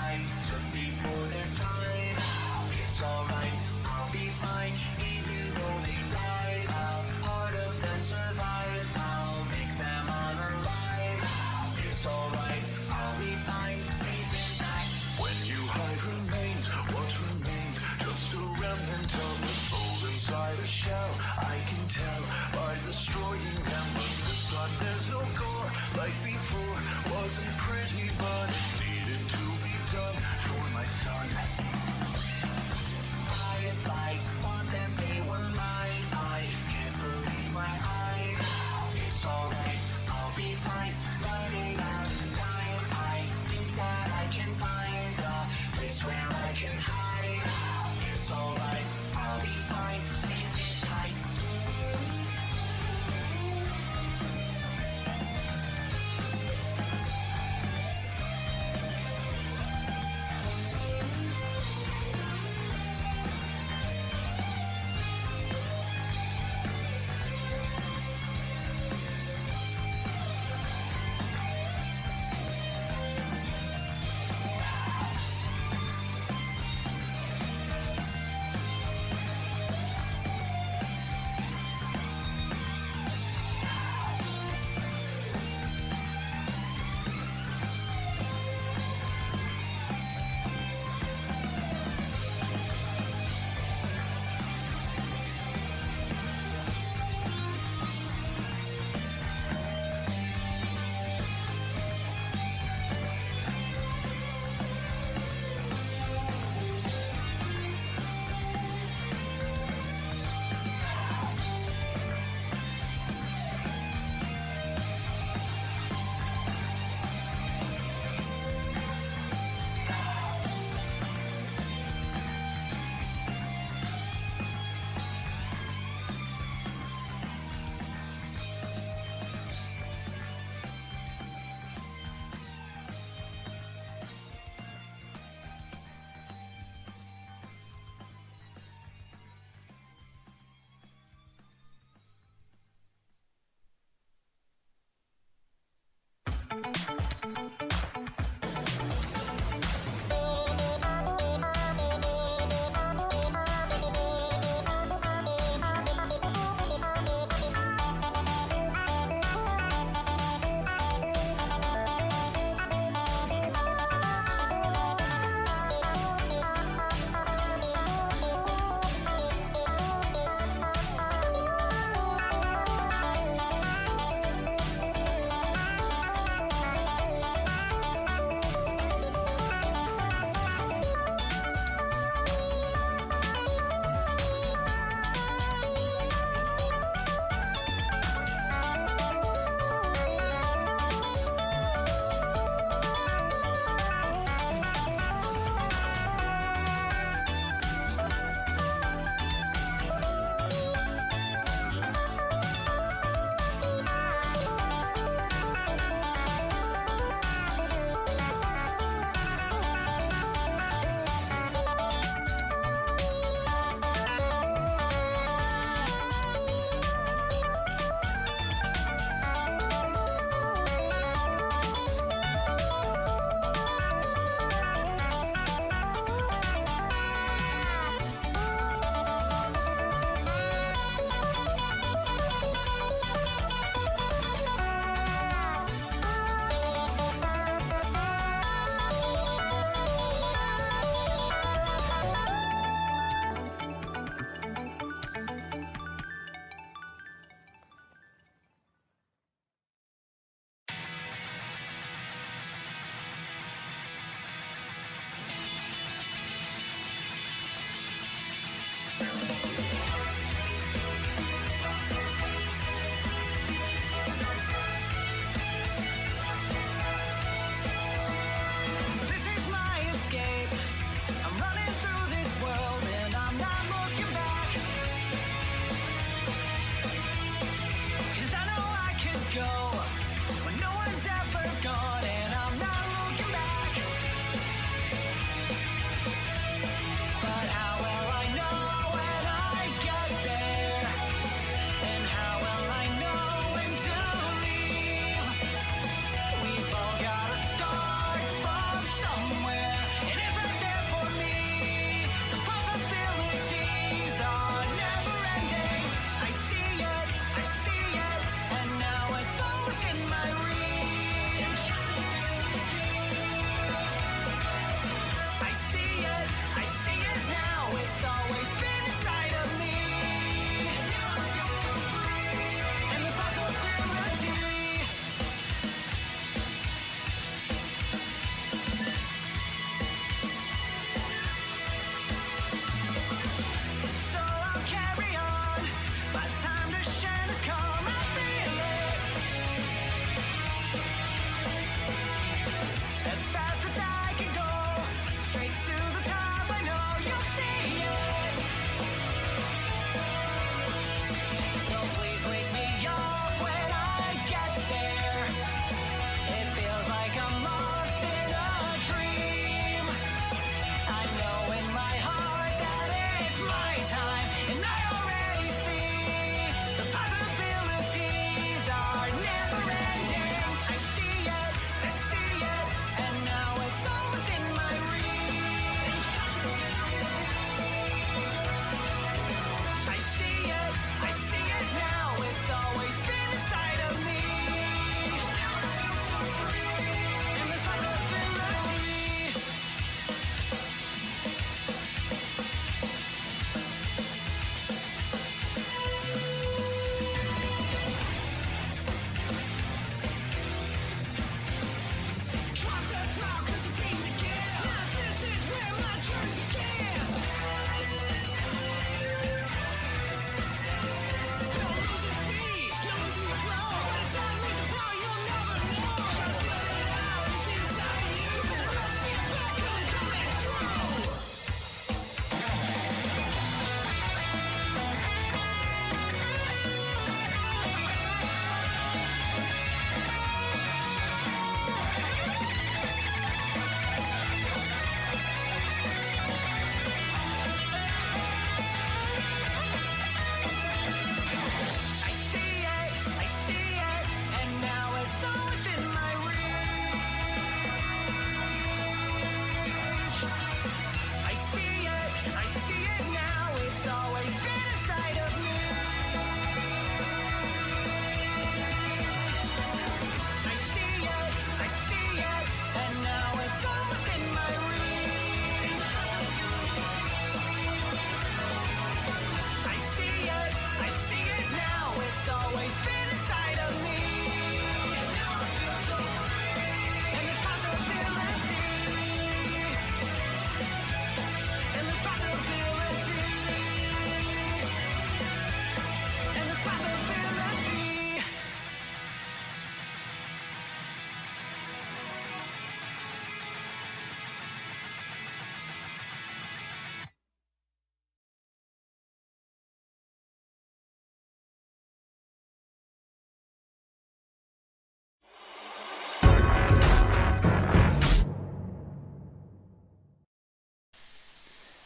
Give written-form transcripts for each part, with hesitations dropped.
I took before their time. It's alright, I'll be fine. Even though they died, a part of them survived. I'll make them unalive. It's alright, I'll be fine. Safe inside. When you hide remains, what remains? Just a remnant of the soul inside a shell. I can tell by destroying them, but this time there's no gore. Like before, wasn't pretty, but it needed to be done for my son. Fireflies, thought that they were mine. I can't believe my eyes. It's alright, I'll be fine. Running out of time. I think that I can find a place where I can hide. It's alright, I'll be fine. Safe inside.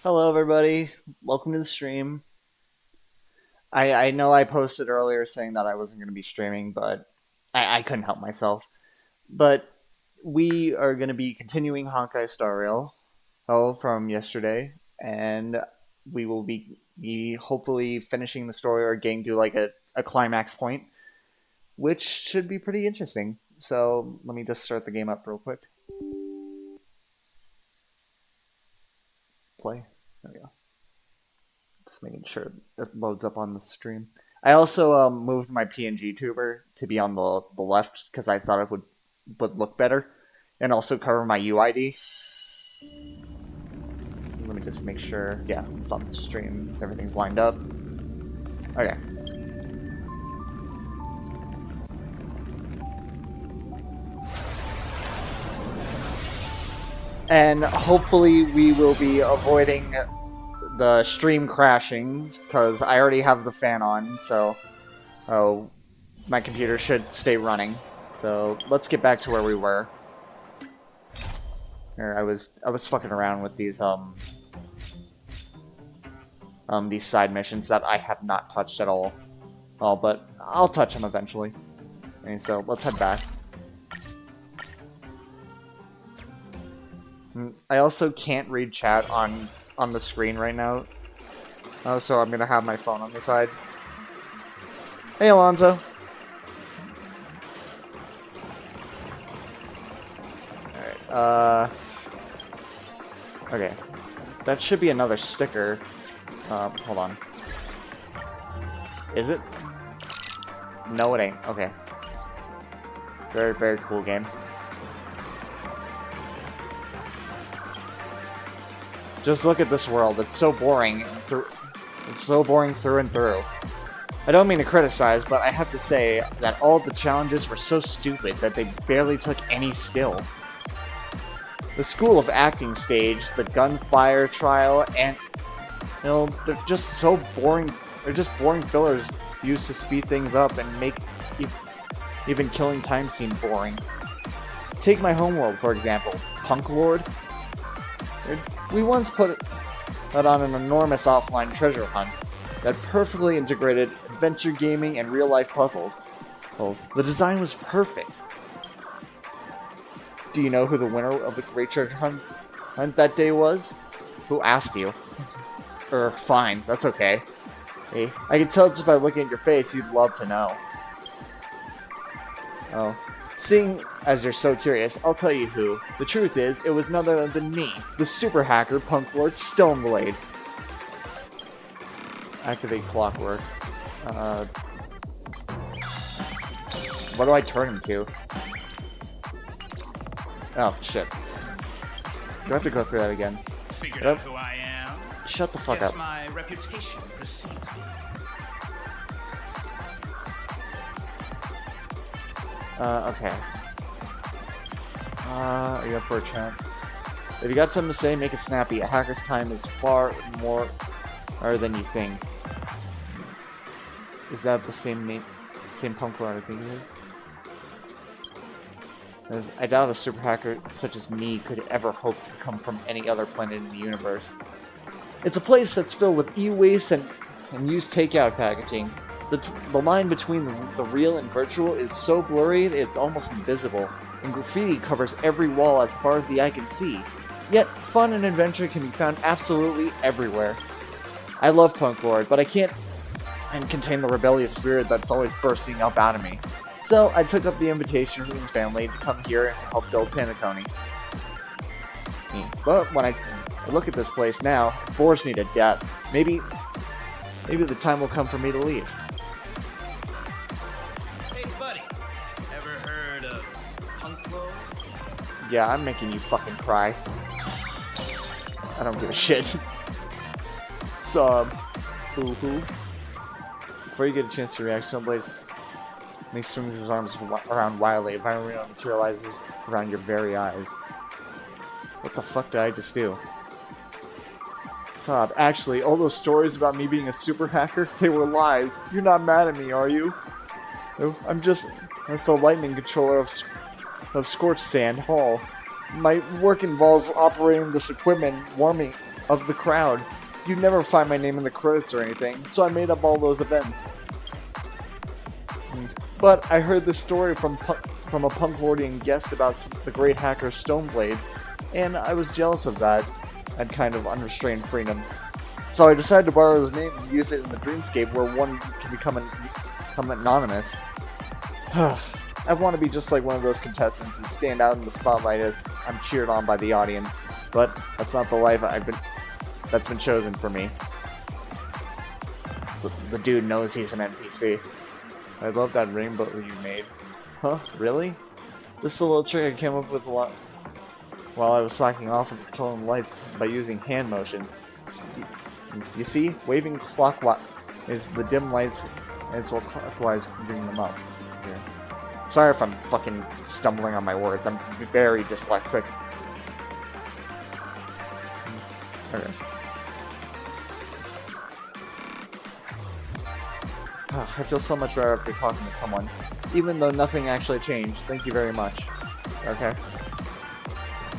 Hello, everybody. Welcome to the stream. I know I posted earlier saying that I wasn't going to be streaming, but I couldn't help myself. But we are going to be continuing Honkai Star Rail from yesterday, and we will be hopefully finishing the story or getting to like a climax point, which should be pretty interesting. So let me just start the game up real quick. Play. There we go. Just making sure it loads up on the stream. I also moved my PNGTuber to be on the left because I thought it would look better, and also cover my UID. Let me just make sure. Yeah, it's on the stream. Everything's lined up. Okay. And hopefully we will be avoiding the stream crashing, because I already have the fan on, so my computer should stay running. So let's get back to where we were. Here, I was fucking around with these side missions that I have not touched at all. Oh, but I'll touch them eventually. Okay, so let's head back. I also can't read chat on the screen right now. So I'm gonna have my phone on the side. Hey, Alonzo. Alright, okay. That should be another sticker. Hold on. Is it? No, it ain't. Okay. Very, very cool game. Just look at this world. It's so boring. It's so boring through and through. I don't mean to criticize, but I have to say that all of the challenges were so stupid that they barely took any skill. The school of acting stage, the gunfire trial, and they're just so boring. They're just boring fillers used to speed things up and make even killing time seem boring. Take my homeworld, for example, Punk Lord. We once put on an enormous offline treasure hunt that perfectly integrated adventure gaming and real-life puzzles. The design was perfect. Do you know who the winner of the great treasure hunt that day was? Who asked you? Fine, that's okay. Hey, I can tell just by looking at your face you'd love to know. Oh. Seeing as you're so curious, I'll tell you who. The truth is, it was none other than me, the super hacker Punk Lord Stoneblade. Activate clockwork. What do I turn him to? Oh, shit. Do I have to go through that again? Figured out who I am. Shut the fuck up. My reputation precedes me. Okay. Are you up for a chat? If you got something to say, make it snappy. A hacker's time is far more than you think. Is that the same name? Same Punk Lord I think it is? I doubt a super hacker such as me could ever hope to come from any other planet in the universe. It's a place that's filled with e-waste and used takeout packaging. The line between the real and virtual is so blurry it's almost invisible, and graffiti covers every wall as far as the eye can see. Yet, fun and adventure can be found absolutely everywhere. I love Punk Lord, but I can't contain the rebellious spirit that's always bursting up out of me. So, I took up the invitation from the family to come here and help build Panaconi. But when I look at this place now, it bores me to death. Maybe the time will come for me to leave. Hey, buddy. Ever heard of Punk Lord? Yeah, I'm making you fucking cry. I don't give a shit. Sub. Boo-hoo. Before you get a chance to react, Stoneblade swings his arms around wildly. Environment materializes around your very eyes. What the fuck did I just do? Sob, actually, all those stories about me being a super hacker, they were lies. You're not mad at me, are you? No, I'm the lightning controller of Scorched Sand Hall. My work involves operating this equipment, warming of the crowd. You'd never find my name in the credits or anything, so I made up all those events. But I heard this story from a Punklordian guest about the great hacker Stoneblade, and I was jealous of that and kind of unrestrained freedom. So I decided to borrow his name and use it in the Dreamscape where one can become anonymous. I want to be just like one of those contestants and stand out in the spotlight as I'm cheered on by the audience, but that's not the life that's been chosen for me. The dude knows he's an NPC. I love that rainbow you made. Huh? Really? This is a little trick I came up with while I was slacking off and controlling lights by using hand motions. You see? Waving clockwise is the dim lights, and it's clockwise bringing them up. Here. Sorry if I'm fucking stumbling on my words. I'm very dyslexic. Okay. I feel so much better after talking to someone, even though nothing actually changed. Thank you very much. Okay.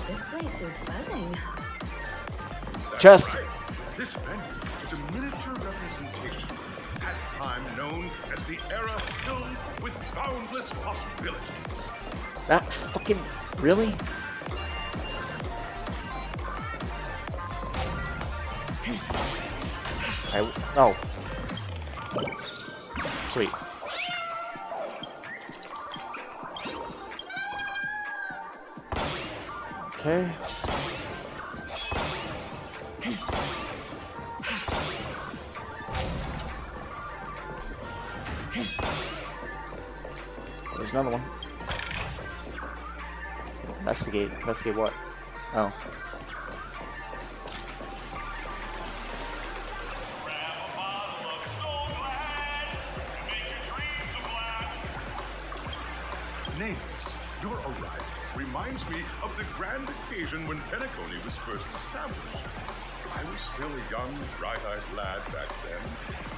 This place is buzzing. Chest! This venue is a miniature representation of that time known as the era filled with boundless possibilities. That fucking... Really? Oh. Sweet. Okay. There's another one. Investigate. Investigate what? Oh. Nameless, your arrival reminds me of the grand occasion when Penacony was first established. I was still a young, bright-eyed lad back then,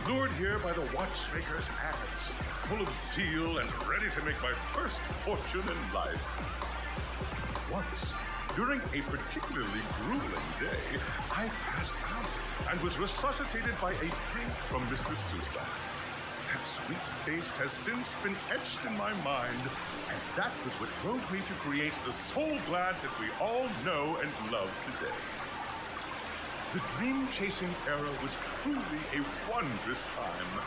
lured here by the watchmaker's ads, full of zeal and ready to make my first fortune in life. Once, during a particularly grueling day, I passed out and was resuscitated by a drink from Mr. Sousa. That sweet taste has since been etched in my mind, and that was what drove me to create the Soul Glad that we all know and love today. The dream-chasing era was truly a wondrous time.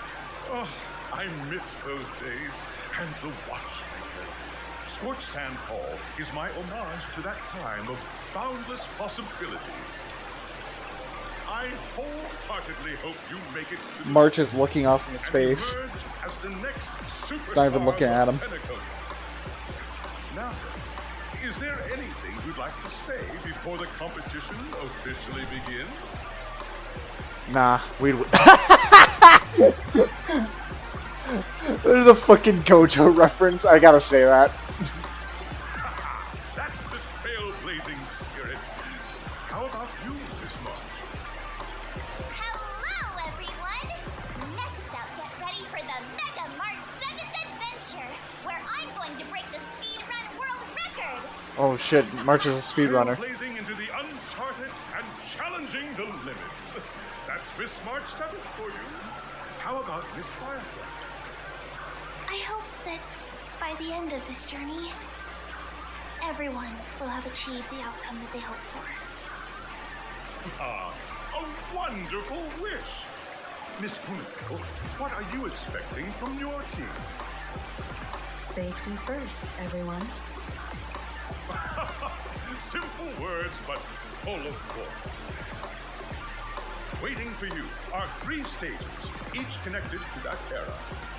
Oh, I miss those days, and the watchmaker. Scorched Sand Hall is my homage to that time of boundless possibilities. I wholeheartedly hope you make it to the March is looking off into space. as the next It's not even looking at him. Now, is there anything you'd like to say before the competition officially begins? Nah, There's a fucking Gojo reference. I gotta say that. That's the trailblazing spirit. How about you, Miss March? Hello, everyone! Next up, get ready for the Mega March 7th Adventure, where I'm going to break the speedrun world record! Oh shit, March is a speedrunner. Trailblazing into the uncharted and challenging the limits. That's Miss March 7th for you. How about Miss Firefly? I hope that by the end of this journey, everyone will have achieved the outcome that they hoped for. Ah, a wonderful wish! Miss Kuniko, what are you expecting from your team? Safety first, everyone. Simple words, but full of force. Waiting for you are 3 stages, each connected to that era.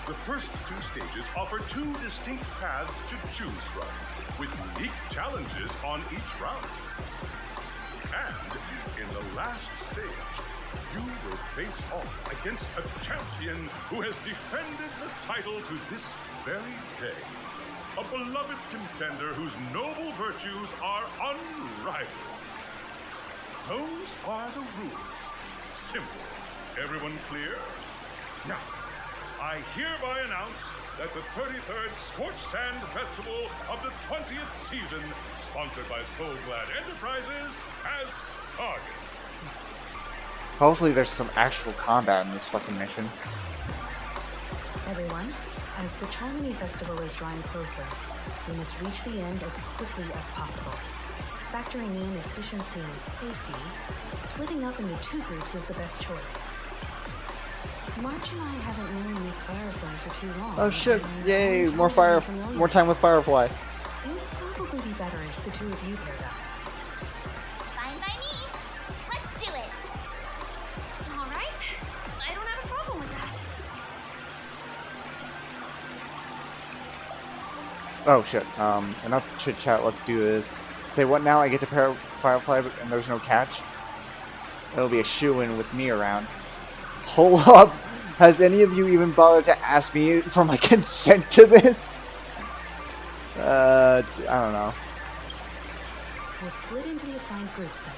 The first 2 stages offer 2 distinct paths to choose from, with unique challenges on each round. And in the last stage, you will face off against a champion who has defended the title to this very day. A beloved contender whose noble virtues are unrivaled. Those are the rules. Simple. Everyone clear? Now, I hereby announce that the 33rd Scorched Sand Festival of the 20th season, sponsored by Soul Glad Enterprises, has started. Hopefully there's some actual combat in this fucking mission. Everyone, as the Charmony Festival is drawing closer, we must reach the end as quickly as possible. Factoring in efficiency and safety, splitting up into 2 groups is the best choice. March and I haven't known Miss Firefly for too long. Oh shit! and Yay! I'm More familiar. time with Firefly. It would probably be better if the 2 of you paired up. Fine by me. Let's do it. All right. I don't have a problem with that. Oh shit. Enough chit chat. Let's do this. Say what now? I get to pair Firefly, and there's no catch. It'll be a shoo-in with me around. Hold up! Has any of you even bothered to ask me for my consent to this? I don't know. We'll split into the assigned groups then.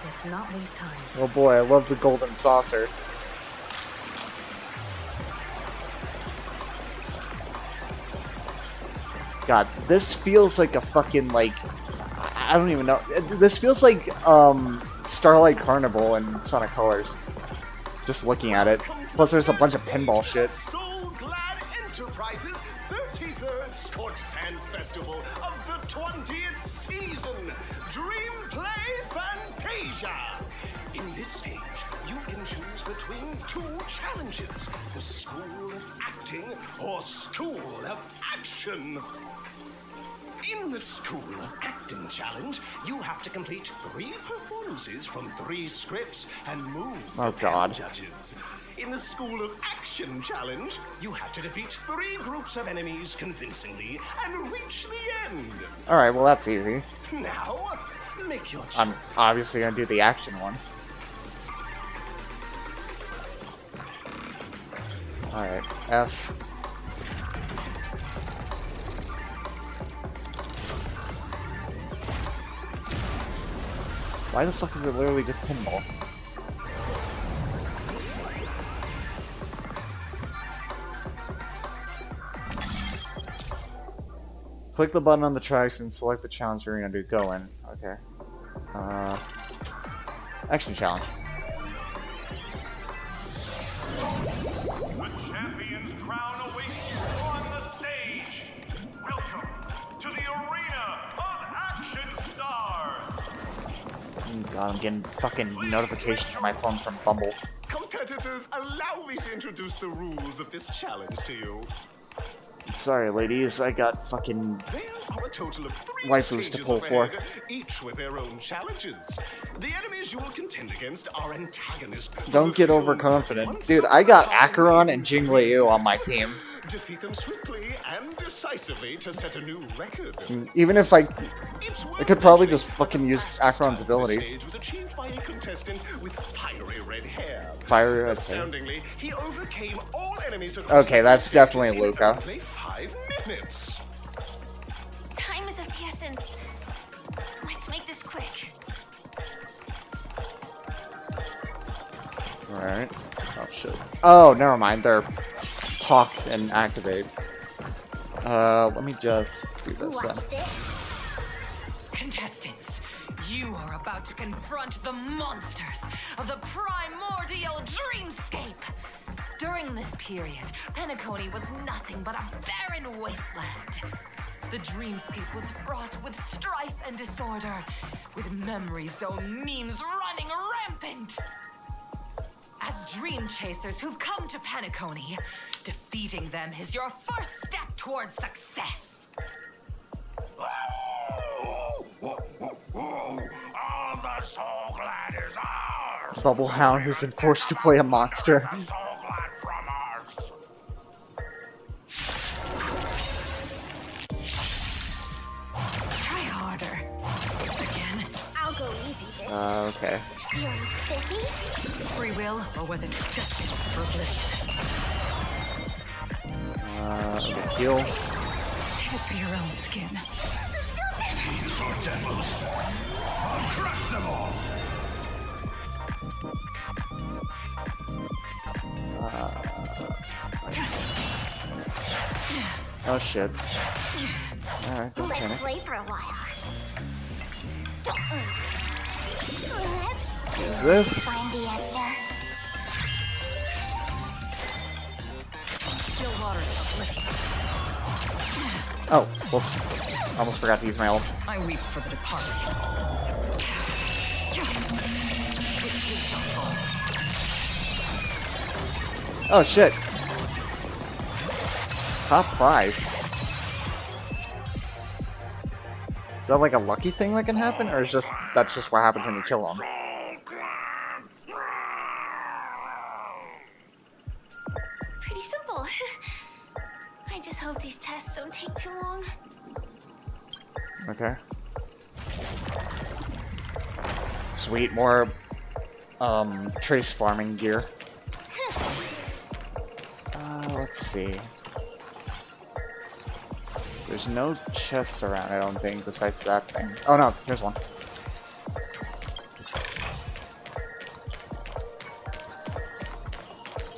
Let's not waste time. Oh boy, I love the golden saucer. God, this feels like a fucking, like, I don't even know. This feels like, Starlight Carnival in Sonic Colors. Just looking at it. Plus there's a bunch of pinball shit. So Glad Enterprises 33rd Scorch Sand Festival of the 20th season. Dream Play Fantasia. In this stage, you can choose between 2 challenges: the School of Acting or School of Action. In the School of Acting Challenge, you have to complete 3 performances from 3 scripts and move Oh, the God. judges. In the School of Action Challenge, you have to defeat 3 groups of enemies convincingly and reach the end. Alright, well that's easy. Now, make your choice. I'm obviously gonna do the action one. Alright, F. Why the fuck is it literally just pinball? Click the button on the tracks and select the challenge arena to go in. Okay. Action challenge. The champion's crown awaits you on the stage. Welcome to the arena of action stars. Oh God, I'm getting fucking notifications from my phone from Bumble. Competitors, allow me to introduce the rules of this challenge to you. Sorry, ladies, I got fucking There are a total of 3 waifus to stages pull for. ahead, each with their own challenges. The enemies you will contend against are antagonists. Don't get overconfident. Dude, I got Acheron and Jingliu on my team. Defeat them swiftly and decisively to set a new record. Even if I It's I could probably worth just fucking use mentioning Acheron's that ability. this stage was achieved by a contestant with fiery red hair. Fire, okay. Astoundingly, he overcame all enemies across Okay, the that's stages definitely in Luca. only 5 minutes. Time is of the essence. Let's make this quick. Alright. Oh shit. Oh, never mind. They're talk and activate. Let me just do this then. Watch this. Contestants, you are about to confront the monsters of the primordial dreamscape. During this period, Penacony was nothing but a barren wasteland. The dreamscape was fraught with strife and disorder, with memory zone memes running rampant. As dream chasers who've come to Penacony, defeating them is your first step towards success. All the Soul Glad is ours. Bubble Hound who's been forced to play a monster. The Soul Glad from ours. Try harder. Again. I'll go easy this time. Okay. Feeling spiffy? Free will, or was it just for oblivion? Okay, heal. Save it for your own skin. These are devils. I'll crush them all. Oh shit. Alright, don't Let's panic. play for a while. Let's Is this? find the answer. Oh, whoops. Almost forgot to use my ult. I weep for the departed. Oh shit. Top prize. Is that like a lucky thing that can happen, or is that's just what happens when you kill them? Pretty simple. I just hope these tests don't take too long. Okay. Sweet, more trace farming gear. Let's see. There's no chests around, I don't think, besides that thing. Oh no, here's one.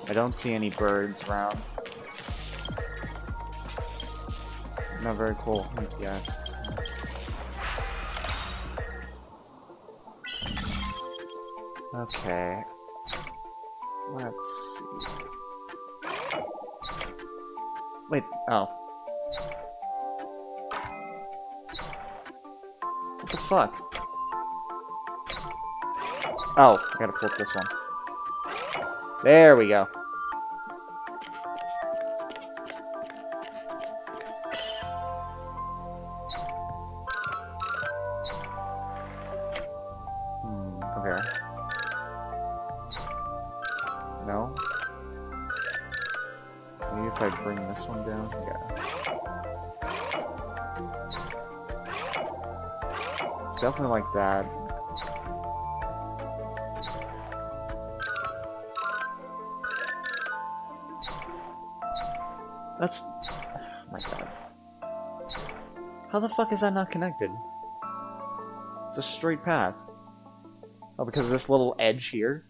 I don't see any birds around. No, very cool. Yeah. Okay. Let's see. Wait, oh. What the fuck? Oh, I gotta flip this one. There we go. Okay. No? Maybe if I bring this one down? Yeah. It's definitely like that. That's... Oh my god. How the fuck is that not connected? It's a straight path. Oh, because of this little edge here?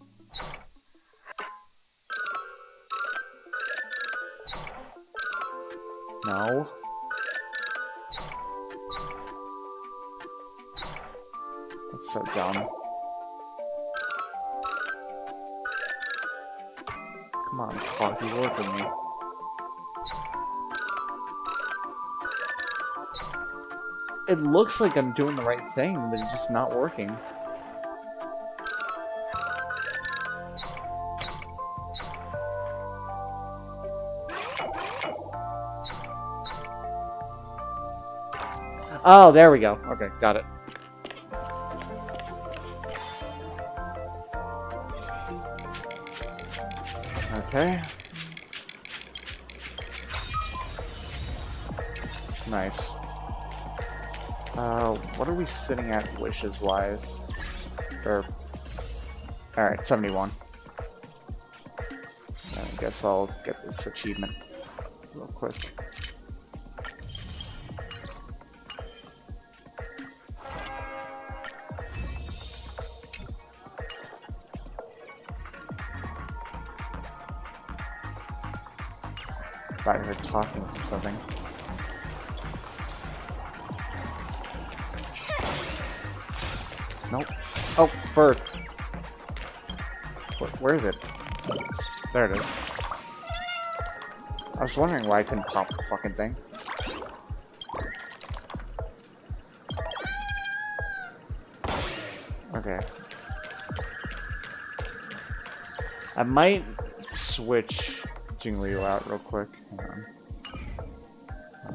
No. That's so dumb. Come on, clock, you work with me. It looks like I'm doing the right thing, but it's just not working. Oh, there we go. Okay, got it. Okay. Nice. What are we sitting at wishes-wise? Alright, 71. I guess I'll get this achievement real quick. I thought I heard talking or something. Nope. Oh, bird. Where is it? There it is. I was wondering why I couldn't pop the fucking thing. Okay. I might switch Jingliu out real quick. Hang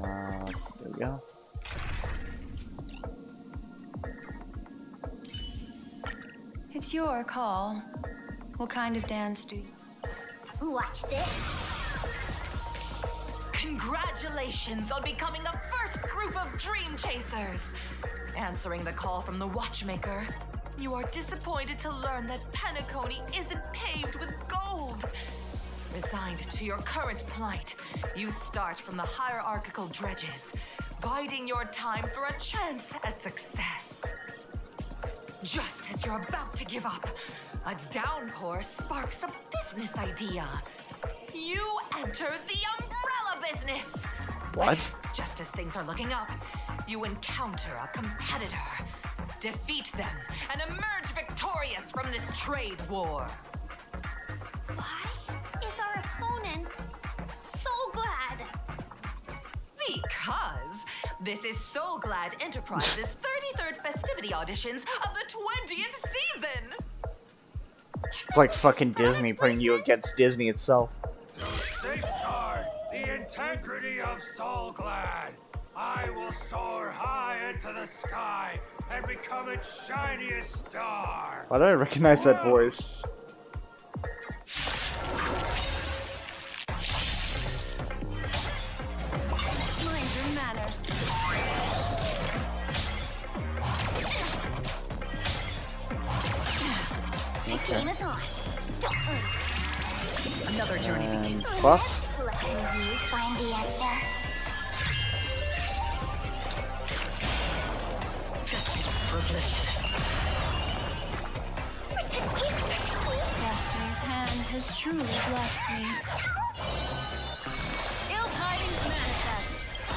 on. There we go. It's your call. What kind of dance do you... Watch this. Congratulations on becoming the first group of Dream Chasers! Answering the call from the Watchmaker, you are disappointed to learn that Penacony isn't paved with gold. Resigned to your current plight, you start from the hierarchical dredges, biding your time for a chance at success. Just as you're about to give up, a downpour sparks a business idea. You enter the umbrella business! What? But just as things are looking up, you encounter a competitor. Defeat them and emerge victorious from this trade war. Why is our opponent so glad? Because This is Soul Glad Enterprises' 33rd festivity auditions of the 20th season. It's like fucking Disney putting you against Disney itself. To safeguard the integrity of Soul Glad, I will soar high into the sky and become its shiniest star. Why do I recognize that voice? Mind your manners. The game is on. Another journey And begins. buff. Can you find the answer? Master's hand has truly blessed me. Ill tidings manifest.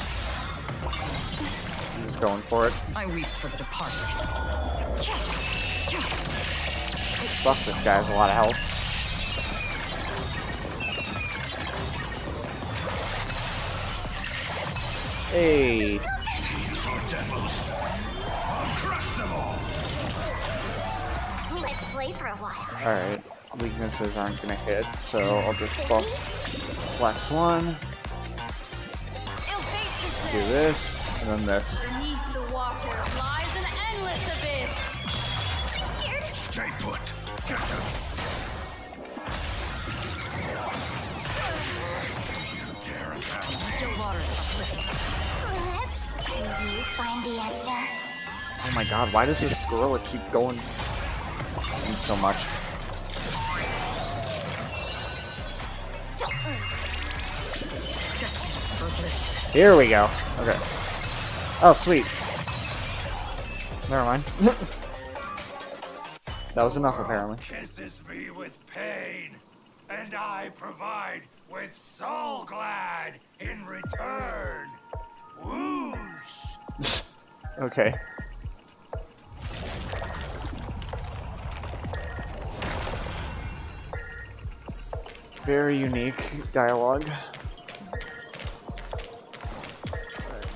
He's going for it. I weep for the departed. Fuck, this guy has a lot of health. Hey. Let's play for a while. Alright. Weaknesses aren't gonna hit, so I'll just buff Black Swan. Ill fate is Do this, and then this. beneath the water lies an endless abyss. Stay put. Get him. You dare attack me? Still waters uplifting. Can you find the answer? Oh my god, why does this gorilla keep going in so much? Here we go. Okay. Oh, sweet. Never mind. That was enough, apparently. Kisses me with pain, and I provide with Soul Glad in return. Whoosh! Okay. Very unique dialogue.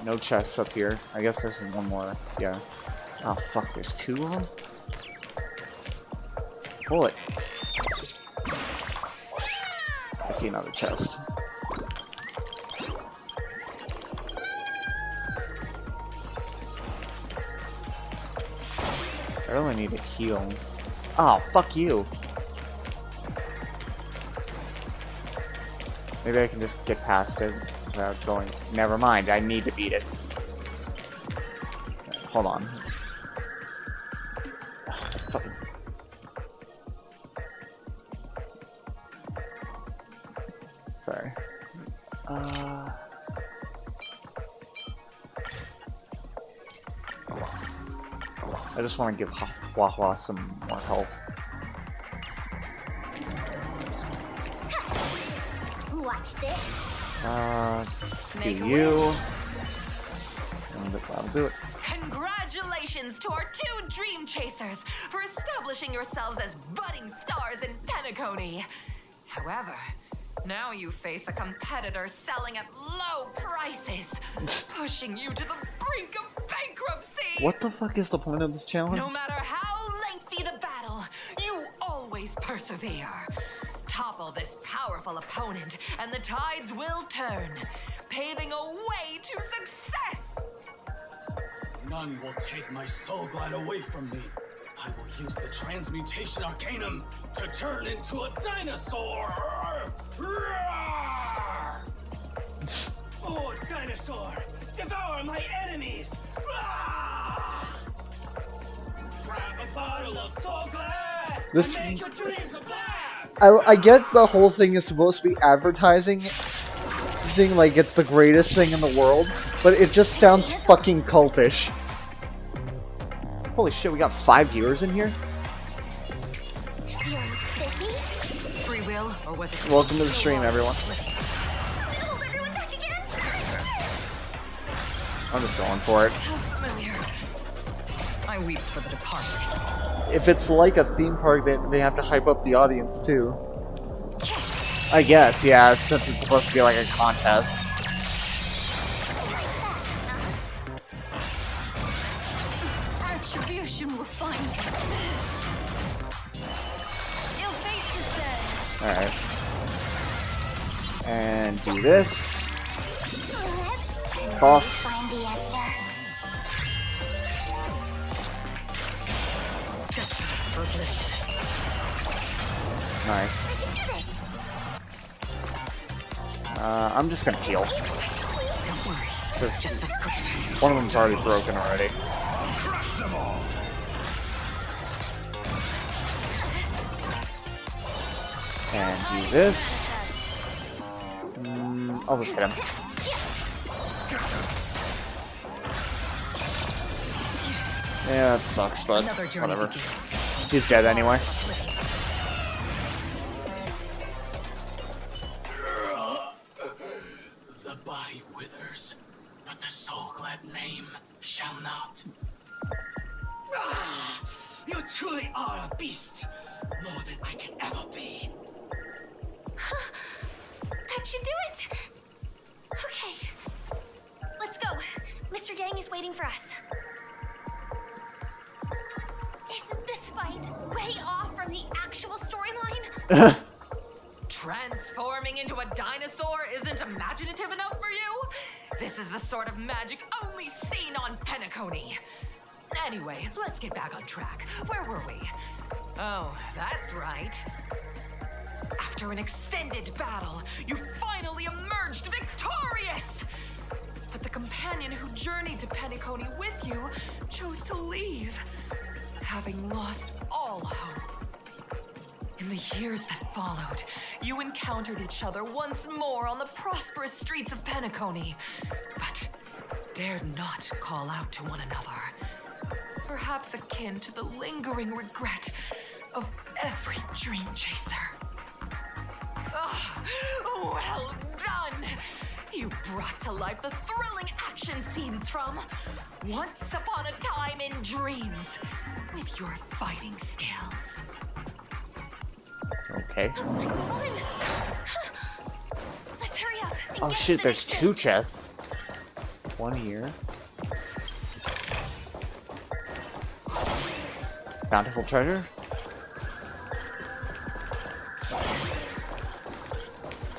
No chests up here. I guess there's one more. Yeah. Oh fuck, there's two of them? Pull it. I see another chest. I really need to heal. Oh, fuck you. Maybe I can just get past it without going. Never mind, I need to beat it. Hold on. Fucking. Sorry. I just want to give Wahwa some more health. Watch this. Do you? And that'll do it. Congratulations to our two dream chasers for establishing yourselves as budding stars in Penacony. However, now you face a competitor selling at low prices, pushing you to the brink of bankruptcy. What the fuck is the point of this challenge? No matter how lengthy the battle, you always persevere. Topple this powerful opponent, and the tides will turn, paving a way to success. None will take my Soul Glad away from me. I will use the Transmutation Arcanum to turn into a dinosaur! Oh, dinosaur! Devour my enemies! Grab a bottle of Soul Glad This- and make your dreams a blast! I get the whole thing is supposed to be advertising, seeing like it's the greatest thing in the world, but it just sounds fucking cultish. Holy shit, we got 5 viewers in here? Feeling spiffy? Free will, or was it? Welcome to the stream, everyone. Hold everyone back again? I'm just going for it. How familiar. I weep for the departed. If it's like a theme park, they have to hype up the audience too. I guess, yeah, since it's supposed to be like a contest. Alright. And do this. Buff. Find the answer. Just for bliss. Nice. I can do this. I'm just gonna heal. Don't worry. Because Just a script. one of them's already broken already. Crush them all. And do this. I'll just hit him. Yeah, that sucks, but Another journey whatever. begins. He's dead anyway. The body withers, but the soul-glad name shall not. Ah, you truly are a beast, more than I can ever be. That should do it. Okay. Let's go. Mr. Yang is waiting for us. Isn't this fight way off from the actual storyline? Transforming into a dinosaur isn't imaginative enough for you? This is the sort of magic only seen on Penacony. Anyway, let's get back on track. Where were we? Oh, that's right. After an extended battle, you finally emerged victorious! But the companion who journeyed to Penacony with you chose to leave, having lost all hope. In the years that followed, you encountered each other once more on the prosperous streets of Penacony, but dared not call out to one another. Perhaps akin to the lingering regret of every dream chaser. Ah, well done! You brought to life the thrilling action scenes from Once Upon a Time in Dreams with your fighting skills. Okay. Looks like we won. Let's hurry up. and Oh get to shit, the there's next 2 chests. One here. Bountiful treasure?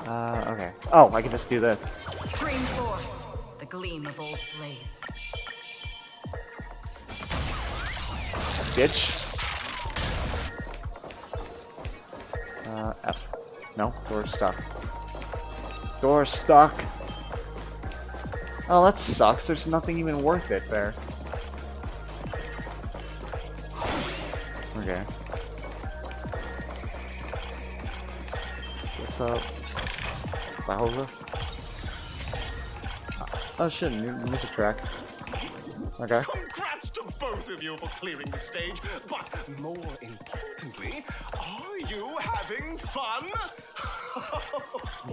Okay. Oh, I can just do this. Stream forth the gleam of old blades. Bitch. F. No, door's stuck. Door's stuck. Oh, that sucks. There's nothing even worth it there. Okay. This up. Over. Oh shit, new music track. Okay. Congrats to both of you for clearing the stage, but more importantly, are you having fun?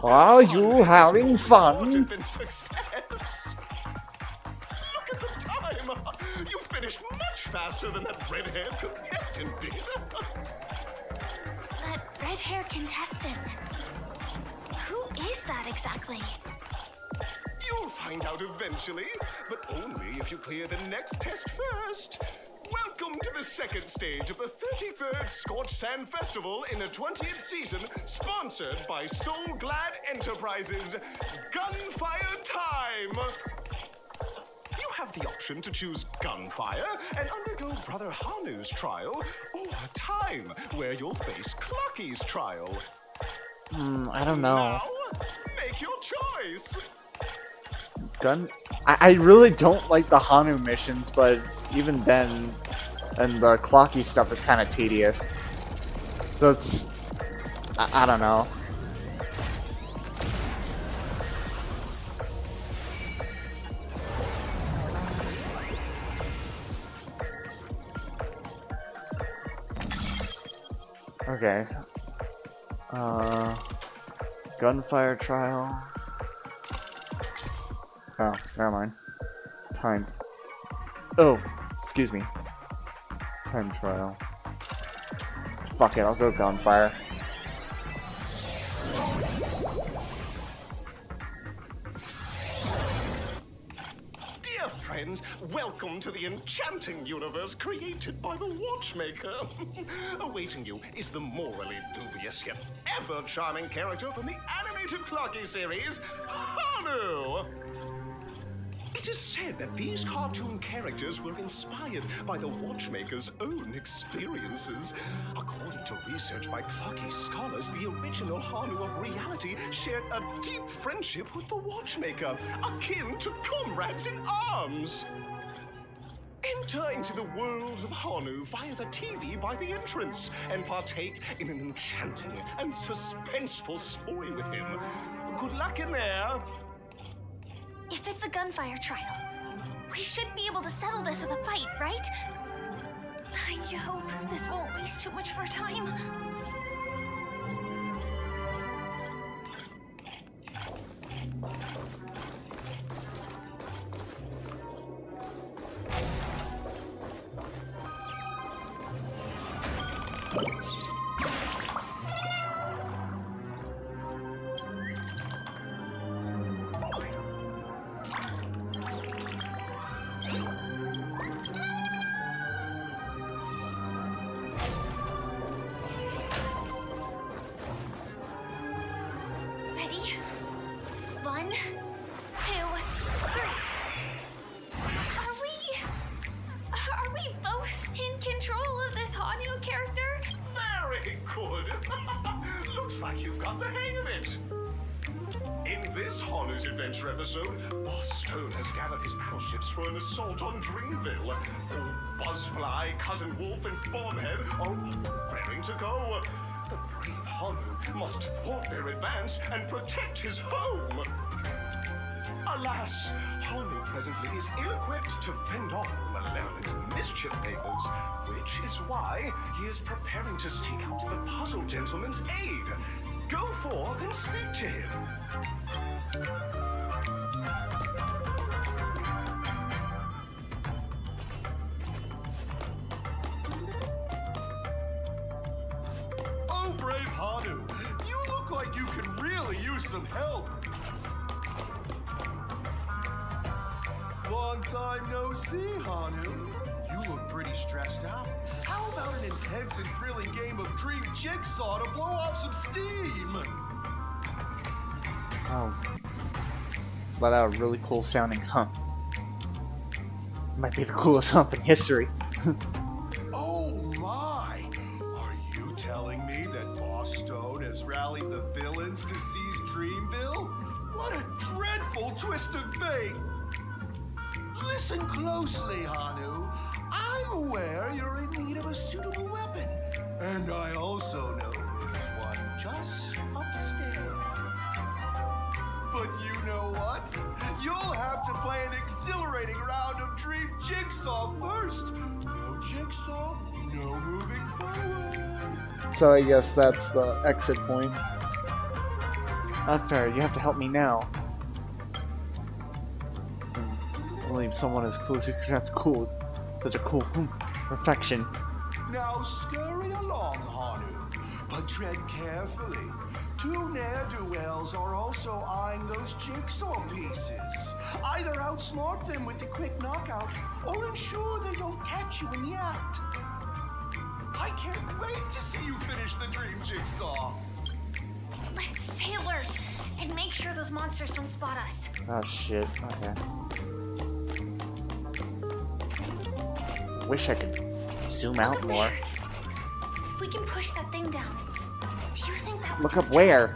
Are you having fun? It's been success. Look at the time. You finished much faster than that red-haired contestant did. That red-haired contestant. Who is that exactly? You'll find out eventually, but only if you clear the next test first. Welcome to the second stage of the 33rd Scorched Sand Festival in the 20th season, sponsored by Soul Glad Enterprises. Gunfire time! You have the option to choose Gunfire and undergo Brother Hanu's trial, or Time, where you'll face Clocky's trial. I don't know. Now, make your choice. I really don't like the Hanu missions, but even then, and the Clocky stuff is kind of tedious. So it's... I don't know. Okay. Gunfire trial. Oh, never mind. Time. Oh, excuse me. Time trial. Fuck it, I'll go gunfire. Dear friend, friends. Welcome to the enchanting universe created by the Watchmaker. Awaiting you is the morally dubious yet ever charming character from the animated Clocky series, Hanu. It is said that these cartoon characters were inspired by the Watchmaker's own experiences. According to research by Clocky scholars, the original Hanu of reality shared a deep friendship with the Watchmaker, akin to comrades in arms. Enter into the world of Hanu via the TV by the entrance and partake in an enchanting and suspenseful story with him. Good luck in there. If it's a gunfire trial, we should be able to settle this with a fight, right? I hope this won't waste too much of our time. Ready? 1, 2, 3. Are we both in control of this Hanu character? Very good. Looks like you've got the hang of it. In this Hanu's Adventure episode, Boss Stone has gathered his battleships for an assault on Dreamville. Buzzfly, Cousin Wolf, and Bombhead are all raring to go. The brave Hanu must thwart their advance and protect his home. Alas, Hanu presently is ill-equipped to fend off the malevolent mischief makers, which is why he is preparing to seek out the Puzzle Gentleman's aid. Go forth and speak to him. Oh, brave Hanu, you look like you could really use some help. Long time no see, Hanu. You look pretty stressed out. How about an intense and thrilling game of Dream Jigsaw to blow off some steam? Oh. Let out a really cool sounding hump. Might be the coolest hump in history. Oh my! Are you telling me that Boss Stone has rallied the villains to seize Dreamville? What a dreadful twist of fate! Listen closely, Hanu. I'm aware you're in need of a suitable weapon. And I also know there's one just upstairs. But you know what? You'll have to play an exhilarating round of Dream Jigsaw first. No Jigsaw, no moving forward. So I guess that's the exit point. Not fair, you have to help me now. I believe someone as cool as you. That's cool. Such a cool perfection. Now scurry along, Hanu, but tread carefully. Two ne'er-do-wells are also eyeing those jigsaw pieces. Either outsmart them with a quick knockout, or ensure they don't catch you in the act. I can't wait to see you finish the dream jigsaw. Let's stay alert and make sure those monsters don't spot us. Oh shit. Okay. Wish I could zoom out more. If we can push that thing down, do you think that would Look do up the where?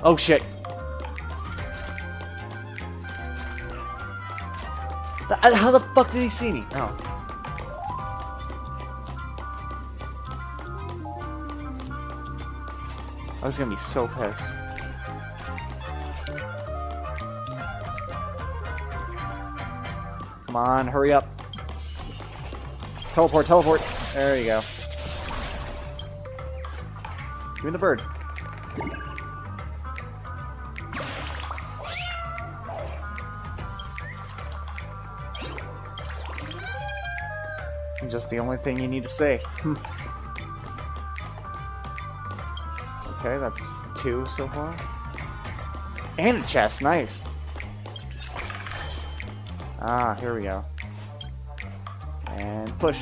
Oh shit. How the fuck did he see me? Oh. I was gonna be so pissed. Come on, hurry up. Teleport, teleport. There you go. Give me the bird. Just the only thing you need to say. Okay, that's 2 so far. And a chest, nice. Ah, here we go. And push.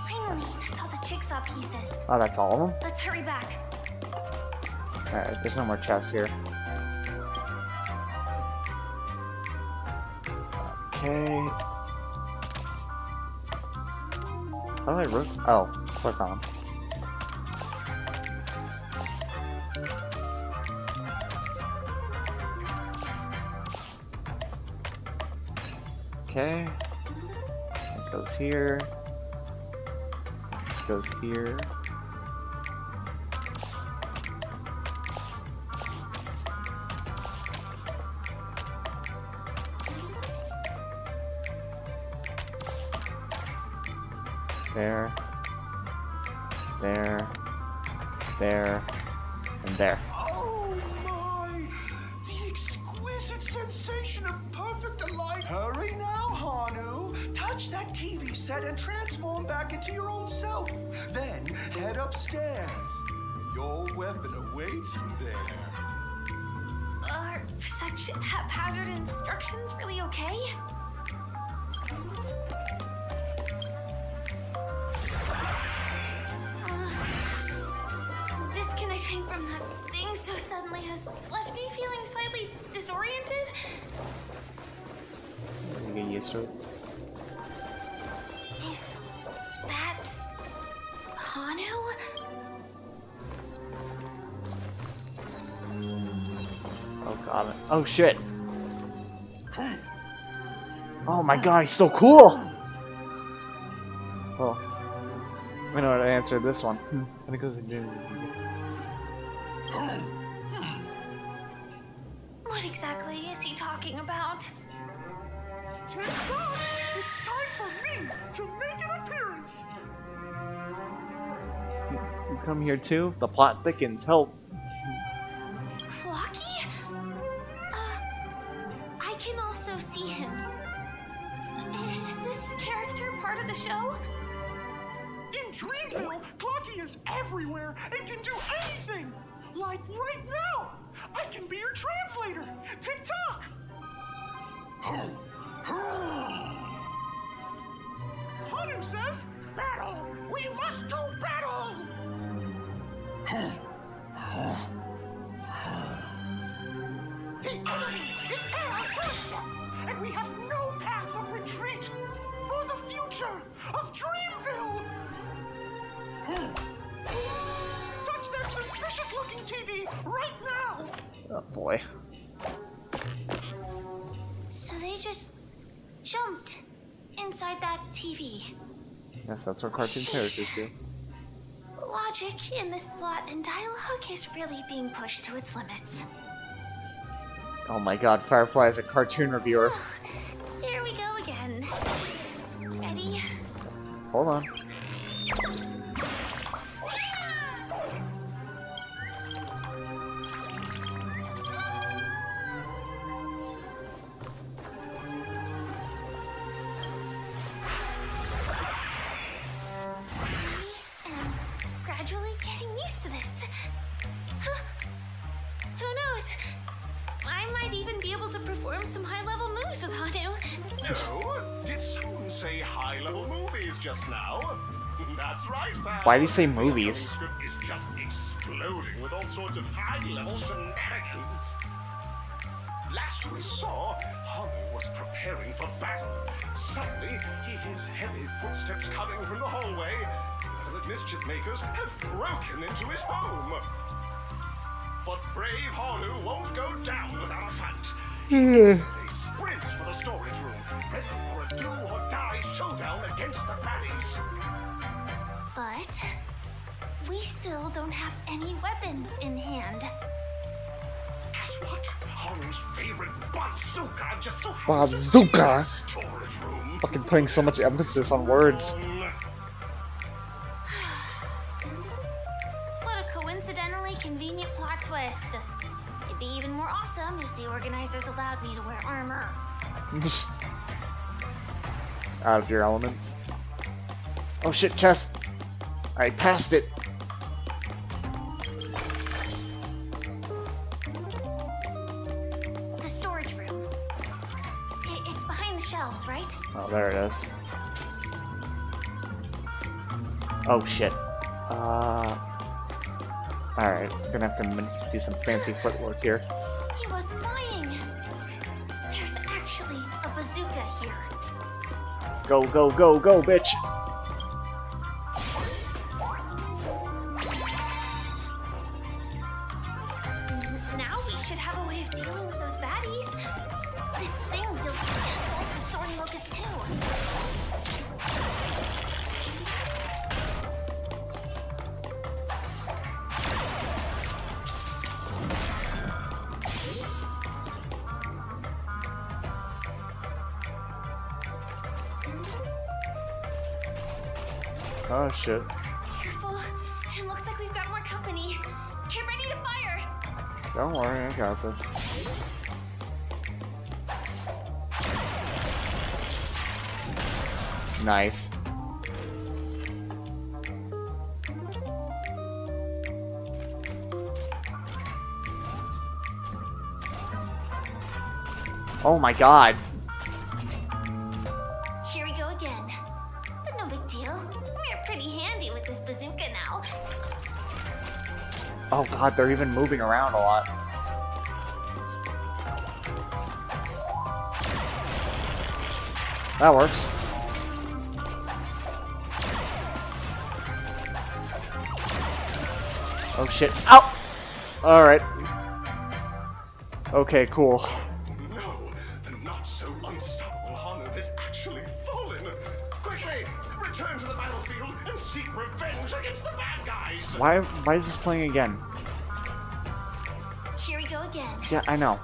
Finally, that's all the jigsaw pieces. Oh, that's all of them? Let's hurry back. Alright, there's no more chests here. Okay. How do I root? Oh, click on. Okay. It goes here. This goes here. There, there, and there. Oh my! The exquisite sensation of perfect delight. Hurry now, Hanu. Touch that TV set and transform back into your old self. Then head upstairs. Your weapon awaits you there. Are such haphazard instructions really okay? Disconnecting from that thing so suddenly has left me feeling slightly disoriented. You get used to it. Is that Hanu? Oh god. Oh shit. Oh my god, he's so cool! Oh. I know how to answer this one. When it goes to What exactly is he talking about? Tick-tock! It's time for me to make an appearance! You come here too? The plot thickens. Help. Clocky? I can also see him. Is this character part of the show? In Dreamville, Clocky is everywhere and can do anything! Like right now! I can be your translator! Tick-tock! Hanu says, battle! We must do battle! The enemy is at our doorstep, and we have no path of retreat for the future of Dreamville! Touch that suspicious-looking TV right now! Oh boy. So they just jumped inside that TV. Yes, that's what cartoon characters do. Logic in this plot and dialogue is really being pushed to its limits. Oh my god, Firefly is a cartoon reviewer. Here we go again. Ready? Hold on. Gradually getting used to this. Who knows? I might even be able to perform some high-level moves with Hanu. No? Did someone say high-level movies just now? That's right, pal. Why do you say movies? The script is just exploding with all sorts of high-level shenanigans. Last we saw, Hanu was preparing for battle. Suddenly, he hears heavy footsteps coming from the hallway. The mischief makers have broken into his home. But brave Hanu won't go down without a fight. They sprint for the storage room, ready for a do-or-die showdown against the baddies. But we still don't have any weapons in hand. Guess what? Hanu's favorite bazooka just so Bazooka? storage room. Fucking putting so much emphasis on words. What a coincidentally convenient plot twist. It'd be even more awesome awesome if the organizers allowed me to wear armor. Out of your element. Oh shit, chest! I passed it! The storage room. It's behind the shelves, right? Oh, there it is. Oh shit. Alright, gonna have to do some fancy footwork here. He wasn't lying. There's actually a bazooka here. Go, go, go, go, bitch! Now we should have a way of dealing with those baddies. This thing feels just like the soaring locust too. Oh shit. Careful. It looks like we've got more company. Get ready to fire. Don't worry, I got this. Nice. Oh my god. Here we go again. But no big deal. We're pretty handy with this bazooka now. Oh god, they're even moving around a lot. That works. Oh shit. Ow! Alright. Okay, cool. No, the not-so-unstoppable Hanu has actually fallen. Quickly, return to the battlefield and seek revenge against the bad guys. Why is this playing again? Here we go again. Yeah, I know.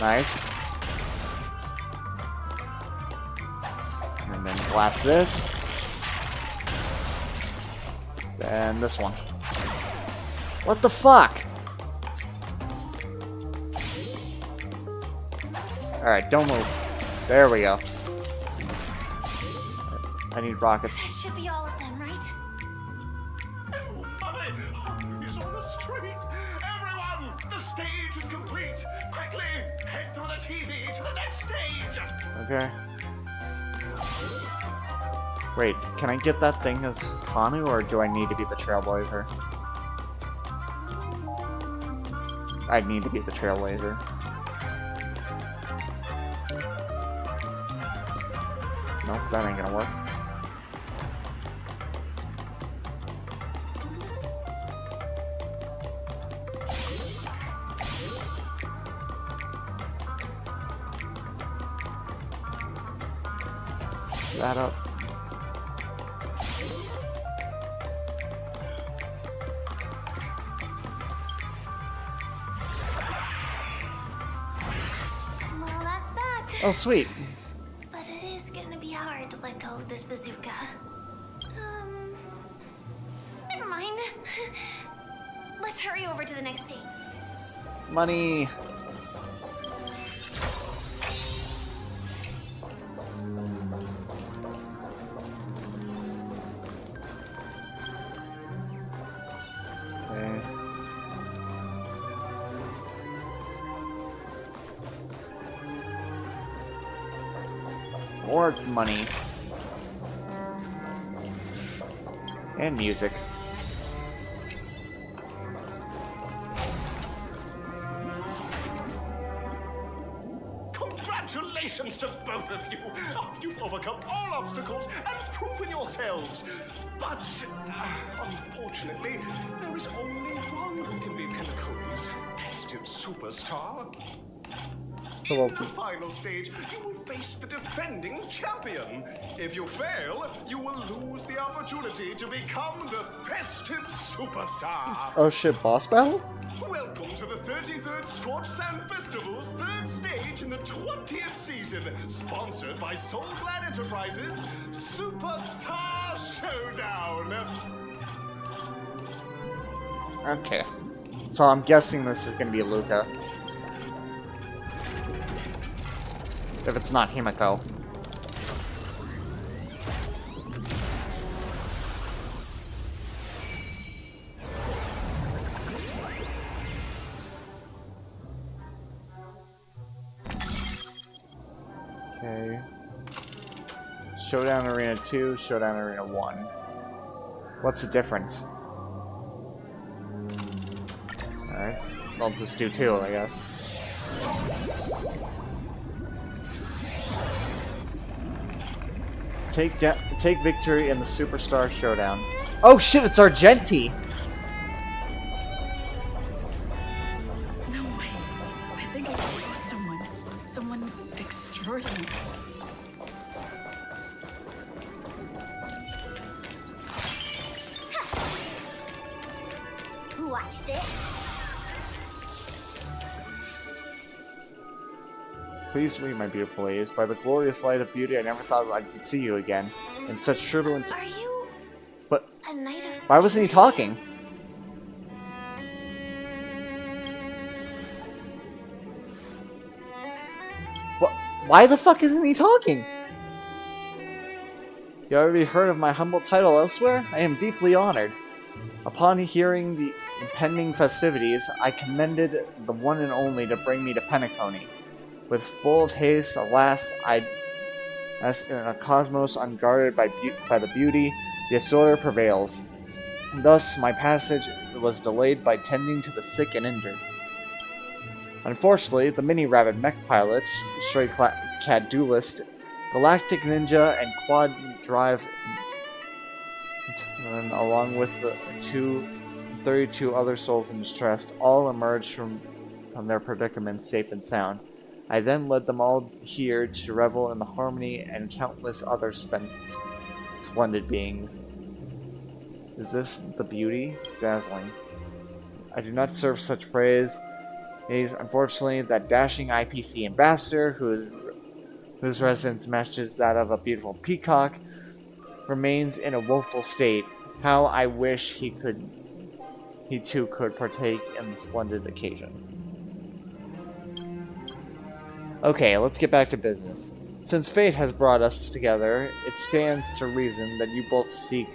Nice. And then blast this. Then this one. What the fuck? Alright, don't move. There we go. I need rockets. That should be all of them, right? Oh, Mother! Hanu is on the street! Everyone! The stage is complete! Quickly! Head through the TV to the next stage! Okay. Wait, can I get that thing as Hanu, or do I need to be the Trailblazer? I'd need to be the Trailblazer. Nope, that ain't gonna work. That up. Well, that's that. Oh, sweet. But it is gonna be hard to let go of this bazooka. Never mind. Let's hurry over to the next stage. Money. Okay. More money. And music. Congratulations to both of you! Oh, you've overcome all obstacles and proven yourselves. But, unfortunately, there is only one who can be Penacony's festive superstar. So In the final stage, you will face the defending champion. If you fail, you will lose the opportunity to become the festive superstar. oh shit, boss battle? Welcome to the 33rd Scorched Sand Festival's third stage in the 20th season, sponsored by Soul Glad Enterprises, Superstar Showdown. Okay. So I'm guessing this is gonna be Luca. If it's not Himiko. Okay. Showdown Arena 2, Showdown Arena 1. What's the difference? Alright. I'll just do 2, I guess. Take victory in the Superstar Showdown. Oh shit, it's Argenti! No way. I think I saw someone. Someone extraordinary. Watch this. Please read, my beautiful ladies. By the glorious light of beauty, I never thought I could see you again. In such turbulent... Are you But a knight of... why wasn't he talking? What? Why the fuck isn't he talking? You already heard of my humble title elsewhere? I am deeply honored. Upon hearing the impending festivities, I commended the one and only to bring me to Penacony. With full of haste, alas, as in a cosmos unguarded by the beauty, the disorder prevails. Thus, my passage was delayed by tending to the sick and injured. Unfortunately, the mini-rabbit mech pilot, stray cat duelist, galactic ninja, and quad drive, and along with the 32 other souls in distress, all emerged from their predicaments safe and sound. I then led them all here to revel in the harmony and countless other splendid beings. Is this the beauty? Dazzling. I do not deserve such praise. It is unfortunately that dashing IPC ambassador, whose residence matches that of a beautiful peacock, remains in a woeful state. How I wish he too could partake in the splendid occasion. Okay, let's get back to business. Since fate has brought us together, it stands to reason that you both seek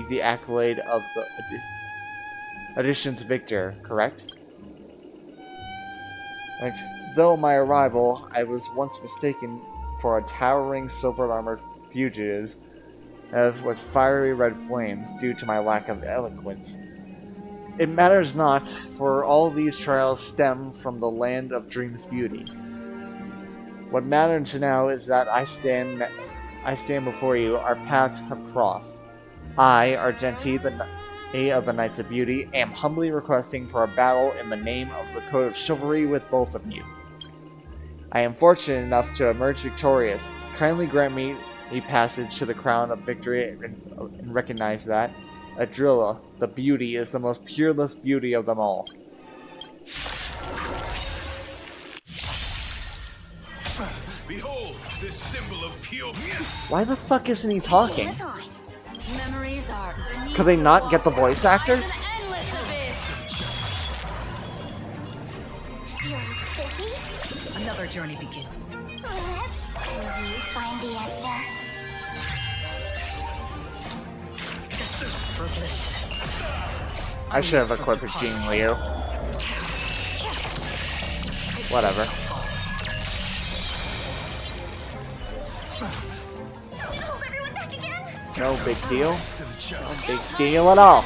the accolade of the edition's victor, correct? Though my arrival, I was once mistaken for a towering silver-armored fugitive with fiery red flames due to my lack of eloquence. It matters not, for all these trials stem from the land of dreams beauty. What matters now is that I stand before you. Our paths have crossed. I, Argenti, of the Knights of Beauty, am humbly requesting for a battle in the name of the code of chivalry with both of you. I am fortunate enough to emerge victorious. Kindly grant me a passage to the crown of victory and recognize that Adrilla, the beauty, is the most peerless beauty of them all. Behold, this symbol of pure... Why the fuck isn't he talking? Memories are... Could they not get the voice actor? Another journey begins. Let's find the answer. I should have equipped Jean Liu. Whatever. No big deal. No big deal at all.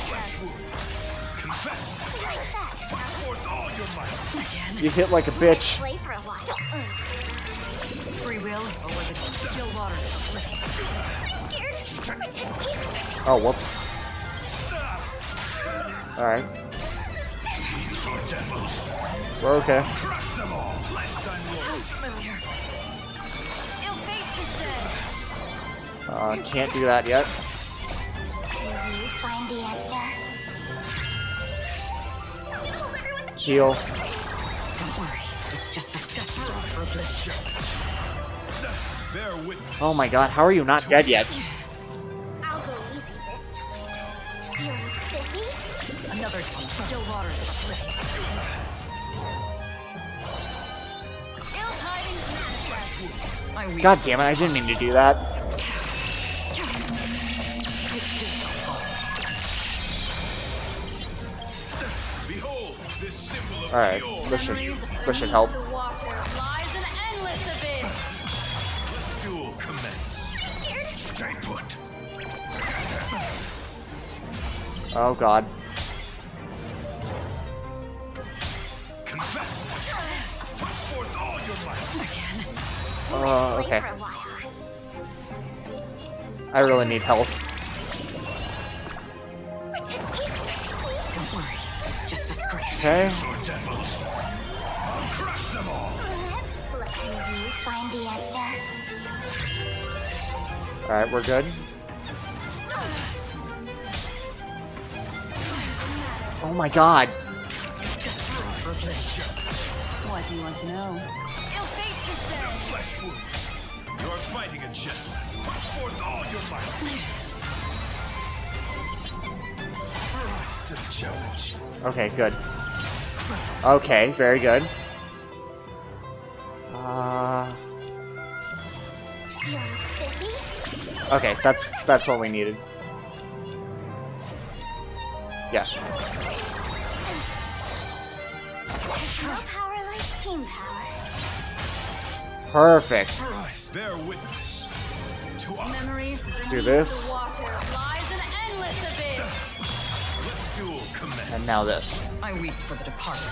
You hit like a bitch. Free will over the still water. Oh, whoops. Alright. We're okay. Can't do that yet. Will you find the answer? Heal. Don't worry, it's just a step for a glitch. Oh my god, how are you not dead yet? I'll go easy this time. Feeling spiffy? Another Still waters are pretty. God damn it, I didn't mean to do that. Behold, this symbol of Alright, pure this should help. The water lies an endless abyss. duel commence. Stay put. Oh god. Confess. Put forth all your might. Okay. I really need health. Don't worry, it's just a scratch. Okay. Your devils. I'll crush them all. Let's look who you find the answer. Alright, we're good. Oh my god. What do you want to know? Flesh wound. You are fighting a gentleman. Put forth all your might. Rise to the challenge. Okay, good. Okay, very good. Okay, that's what we needed. Yeah. No power like team power. Perfect. Rise, bear witness. To honor. Memories Do this. the water lies an endless abyss. Let duel commence. And now this. I weep for the departed.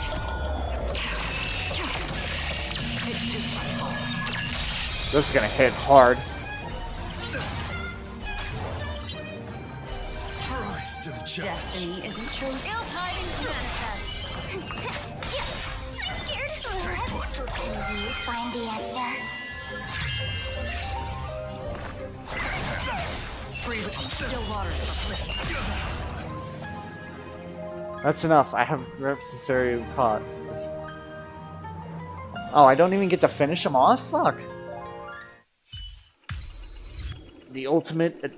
It is my fault. This is gonna hit hard. Rise to the challenge. Destiny isn't chosen. Ill tidings manifest. Scared? Let's look who you find the answer. Still waters are pretty. That's enough. I have necessary caught. Oh, I don't even get to finish him off? Fuck. The ultimate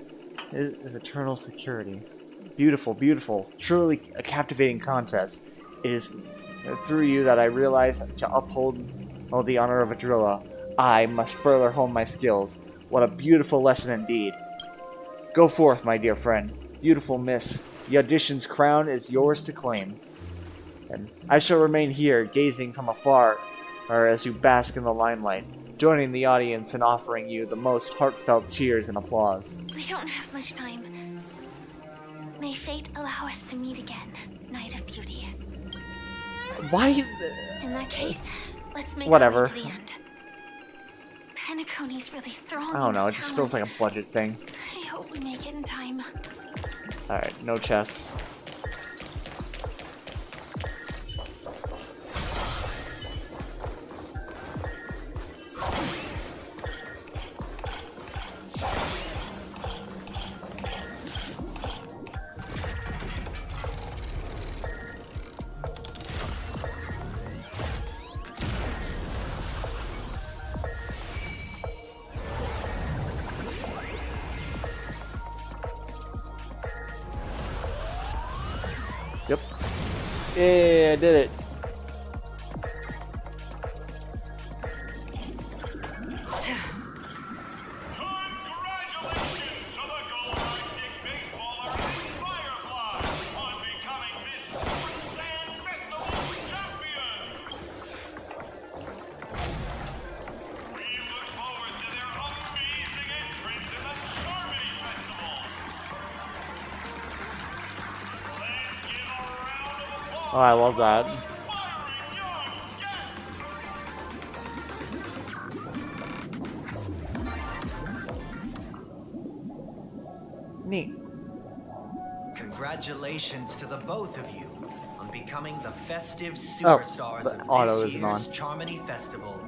is eternal security. Beautiful, beautiful. Truly a captivating contest. It is through you that I realize to uphold the honor of a driller, I must further hone my skills. What a beautiful lesson indeed. Go forth, my dear friend. Beautiful miss. The audition's crown is yours to claim. And I shall remain here, gazing from afar, or as you bask in the limelight, joining the audience and offering you the most heartfelt cheers and applause. We don't have much time. May fate allow us to meet again, Knight of Beauty. Why? In that case, let's make Whatever. our way to the end. Penacony's really throwing. I don't know, it just feels like a budget thing. I hope we make it in time. Alright, no chess. Yep. Yeah, I did it. Oh, I love that. Neat. Congratulations to the both of you on becoming the festive Oh, superstars the of auto this isn't on. year's Charmony Festival.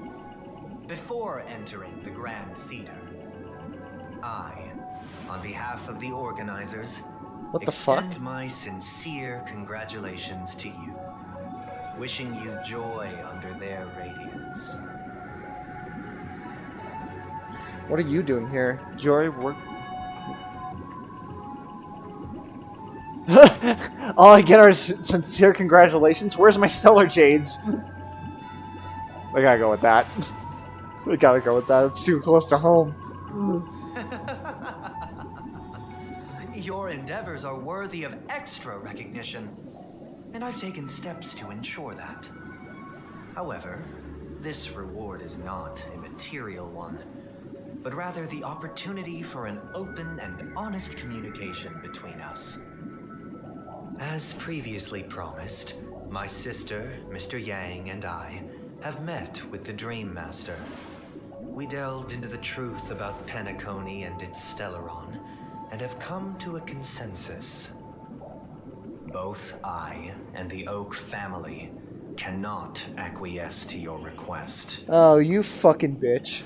Before entering the Grand Theater, I, on behalf of the organizers, What the fuck? extend my sincere congratulations to you, wishing you joy under their radiance. What are you doing here? Jory, work. All I get are sincere congratulations. Where's my stellar jades? I gotta go with that. We gotta go with that. It's too close to home. Your endeavors are worthy of extra recognition, and I've taken steps to ensure that. However, this reward is not a material one, but rather the opportunity for an open and honest communication between us. As previously promised, my sister, Mr. Yang, and I have met with the Dream Master. We delved into the truth about Penacony and its Stellaron, and have come to a consensus. Both I and the Oak family cannot acquiesce to your request. Oh, you fucking bitch.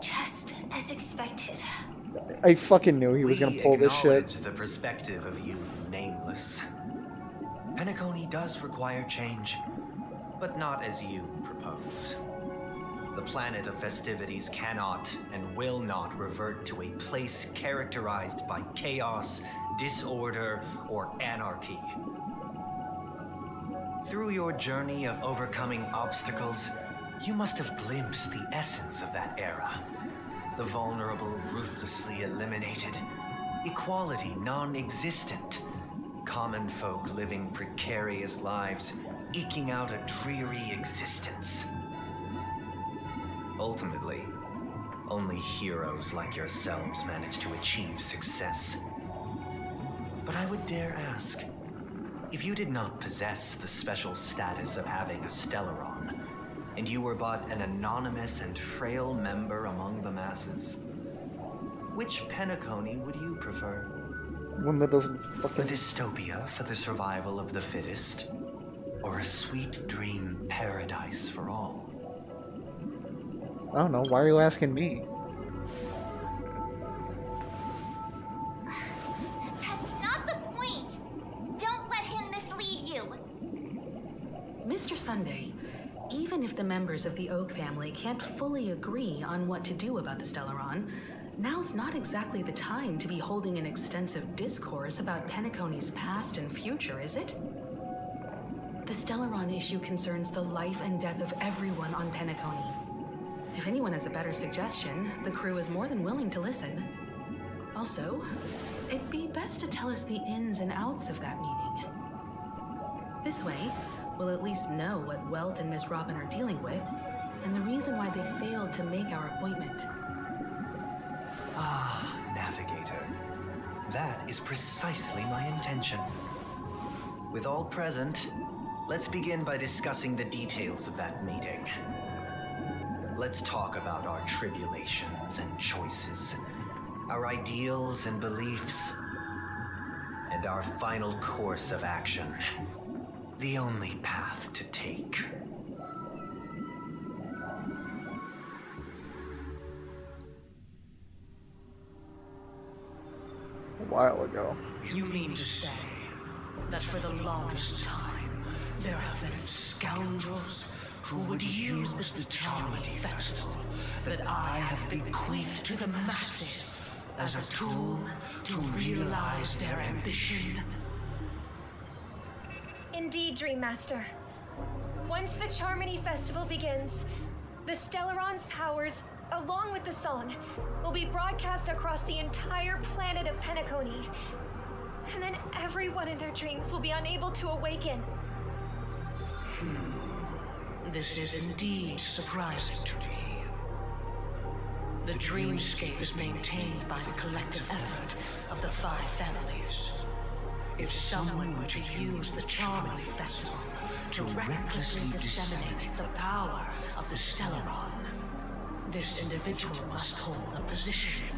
Just as expected. I fucking knew he was gonna pull this shit. We acknowledge the perspective of you, Nameless. Penacony does require change, but not as you propose. The planet of festivities cannot and will not revert to a place characterized by chaos, disorder, or anarchy. Through your journey of overcoming obstacles, you must have glimpsed the essence of that era. The vulnerable ruthlessly eliminated, equality non-existent, common folk living precarious lives, eking out a dreary existence. Ultimately, only heroes like yourselves manage to achieve success. But I would dare ask, if you did not possess the special status of having a Stellaron, and you were but an anonymous and frail member among the masses, which Penacony would you prefer? One that doesn't A fucking... dystopia for the survival of the fittest, or a sweet dream paradise for all? I don't know, why are you asking me? That's not the point! Don't let him mislead you! Mr. Sunday, even if the members of the Oak family can't fully agree on what to do about the Stellaron, now's not exactly the time to be holding an extensive discourse about Penacony's past and future, is it? The Stellaron issue concerns the life and death of everyone on Penacony. If anyone has a better suggestion, the crew is more than willing to listen. Also, it'd be best to tell us the ins and outs of that meeting. This way, we'll at least know what Welt and Miss Robin are dealing with, and the reason why they failed to make our appointment. Ah, Navigator. That is precisely my intention. With all present, let's begin by discussing the details of that meeting. Let's talk about our tribulations and choices, our ideals and beliefs, and our final course of action. The only path to take. A while ago. You mean to say that for the longest time, there have been scoundrels who would use this Charmony Festival that I have bequeathed to the masses as a tool to realize their ambition? Indeed, Dream Master. Once the Charmony Festival begins, the Stellaron's powers, along with the song, will be broadcast across the entire planet of Penacony. And then everyone in their dreams will be unable to awaken. This is indeed surprising to me. The dreamscape is maintained by the collective effort of the 5 families. If someone were to use the Charmony Festival to recklessly disseminate the power of the Stellaron, this individual must hold a position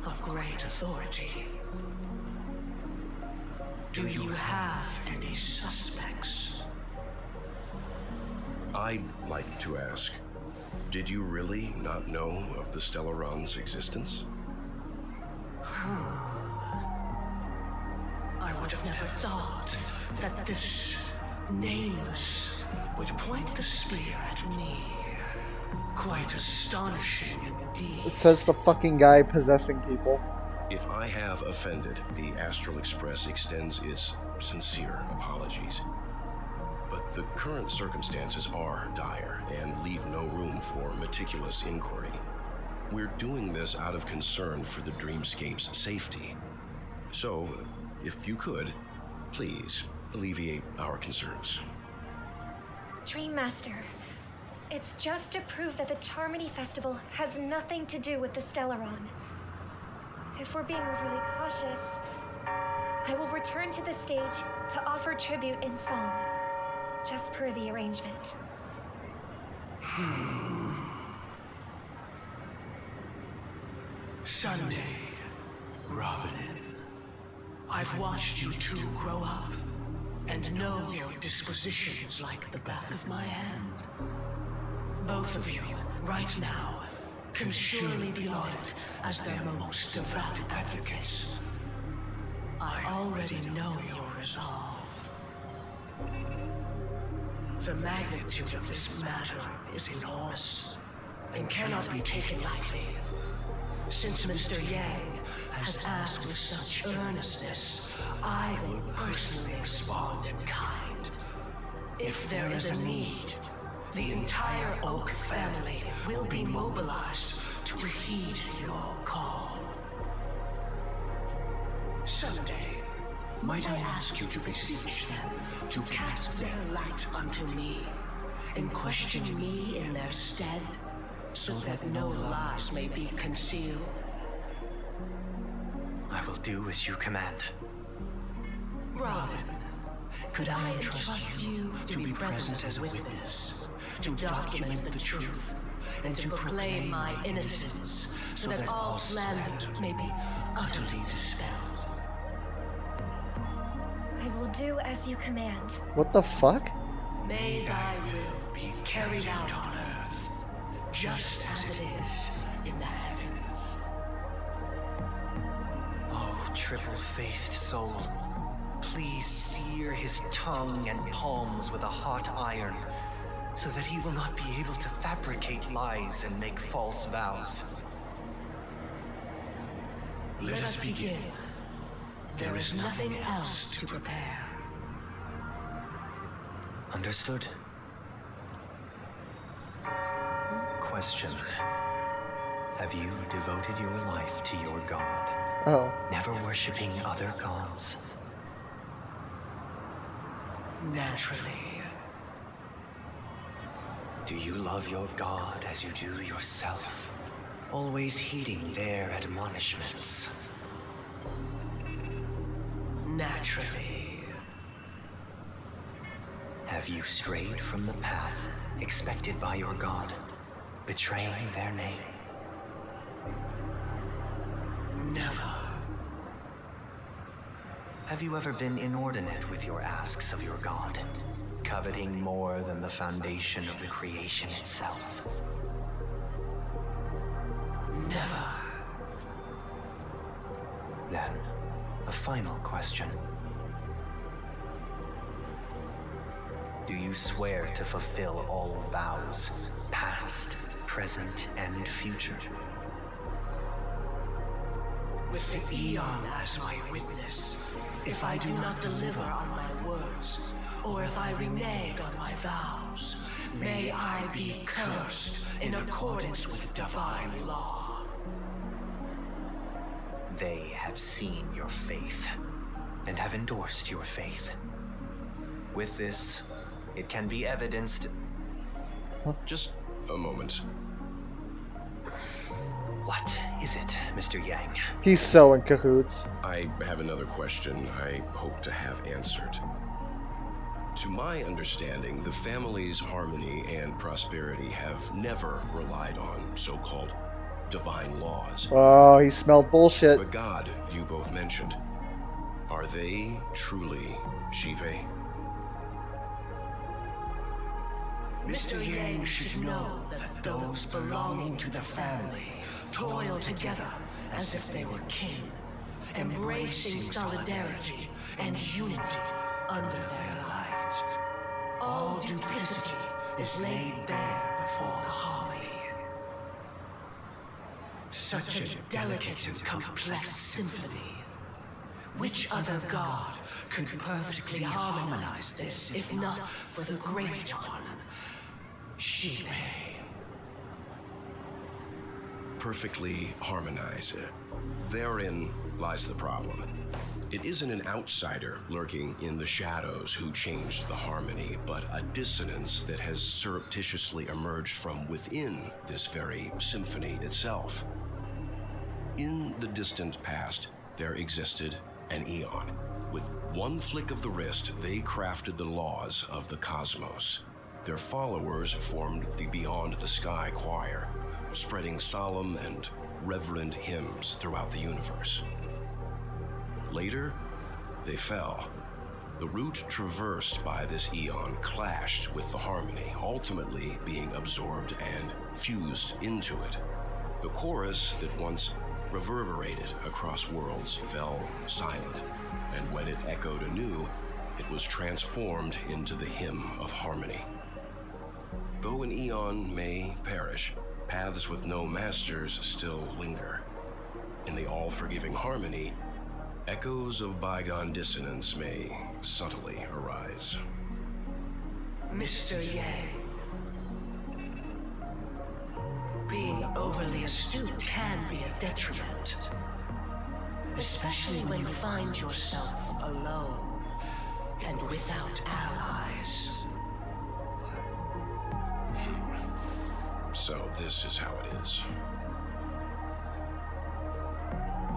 of great authority. Do you have any suspects? I'd like to ask, did you really not know of the Stellaron's existence? I would have never thought that this Nameless would point the spear at me. Quite astonishing indeed. It says the fucking guy possessing people. If I have offended, the Astral Express extends its sincere apologies. But the current circumstances are dire and leave no room for meticulous inquiry. We're doing this out of concern for the Dreamscape's safety. So, if you could, please alleviate our concerns. Dream Master, it's just to prove that the Charmony Festival has nothing to do with the Stellaron. If we're being overly cautious, I will return to the stage to offer tribute in song, just per the arrangement. Sunday, Robin. I've watched you two grow up and know your dispositions like the back of my hand. Both of you, right now, can surely be lauded as their most devout advocates. I already know your resolve. The magnitude of this matter is enormous and cannot be taken lightly. Since Mr. Yang has asked with such earnestness, I will personally respond in kind. If there is a need, the entire Oak family will be mobilized to heed your call. Someday, might I ask you to beseech them to cast their light unto me and question me in their stead, so that no lies may be concealed? I will do as you command. Robin, could I entrust you to be present as a witness, to document the truth, and to proclaim my innocence, so that all slander may be utterly dispelled? I will do as you command. What the fuck? May thy will be carried out on earth, just as it is in the heavens. Oh, triple-faced soul, please sear his tongue and palms with a hot iron, so that he will not be able to fabricate lies and make false vows. Let us begin. There is nothing else to prepare. Understood. Question. Have you devoted your life to your god? Oh. Never worshipping other gods? Naturally. Do you love your god as you do yourself? Always heeding their admonishments? Naturally. Have you strayed from the path expected by your god, betraying their name? Never. Have you ever been inordinate with your asks of your god, coveting more than the foundation of the creation itself? Never. Then, a final question. Do you swear to fulfill all vows, past, present, and future? With the Eon as my witness, if I do not deliver on my words, or if I renege on my vows, may I be cursed in accordance with divine law. They have seen your faith, and have endorsed your faith. With this, it can be evidenced... Just a moment. What is it, Mr. Yang? He's so in cahoots. I have another question I hope to have answered. To my understanding, the family's harmony and prosperity have never relied on so-called divine laws. Oh, he smelled bullshit. The god you both mentioned, are they truly Shive? Mr. Yang should know that those belonging to the family toil together as if they were kin, embracing solidarity and unity under their light. All duplicity is laid bare before the harmony. Such a delicate and complex symphony. Which other god could perfectly harmonize this, if not for the Great One, Shipe? Perfectly harmonize it. Therein lies the problem. It isn't an outsider lurking in the shadows who changed the harmony, but a dissonance that has surreptitiously emerged from within this very symphony itself. In the distant past, there existed an eon. With one flick of the wrist, they crafted the laws of the cosmos. Their followers formed the Beyond the Sky Choir, spreading solemn and reverent hymns throughout the universe. Later, they fell. The route traversed by this eon clashed with the harmony, ultimately being absorbed and fused into it. The chorus that once reverberated across worlds fell silent, and when it echoed anew, it was transformed into the hymn of harmony. Though an eon may perish, paths with no masters still linger. In the all-forgiving harmony, echoes of bygone dissonance may subtly arise. Mr. Yang, being overly astute can be a detriment. Especially when you find yourself alone and without allies. So this is how it is.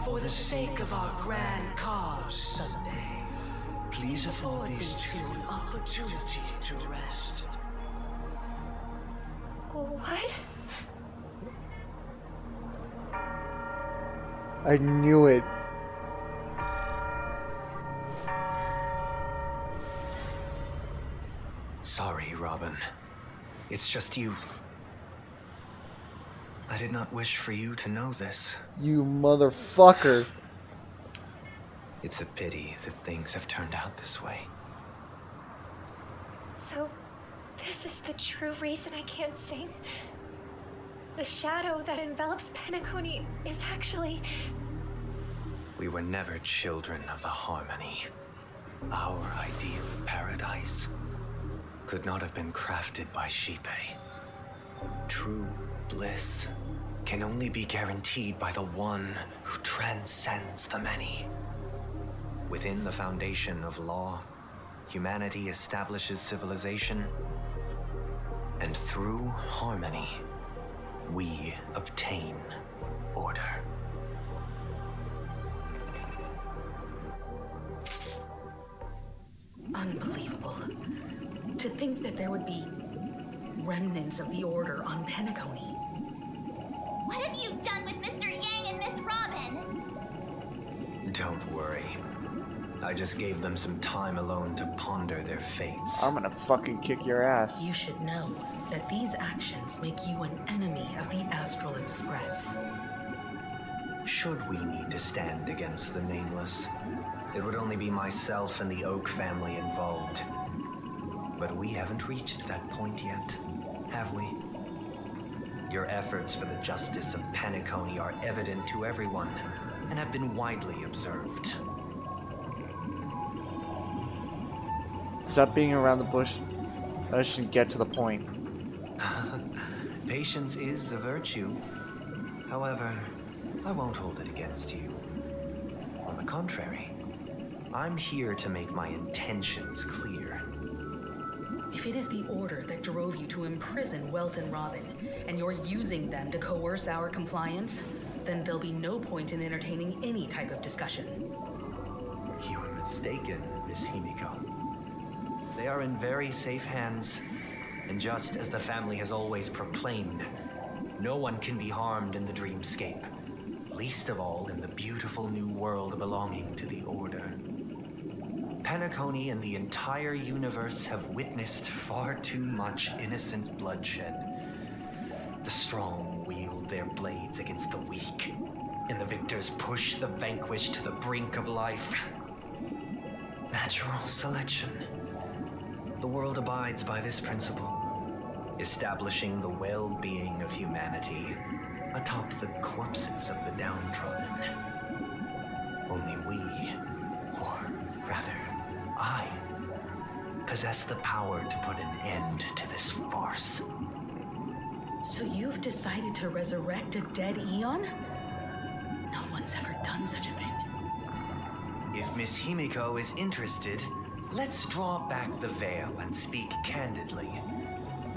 For the sake of our grand cause Sunday, please afford these two an opportunity to rest. What? I knew it. Sorry, Robin. It's just you. I did not wish for you to know this. You motherfucker. It's a pity that things have turned out this way. So, this is the true reason I can't sing? The shadow that envelops Penacony is actually... We were never children of the harmony. Our ideal paradise could not have been crafted by Shipe. True bliss can only be guaranteed by the one who transcends the many. Within the foundation of law, humanity establishes civilization, and through harmony, we obtain order. Unbelievable. To think that there would be remnants of the Order on Penacony. What have you done with Mr. Yang and Miss Robin? Don't worry. I just gave them some time alone to ponder their fates. I'm gonna fucking kick your ass. You should know that these actions make you an enemy of the Astral Express. Should we need to stand against the Nameless, it would only be myself and the Oak family involved. But we haven't reached that point yet, have we? Your efforts for the justice of Penacony are evident to everyone, and have been widely observed. Stop being around the bush. I should get to the point. Patience is a virtue. However, I won't hold it against you. On the contrary, I'm here to make my intentions clear. If it is the Order that drove you to imprison Welt and Robin, and you're using them to coerce our compliance, then there'll be no point in entertaining any type of discussion. You are mistaken, Miss Himiko. They are in very safe hands, and just as the family has always proclaimed, no one can be harmed in the dreamscape, least of all in the beautiful new world belonging to the Order. Penacony and the entire universe have witnessed far too much innocent bloodshed. The strong wield their blades against the weak, and the victors push the vanquished to the brink of life. Natural selection. The world abides by this principle, establishing the well-being of humanity atop the corpses of the downtrodden. Only we, or rather, I, possess the power to put an end to this farce. So you've decided to resurrect a dead Eon? No one's ever done such a thing. If Miss Himiko is interested, let's draw back the veil and speak candidly.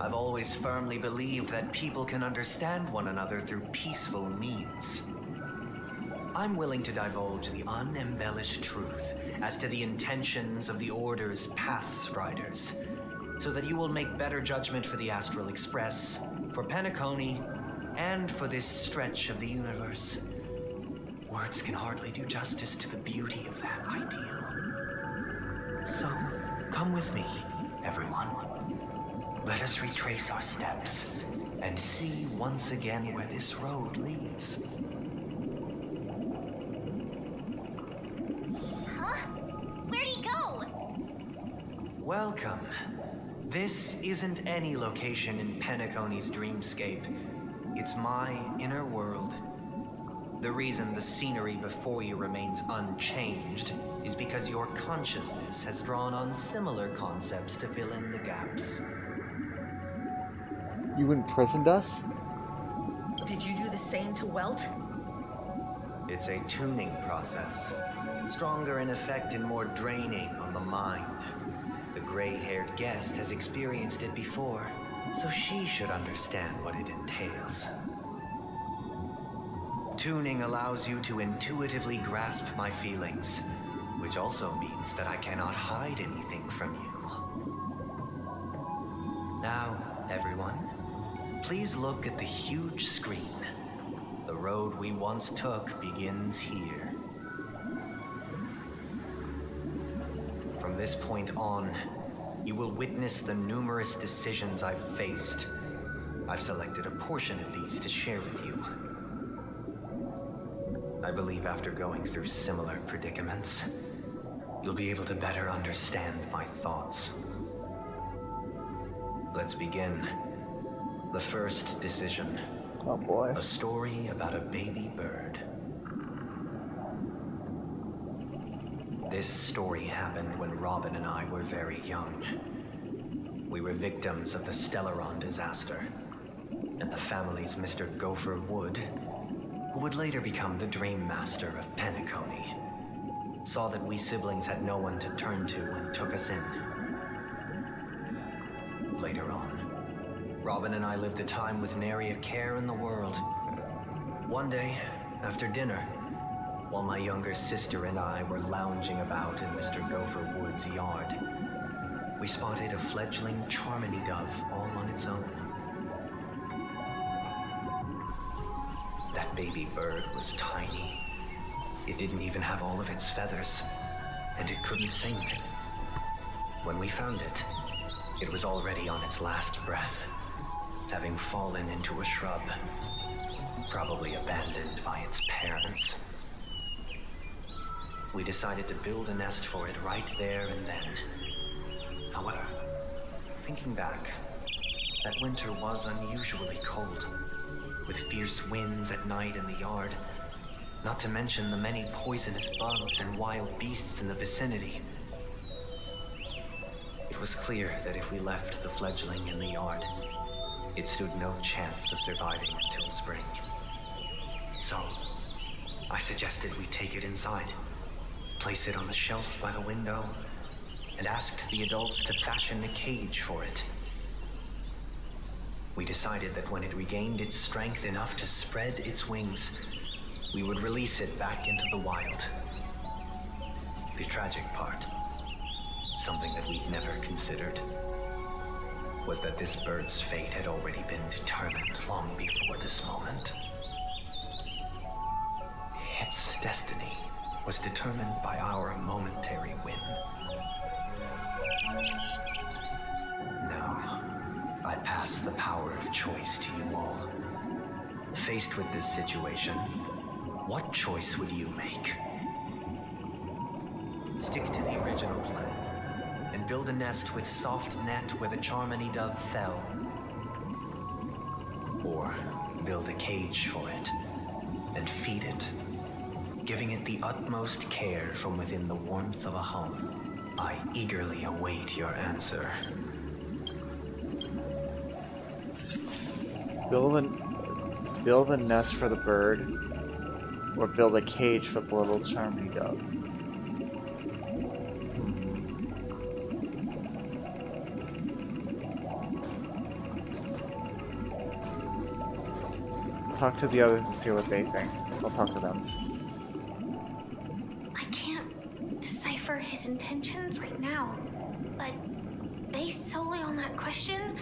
I've always firmly believed that people can understand one another through peaceful means. I'm willing to divulge the unembellished truth as to the intentions of the Order's Pathstriders, so that you will make better judgment for the Astral Express, for Penacony, and for this stretch of the universe. Words can hardly do justice to the beauty of that ideal. So, come with me, everyone. Let us retrace our steps and see once again where this road leads. Huh? Where'd he go? Welcome. This isn't any location in Penacony's dreamscape. It's my inner world. The reason the scenery before you remains unchanged is because your consciousness has drawn on similar concepts to fill in the gaps. You imprisoned us? Did you do the same to Welt? It's a tuning process. Stronger in effect and more draining on the mind. The gray-haired guest has experienced it before, so she should understand what it entails. Tuning allows you to intuitively grasp my feelings, which also means that I cannot hide anything from you. Now, everyone, please look at the huge screen. The road we once took begins here. From this point on, you will witness the numerous decisions I've faced. I've selected a portion of these to share with you. I believe after going through similar predicaments, you'll be able to better understand my thoughts. Let's begin. The first decision. Oh boy. A story about a baby bird. This story happened when Robin and I were very young. We were victims of the Stellaron disaster, and the family's Mr. Gopher Wood, who would later become the Dream Master of Penacony, saw that we siblings had no one to turn to and took us in. Later on, Robin and I lived a time with nary a care in the world. One day, after dinner, while my younger sister and I were lounging about in Mr. Gopher Wood's yard, we spotted a fledgling Charmony dove all on its own. That baby bird was tiny. It didn't even have all of its feathers, and it couldn't sing. When we found it, it was already on its last breath, having fallen into a shrub, probably abandoned by its parents. We decided to build a nest for it right there and then. However, thinking back, that winter was unusually cold, with fierce winds at night in the yard, not to mention the many poisonous bugs and wild beasts in the vicinity. It was clear that if we left the fledgling in the yard, it stood no chance of surviving until spring. So, I suggested we take it inside, place it on the shelf by the window, and asked the adults to fashion a cage for it. We decided that when it regained its strength enough to spread its wings, we would release it back into the wild. The tragic part, something that we'd never considered, was that this bird's fate had already been determined long before this moment. Its destiny was determined by our momentary whim. Now, I pass the power of choice to you all. Faced with this situation, what choice would you make? Stick to the original plan and build a nest with soft net where the Charmony dove fell. Or build a cage for it, and feed it, giving it the utmost care from within the warmth of a home. I eagerly await your answer. Build a nest for the bird, or build a cage for the little charming dove. Talk to the others and see what they think. I'll talk to them. I can't decipher his intentions right now, but based solely on that question,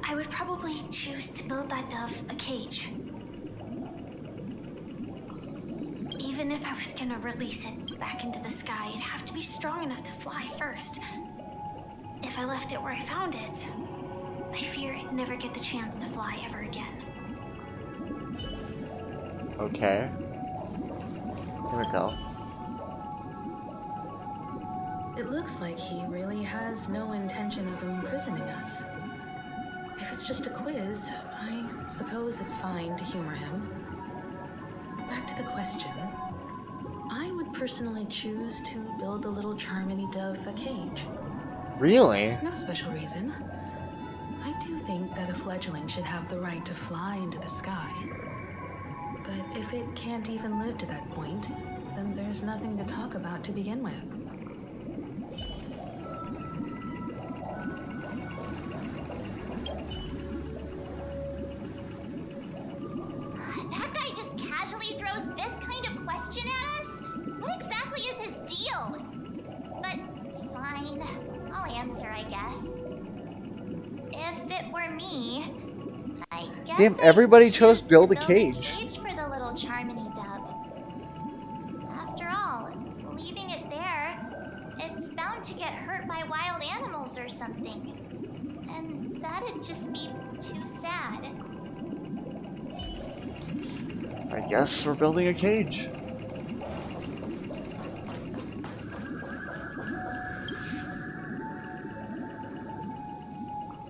I would probably choose to build that dove a cage. Even if I was gonna release it back into the sky, it'd have to be strong enough to fly first. If I left it where I found it, I fear it'd never get the chance to fly ever again. Okay. Here we go. It looks like he really has no intention of imprisoning us. If it's just a quiz, I suppose it's fine to humor him. Back to the question. I would personally choose to build the little Charmony dove a cage. Really? No special reason. I do think that a fledgling should have the right to fly into the sky. But if it can't even live to that point, then there's nothing to talk about to begin with. That guy just casually throws this kind of question at us? What exactly is his deal? But fine, I'll answer, I guess. If it were me, I guess Damn, everybody chose build a I'd cage. cage for the little Charmony dove. After all, leaving it there, it's bound to get hurt by wild animals or something. And that'd just be too sad. I guess we're building a cage.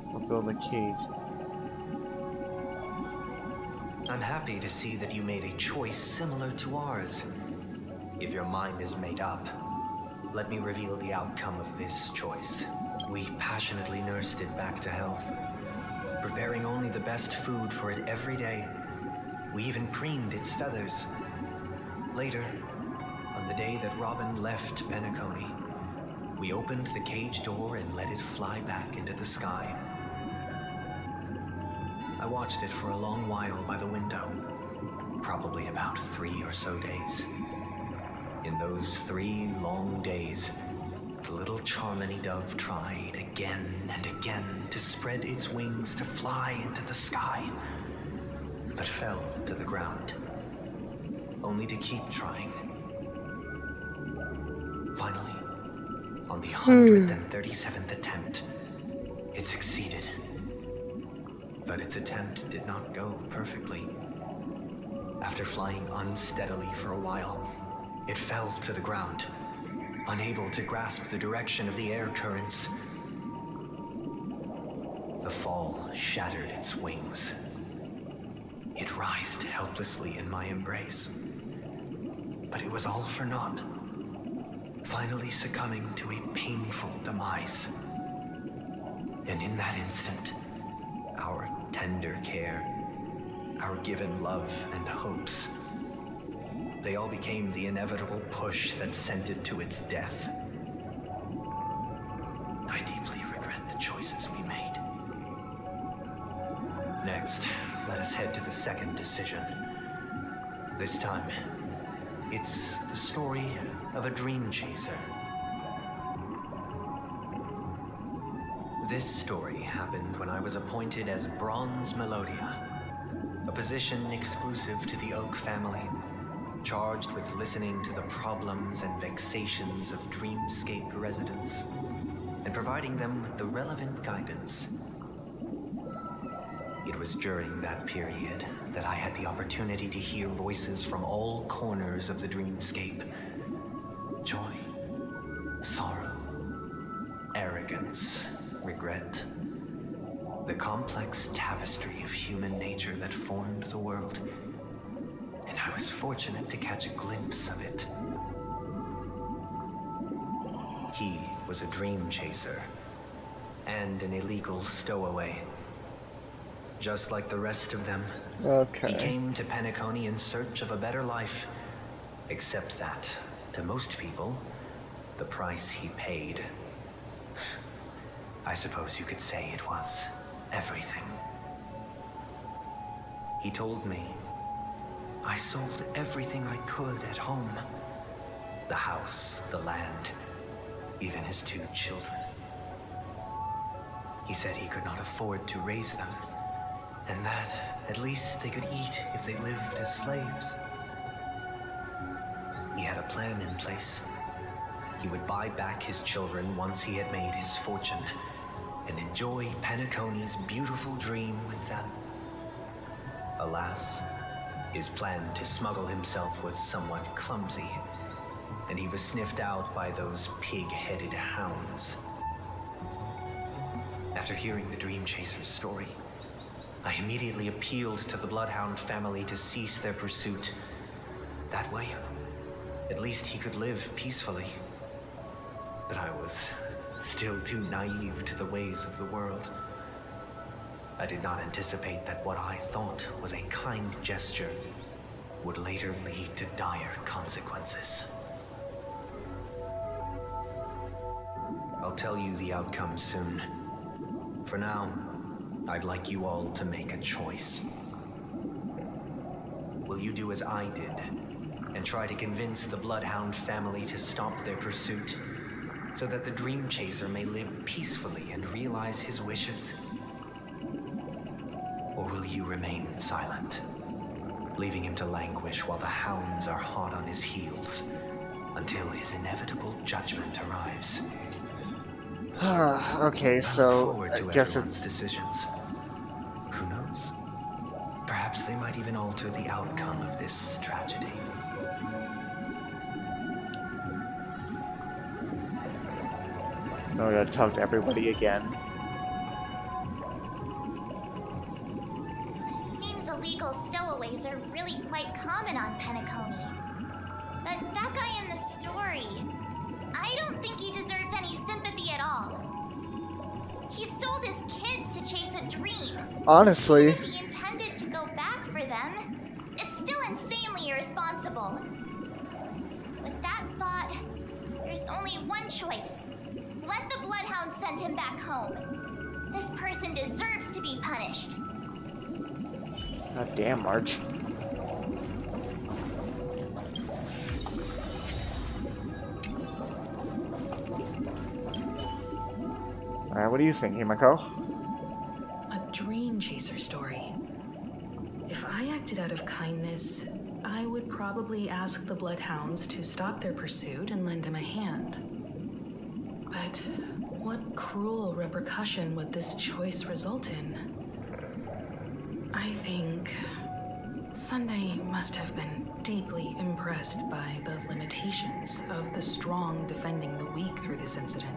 We'll build a cage. I'm happy to see that you made a choice similar to ours. If your mind is made up, let me reveal the outcome of this choice. We passionately nursed it back to health, preparing only the best food for it every day. We even preened its feathers. Later, on the day that Robin left Penacony, we opened the cage door and let it fly back into the sky. I watched it for a long while by the window, probably about 3 or so days. In those 3 long days, the little Charmony dove tried again and again to spread its wings to fly into the sky, but fell to the ground, only to keep trying. Finally, on the 137th attempt, it succeeded. But its attempt did not go perfectly. After flying unsteadily for a while, it fell to the ground, unable to grasp the direction of the air currents. The fall shattered its wings. It writhed helplessly in my embrace. But it was all for naught, finally succumbing to a painful demise. And in that instant, our tender care, our given love and hopes, they all became the inevitable push that sent it to its death. I deeply regret the choices we made. Next, let us head to the second decision. This time, it's the story of a dream chaser. This story happened when I was appointed as Bronze Melodia, a position exclusive to the Oak family, charged with listening to the problems and vexations of Dreamscape residents and providing them with the relevant guidance. It was during that period that I had the opportunity to hear voices from all corners of the Dreamscape. Joy, sorrow, arrogance, regret. The complex tapestry of human nature that formed the world. And I was fortunate to catch a glimpse of it. He was a dream chaser and an illegal stowaway. Just like the rest of them, Okay. he came to Penacony in search of a better life. Except that, to most people, the price he paid, I suppose you could say it was everything. He told me I sold everything I could at home. The house, the land, even his 2 children. He said he could not afford to raise them, and that at least they could eat if they lived as slaves. He had a plan in place. He would buy back his children once he had made his fortune, and enjoy Penacony's beautiful dream with them. Alas, his plan to smuggle himself was somewhat clumsy, and he was sniffed out by those pig-headed hounds. After hearing the Dream Chaser's story, I immediately appealed to the Bloodhound family to cease their pursuit. That way, at least he could live peacefully. But I was still too naive to the ways of the world. I did not anticipate that what I thought was a kind gesture would later lead to dire consequences. I'll tell you the outcome soon. For now, I'd like you all to make a choice. Will you do as I did and try to convince the Bloodhound family to stop their pursuit so that the Dream Chaser may live peacefully and realize his wishes? Or will you remain silent, leaving him to languish while the hounds are hot on his heels until his inevitable judgment arrives? Okay, so I guess it's decisions. Who knows? Perhaps they might even alter the outcome of this tragedy. No, I gotta talk to everybody again. It seems illegal stowaways are really quite common on Penacony. But that guy in the story, I don't think he deserves any sympathy at all. He sold his kids to chase a dream. Honestly. If he intended to go back for them, it's still insanely irresponsible. With that thought, there's only one choice. Let the Bloodhound send him back home. This person deserves to be punished. God damn, March. Alright, what do you think, Himiko? A dream chaser story. If I acted out of kindness, I would probably ask the Bloodhounds to stop their pursuit and lend him a hand. But what cruel repercussion would this choice result in? I think Sunday must have been deeply impressed by the limitations of the strong defending the weak through this incident.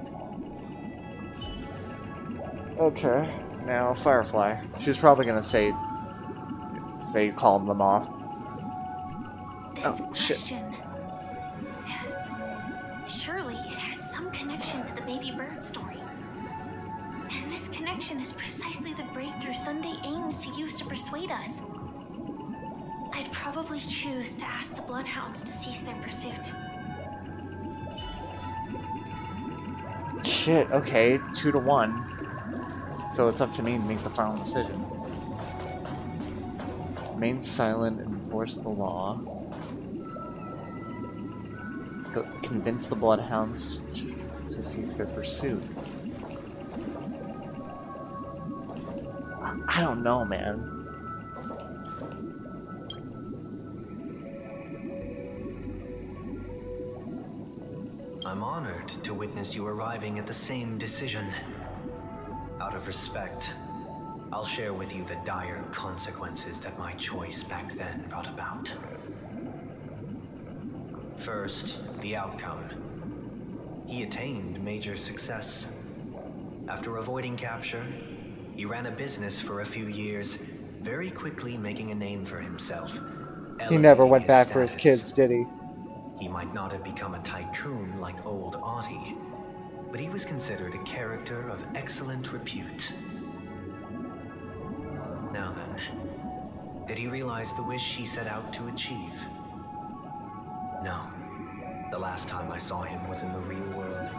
Okay, now Firefly. She's probably gonna say calm them off. This question. Surely it has some connection to the baby bird story. And this connection is precisely the breakthrough Sunday aims to use to persuade us. I'd probably choose to ask the Bloodhounds to cease their pursuit. Shit, okay, 2-1. So it's up to me to make the final decision. Remain silent and enforce the law. Convince the Bloodhounds to cease their pursuit. I don't know, man. I'm honored to witness you arriving at the same decision. Out of respect, I'll share with you the dire consequences that my choice back then brought about. First, the outcome. He attained major success. After avoiding capture, He ran a business for a few years, very quickly making a name for himself. He never went elevating back for his status. kids, did he? He might not have become a tycoon like old Audie, but he was considered a character of excellent repute. Now then, did he realize the wish he set out to achieve? No. The last time I saw him was in the real world,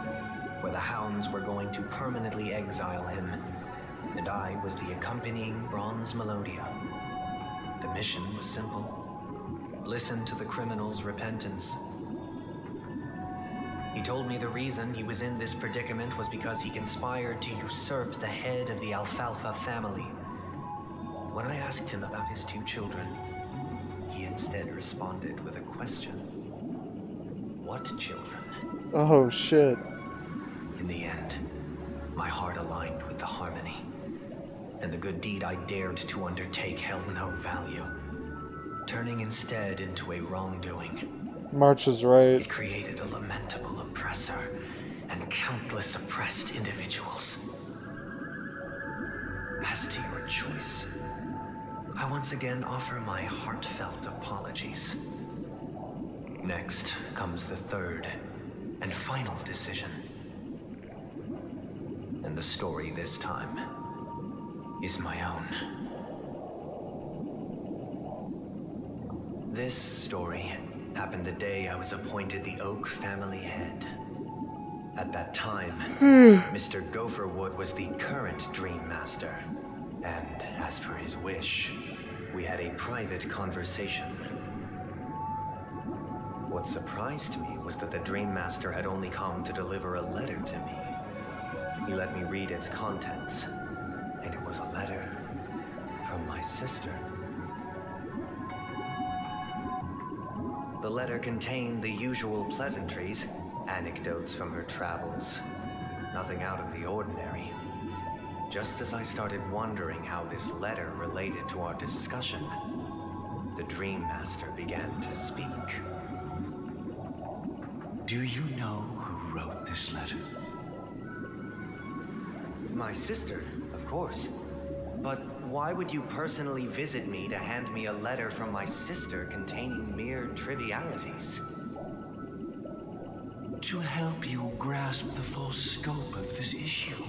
where the hounds were going to permanently exile him, and I was the accompanying Bronze Melodia. The mission was simple. Listen to the criminal's repentance. He told me the reason he was in this predicament was because he conspired to usurp the head of the Alfalfa family. When I asked him about his 2 children, he instead responded with a question. What children? Oh, shit. In the end, my heart aligned with the harmony, and the good deed I dared to undertake held no value, turning instead into a wrongdoing. March is right. It created a lamentable oppressor and countless oppressed individuals. As to your choice, I once again offer my heartfelt apologies. Next comes the third and final decision. And the story this time is my own. This story happened the day I was appointed the Oak family head. At that time, Mr. Gopherwood was the current Dream Master. And as for his wish, we had a private conversation. What surprised me was that the Dream Master had only come to deliver a letter to me. He let me read its contents, and it was a letter from my sister. The letter contained the usual pleasantries, anecdotes from her travels. Nothing out of the ordinary. Just as I started wondering how this letter related to our discussion, the Dream Master began to speak. Do you know who wrote this letter? My sister, of course. But why would you personally visit me to hand me a letter from my sister containing mere trivialities? To help you grasp the full scope of this issue.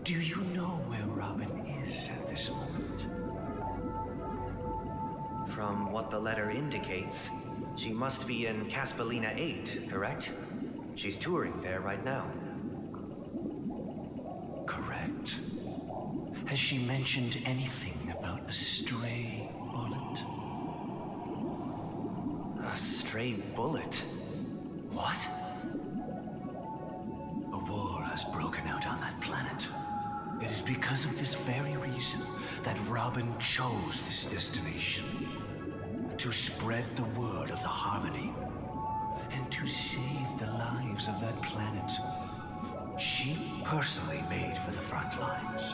Do you know where Robin is at this moment? From what the letter indicates, she must be in Caspelina 8, correct? She's touring there right now. Correct. Has she mentioned anything about a stray bullet? A stray bullet? What? A war has broken out on that planet. It is because of this very reason that Robin chose this destination. To spread the word of the harmony. And to save the lives of that planet. She personally made for the front lines.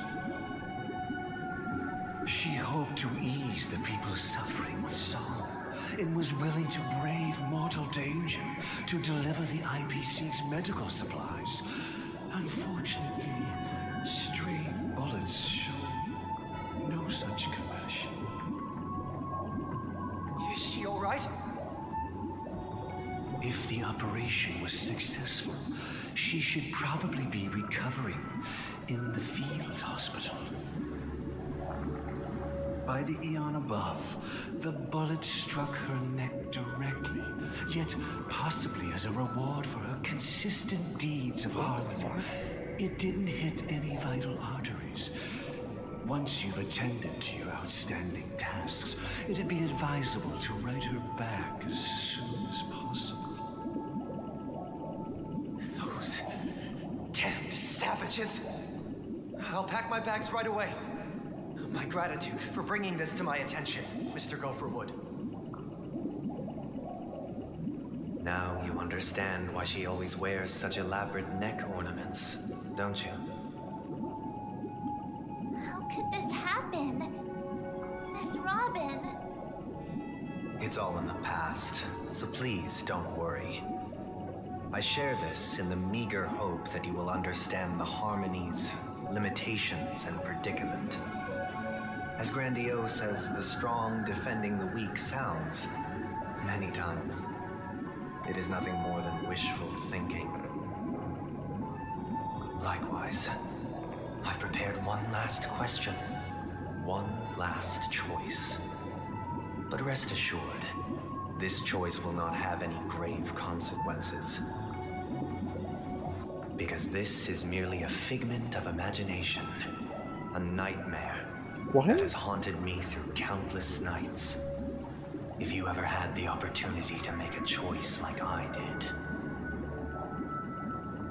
She hoped to ease the people's suffering with song, and was willing to brave mortal danger to deliver the IPC's medical supplies. Unfortunately, stray bullets show no such compassion. Is she all right? If the operation was successful, she should probably be recovering in the field hospital. By the eon above, the bullet struck her neck directly, yet possibly as a reward for her consistent deeds of harmony. It didn't hit any vital arteries. Once you've attended to your outstanding tasks, it'd be advisable to write her back as soon as possible. Those damned savages! I'll pack my bags right away. My gratitude for bringing this to my attention, Mr. Gopherwood. Now you understand why she always wears such elaborate neck ornaments, don't you? How could this happen? Miss Robin. It's all in the past, so please don't worry. I share this in the meager hope that you will understand the harmonies limitations and predicament. As grandiose as the strong defending the weak sounds, many times, it is nothing more than wishful thinking. Likewise, I've prepared one last question, one last choice. But rest assured, this choice will not have any grave consequences. Because this is merely a figment of imagination, a nightmare that has haunted me through countless nights. If you ever had the opportunity to make a choice like I did,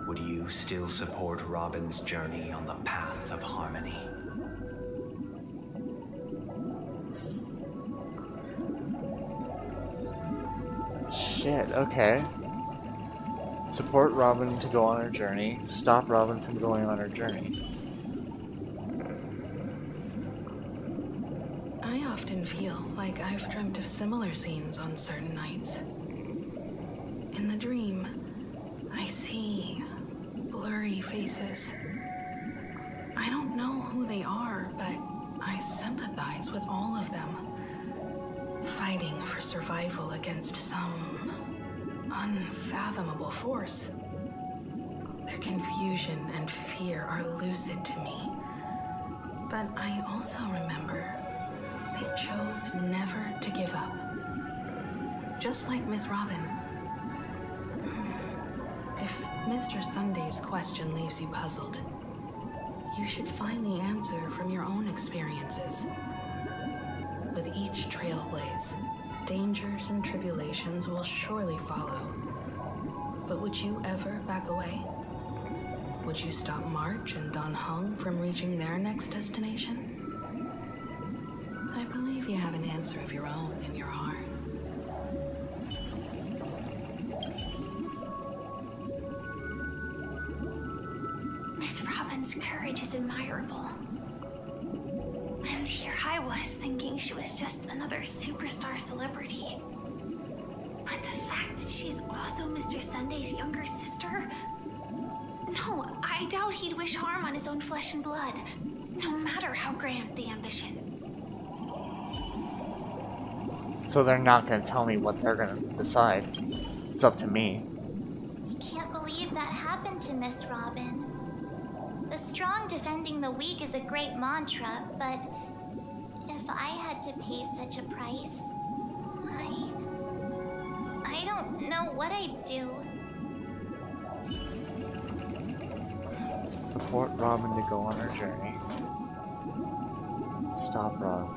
would you still support Robin's journey on the path of harmony? Shit, okay. Support Robin to go on her journey. Stop Robin from going on her journey. I often feel like I've dreamt of similar scenes on certain nights. In the dream, I see blurry faces. I don't know who they are, but I sympathize with all of them, fighting for survival against some unfathomable force. Their confusion and fear are lucid to me, but I also remember they chose never to give up. Just like Miss Robin. If Mr. Sunday's question leaves you puzzled, you should find the answer from your own experiences. With each trailblaze, dangers and tribulations will surely follow. But would you ever back away? Would you stop March and Don Hung from reaching their next destination? I believe you have an answer of your own in your heart. Miss Robin's courage is admirable. And here I was thinking she was just another superstar celebrity. But the fact that she's also Mr. Sunday's younger sister? No, I doubt he'd wish harm on his own flesh and blood, no matter how grand the ambition. So they're not gonna tell me what they're gonna decide. It's up to me. I can't believe that happened to Miss Robin. The strong defending the weak is a great mantra, but if I had to pay such a price, I don't know what I'd do. Support Robin to go on her journey. Stop Robin.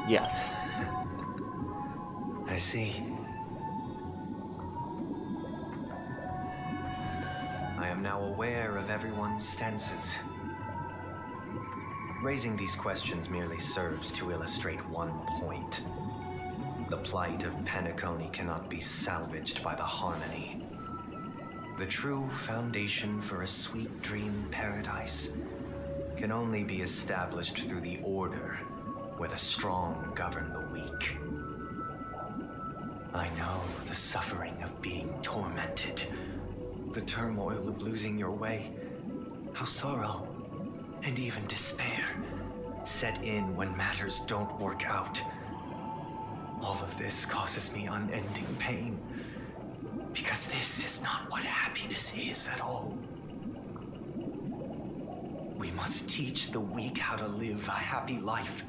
Yes. I see. I am now aware of everyone's stances. Raising these questions merely serves to illustrate one point. The plight of Penacony cannot be salvaged by the harmony. The true foundation for a sweet dream paradise can only be established through the order where the strong govern the weak. I know the suffering of being tormented, the turmoil of losing your way, how sorrow and even despair set in when matters don't work out. All of this causes me unending pain, because this is not what happiness is at all. We must teach the weak how to live a happy life.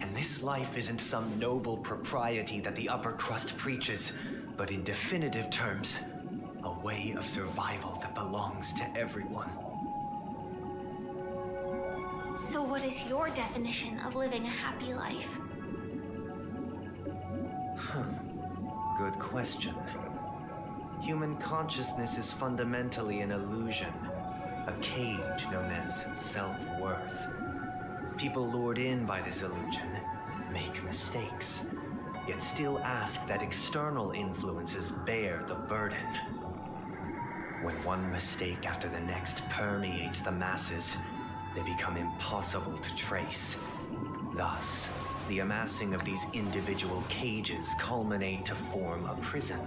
And this life isn't some noble propriety that the upper crust preaches, but in definitive terms, a way of survival that belongs to everyone. So what is your definition of living a happy life? Good question. Human consciousness is fundamentally an illusion, a cage known as self-worth. People lured in by this illusion make mistakes, yet still ask that external influences bear the burden. When one mistake after the next permeates the masses, they become impossible to trace. Thus, the amassing of these individual cages culminate to form a prison.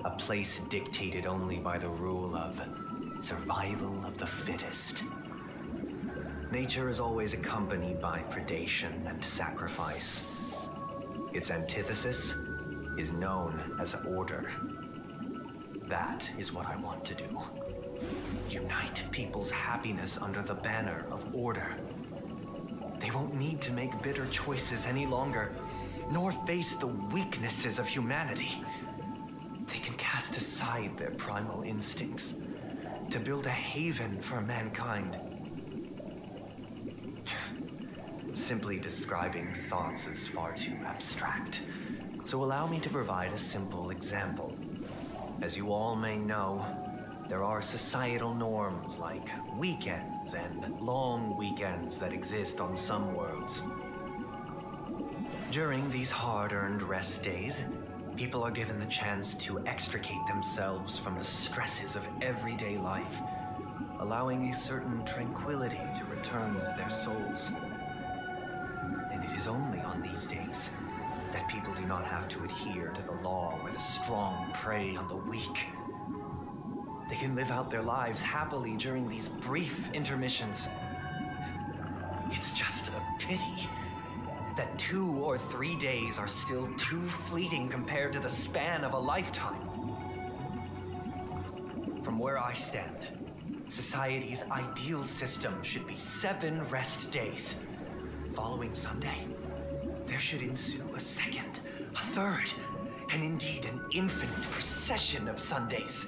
A place dictated only by the rule of survival of the fittest. Nature is always accompanied by predation and sacrifice. Its antithesis is known as order. That is what I want to do. Unite people's happiness under the banner of order. They won't need to make bitter choices any longer, nor face the weaknesses of humanity. They can cast aside their primal instincts to build a haven for mankind. Simply describing thoughts is far too abstract, so allow me to provide a simple example. As you all may know, there are societal norms like weekends and long weekends that exist on some worlds. During these hard-earned rest days, people are given the chance to extricate themselves from the stresses of everyday life, allowing a certain tranquility to return to their souls. And it is only on these days that people do not have to adhere to the law where the strong prey on the weak. They can live out their lives happily during these brief intermissions. It's just a pity that 2 or 3 days are still too fleeting compared to the span of a lifetime. From where I stand, society's ideal system should be 7 rest days. Following Sunday, there should ensue a second, a third, and indeed an infinite procession of Sundays.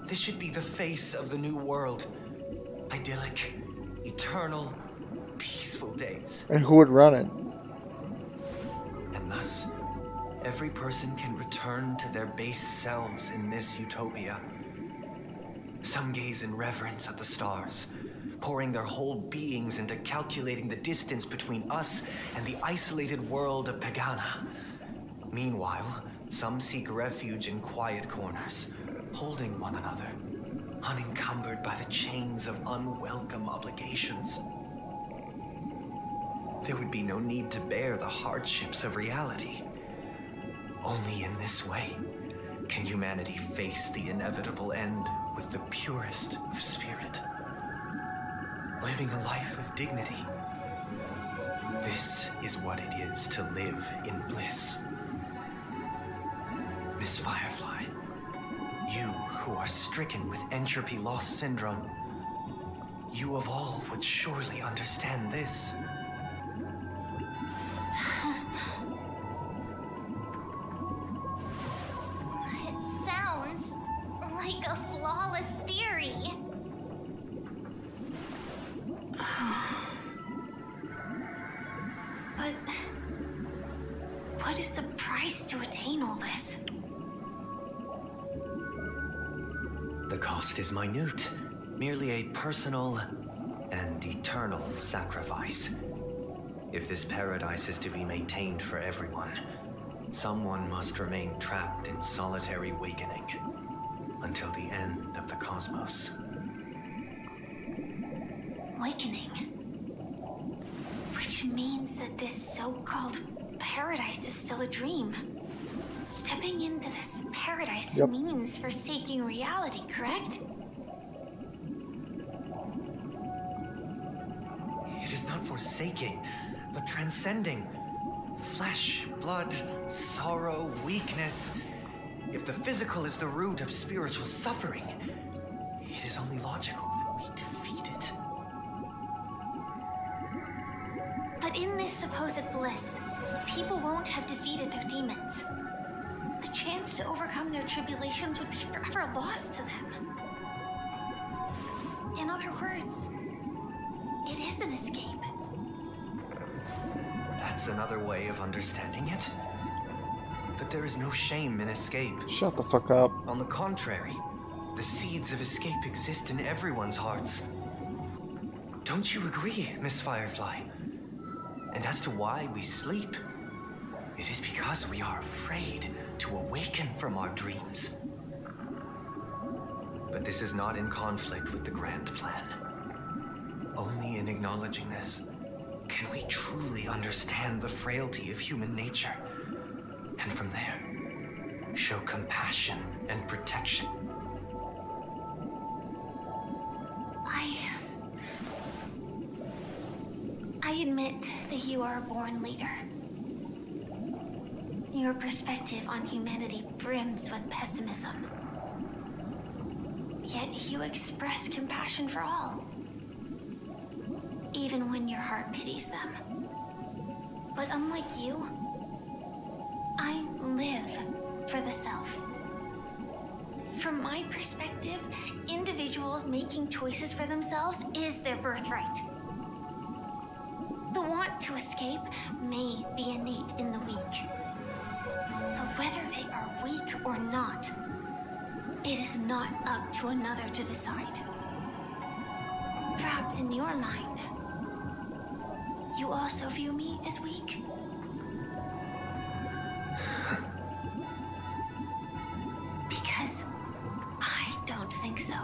This should be the face of the new world. Idyllic, eternal, peaceful days. And who would run it? And thus, every person can return to their base selves in this utopia. Some gaze in reverence at the stars, pouring their whole beings into calculating the distance between us and the isolated world of Pagana. Meanwhile, some seek refuge in quiet corners, holding one another, unencumbered by the chains of unwelcome obligations. There would be no need to bear the hardships of reality. Only in this way can humanity face the inevitable end with the purest of spirit, living a life of dignity. This is what it is to live in bliss. Miss Firefly, you who are stricken with entropy loss syndrome, you of all would surely understand this. It sounds like a flawless theory. But what is the price to attain all this? The cost is minute, merely a personal and eternal sacrifice. If this paradise is to be maintained for everyone, someone must remain trapped in solitary awakening until the end of the cosmos. Awakening. Which means that this so-called paradise is still a dream. Stepping into this paradise means forsaking reality, correct? It is not forsaking, but transcending. Flesh, blood, sorrow, weakness. If the physical is the root of spiritual suffering, it is only logical that we defeat it. But in this supposed bliss, people won't have defeated their demons. The chance to overcome their tribulations would be forever lost to them. In other words, it is an escape. That's another way of understanding it. But there is no shame in escape. Shut the fuck up. On the contrary, the seeds of escape exist in everyone's hearts. Don't you agree, Miss Firefly? And as to why we sleep, it is because we are afraid to awaken from our dreams. But this is not in conflict with the grand plan. Only in acknowledging this can we truly understand the frailty of human nature, and from there, show compassion and protection. I admit that you are a born leader. Your perspective on humanity brims with pessimism. Yet you express compassion for all, even when your heart pities them. But unlike you, I live for the self. From my perspective, individuals making choices for themselves is their birthright. The want to escape may be innate in the weak. But whether they are weak or not, it is not up to another to decide. Perhaps in your mind, you also view me as weak? Because I don't think so.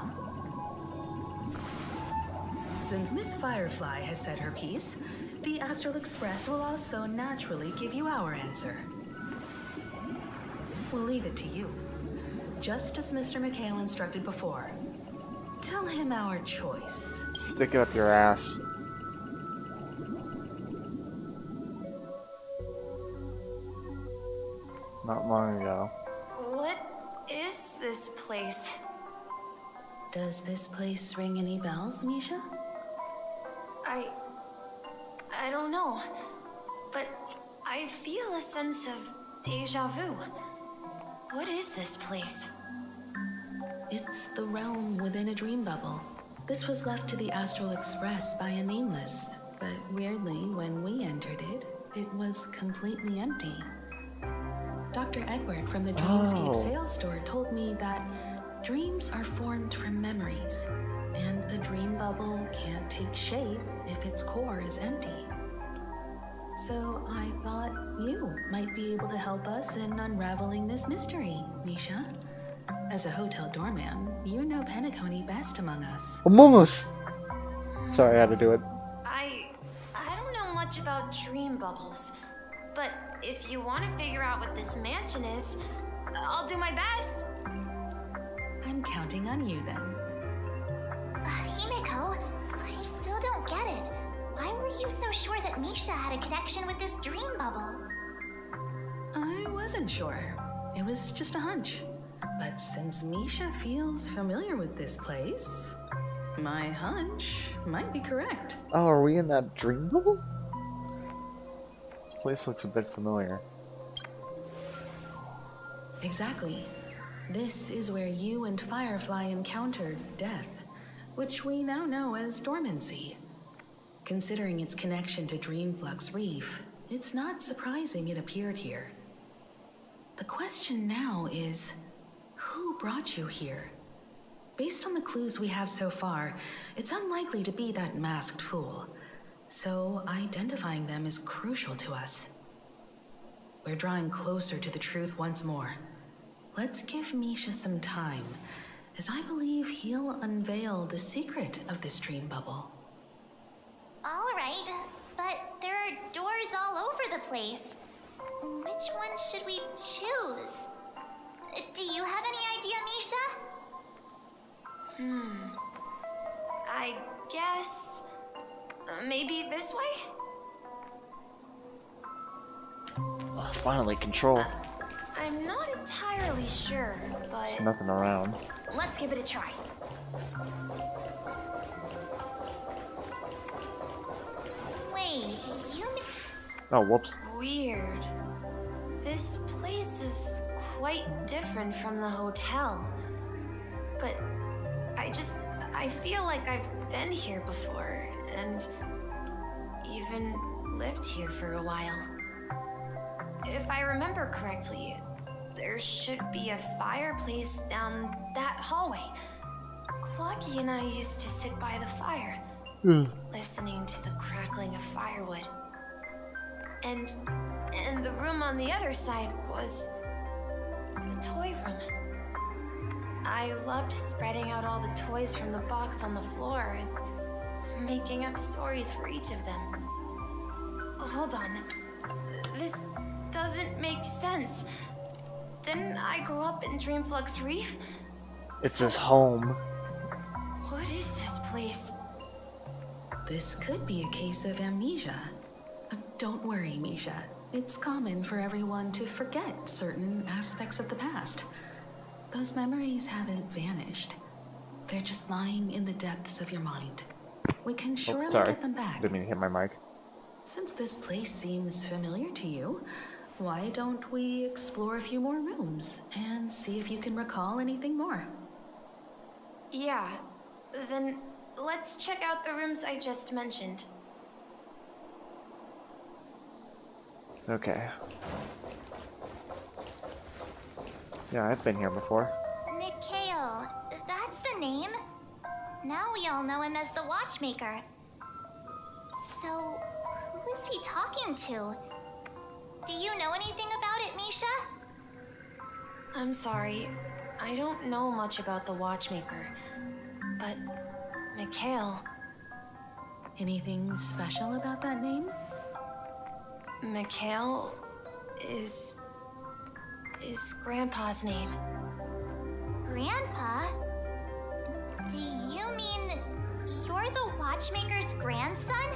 Since Miss Firefly has said her piece, the Astral Express will also naturally give you our answer. We'll leave it to you. Just as Mr. McHale instructed before. Tell him our choice. Stick it up your ass. Not long ago. What is this place? Does this place ring any bells, Misha? I don't know, but I feel a sense of deja vu. What is this place? It's the realm within a dream bubble. This was left to the Astral Express by a nameless, but weirdly, when we entered it, it was completely empty. Dr. Edward from the Dreamscape sales store told me that dreams are formed from memories, and a dream bubble can't take shape if its core is empty. So I thought you might be able to help us in unraveling this mystery, Misha. As a hotel doorman, you know Penacony best among us. Among Us! Sorry, I had to do it. I don't know much about dream bubbles, but if you want to figure out what this mansion is, I'll do my best. I'm counting on you then. Himeko, I still don't get it. Why were you so sure that Misha had a connection with this dream bubble? I wasn't sure. It was just a hunch. But since Misha feels familiar with this place, my hunch might be correct. Oh, are we in that dream bubble? This place looks a bit familiar. Exactly. This is where you and Firefly encountered death, which we now know as dormancy. Considering its connection to Dreamflux Reef, it's not surprising it appeared here. The question now is, who brought you here? Based on the clues we have so far, it's unlikely to be that masked fool. So identifying them is crucial to us. We're drawing closer to the truth once more. Let's give Misha some time, as I believe he'll unveil the secret of this dream bubble. All right, but there are doors all over the place. Which one should we choose? Do you have any idea, Misha? I guess maybe this way? Oh, finally, control. I'm not entirely sure, but There's nothing around. let's give it a try. Wait, you... Oh, whoops. Weird. This place is quite different from the hotel. But I feel like I've been here before, and even lived here for a while. If I remember correctly, there should be a fireplace down that hallway. Clocky and I used to sit by the fire, listening to the crackling of firewood. And the room on the other side was the toy room. I loved spreading out all the toys from the box on the floor and making up stories for each of them. Hold on. This doesn't make sense. Didn't I grow up in Dreamflux Reef? It's his home. What is this place? This could be a case of amnesia. Don't worry, Misha. It's common for everyone to forget certain aspects of the past. Those memories haven't vanished. They're just lying in the depths of your mind. We can surely get them back. Didn't mean to hit my mic. Since this place seems familiar to you, why don't we explore a few more rooms and see if you can recall anything more? Yeah, then let's check out the rooms I just mentioned. Okay. Yeah, I've been here before. Mikhail, that's the name. Now we all know him as the Watchmaker. So, who is he talking to? Do you know anything about it, Misha? I'm sorry, I don't know much about the Watchmaker, but Mikhail... Anything special about that name? Mikhail is Grandpa's name. Grandpa? Do you mean you're the Watchmaker's grandson?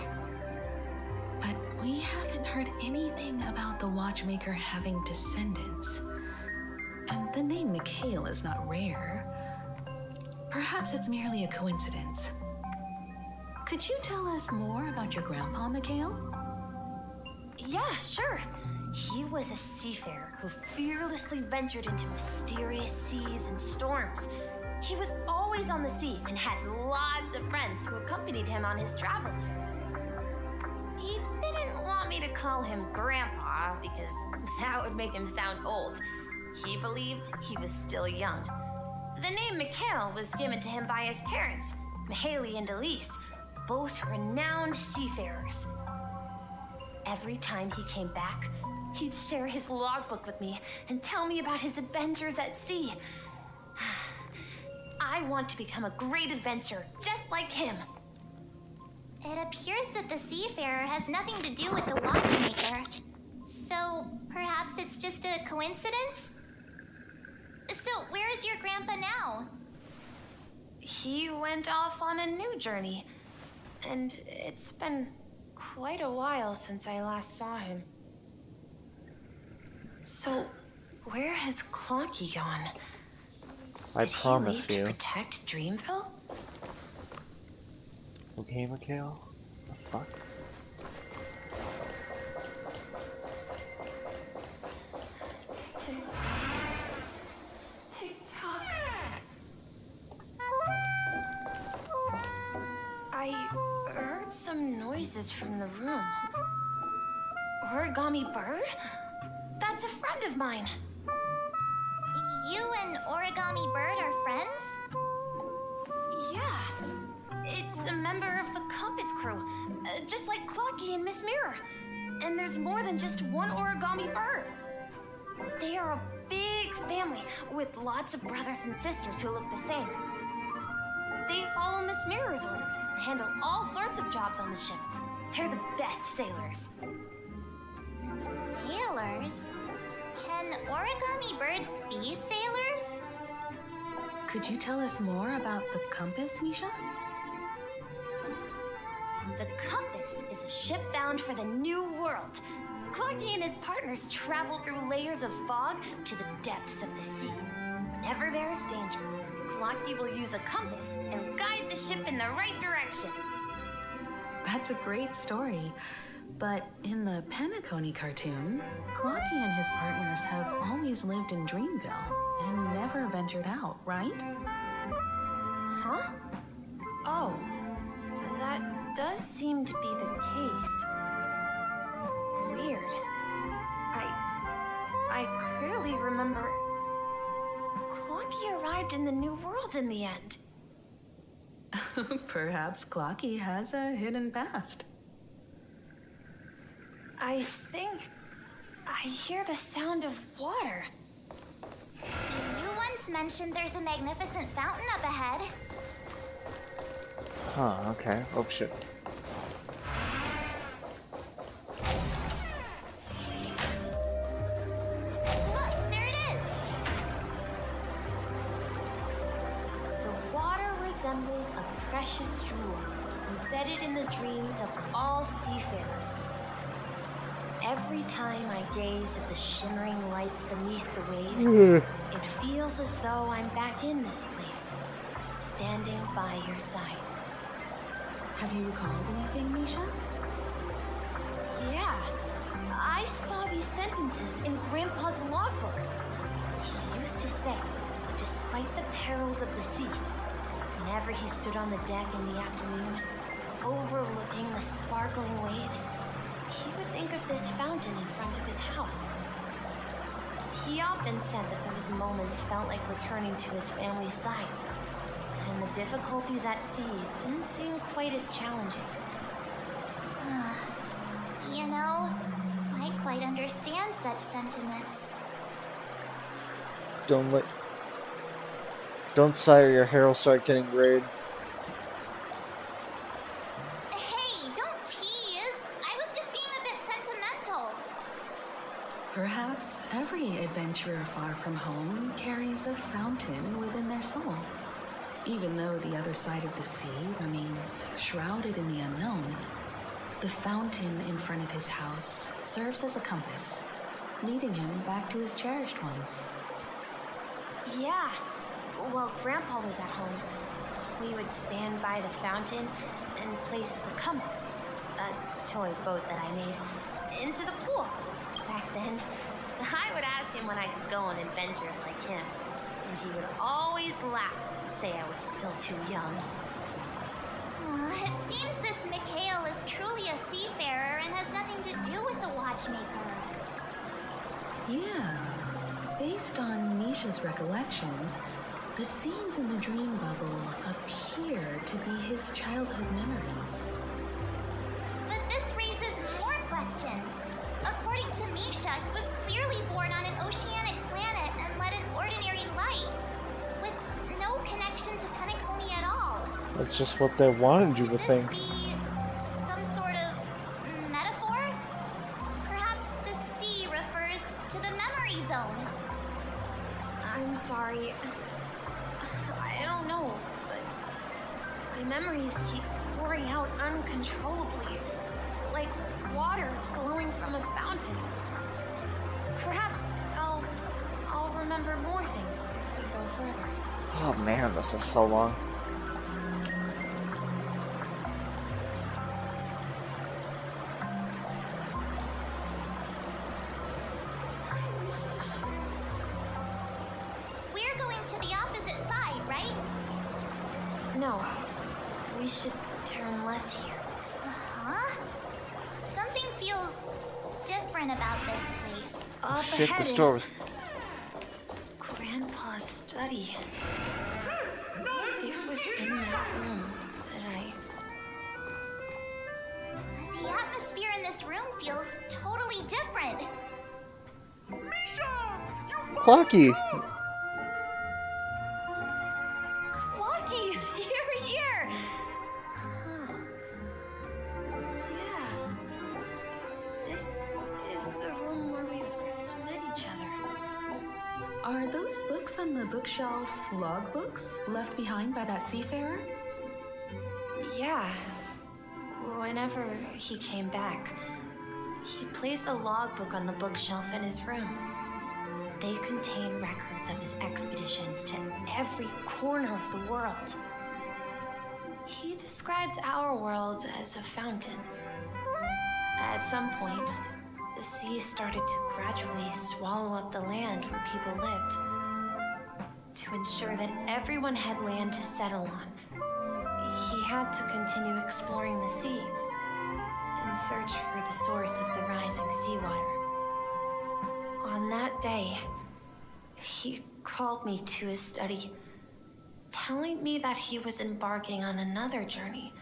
But we haven't heard anything about the Watchmaker having descendants. And the name Mikhail is not rare. Perhaps it's merely a coincidence. Could you tell us more about your grandpa, Mikhail? Yeah, sure. He was a seafarer who fearlessly ventured into mysterious seas and storms. He was always on the sea and had lots of friends who accompanied him on his travels. He didn't want me to call him Grandpa because that would make him sound old. He believed he was still young. The name Mikhail was given to him by his parents, Mihaly and Elise, both renowned seafarers. Every time he came back, he'd share his logbook with me and tell me about his adventures at sea. I want to become a great adventurer, just like him. It appears that the seafarer has nothing to do with the Watchmaker. So, perhaps it's just a coincidence? So, where is your grandpa now? He went off on a new journey, and it's been quite a while since I last saw him. So, where has Clocky gone? I promise Did he you. leave to protect Dreamville? Okay, Mikhail? The fuck? Tick-tock. I heard some noises from the room. Origami Bird? That's a friend of mine. You and Origami Bird are friends? Yeah. It's a member of the Compass crew, just like Clocky and Miss Mirror. And there's more than just one Origami Bird. They are a big family with lots of brothers and sisters who look the same. They follow Miss Mirror's orders and handle all sorts of jobs on the ship. They're the best sailors. Sailors? Can Origami Birds be sailors? Could you tell us more about the compass, Misha? The Compass is a ship bound for the New World. Clocky and his partners travel through layers of fog to the depths of the sea. Whenever there is danger, Clocky will use a compass and guide the ship in the right direction. That's a great story. But in the Penacony cartoon, Clocky and his partners have always lived in Dreamville and never ventured out, right? Huh? Oh, that does seem to be the case. Weird. I clearly remember Clocky arrived in the New World in the end. Perhaps Clocky has a hidden past. I think I hear the sound of water. You once mentioned there's a magnificent fountain up ahead. Huh, okay. Oh shit. a precious jewel embedded in the dreams of all seafarers. Every time I gaze at the shimmering lights beneath the waves, it feels as though I'm back in this place, standing by your side. Have you recalled anything, Misha? Yeah, I saw these sentences in Grandpa's logbook. He used to say, despite the perils of the sea, whenever he stood on the deck in the afternoon, overlooking the sparkling waves, he would think of this fountain in front of his house. He often said that those moments felt like returning to his family's side, and the difficulties at sea didn't seem quite as challenging. You know, I quite understand such sentiments. Don't sigh or your hair will start getting grayed. Hey, don't tease. I was just being a bit sentimental. Perhaps every adventurer far from home carries a fountain within their soul. Even though the other side of the sea remains shrouded in the unknown, the fountain in front of his house serves as a compass, leading him back to his cherished ones. Yeah, while Grandpa was at home, we would stand by the fountain and place the compass, a toy boat that I made, into the pool. Back then, I would ask him when I could go on adventures like him, and he would always laugh and say I was still too young. It seems this Mikhail is truly a seafarer and has nothing to do with the watchmaker. Yeah. Based on Misha's recollections, the scenes in the dream bubble appear to be his childhood memories. But this raises more questions. According to Misha, he was clearly born on an oceanic planet and led an ordinary life, with no connection to Penacony at all. That's just what they wanted you to think. Could this be some sort of metaphor? Perhaps the sea refers to the memory zone. I'm sorry. I don't know, but my memories keep pouring out uncontrollably, like water flowing from a fountain. Perhaps I'll remember more things if we go further. Oh man, this is so long. We're going to the opposite side, right? No, we should turn left here. Huh? Something feels different about this place. Up Shit, ahead this door was... is Grandpa's study. It was in that room that The atmosphere in this room feels totally different. Clocky! Clocky, you're here! Huh. Yeah. This is the room where we first met each other. Are those books on the bookshelf logbooks left behind by that seafarer? Yeah. Whenever he came back, he placed a logbook on the bookshelf in his room. They contain records of his expeditions to every corner of the world. He described our world as a fountain. At some point, the sea started to gradually swallow up the land where people lived. To ensure that everyone had land to settle on, he had to continue exploring the sea and search for the source of the rising seawater. On that day, he called me to his study, telling me that he was embarking on another journey.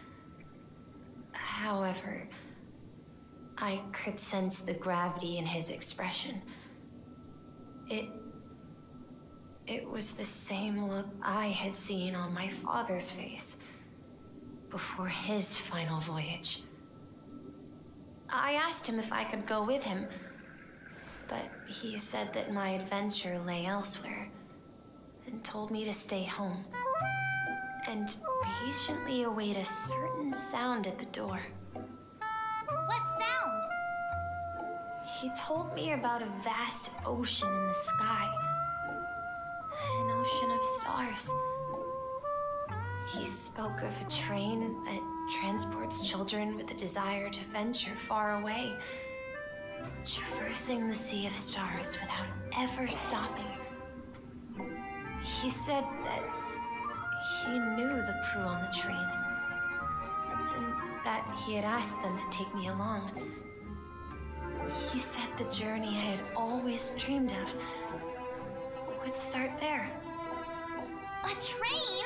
However, I could sense the gravity in his expression. It was the same look I had seen on my father's face before his final voyage. I asked him if I could go with him, but he said that my adventure lay elsewhere and told me to stay home and patiently await a certain sound at the door. What sound? He told me about a vast ocean in the sky. An ocean of stars. He spoke of a train that transports children with a desire to venture far away, traversing the sea of stars without ever stopping. He said that he knew the crew on the train, and that he had asked them to take me along. He said the journey I had always dreamed of would start there. A train?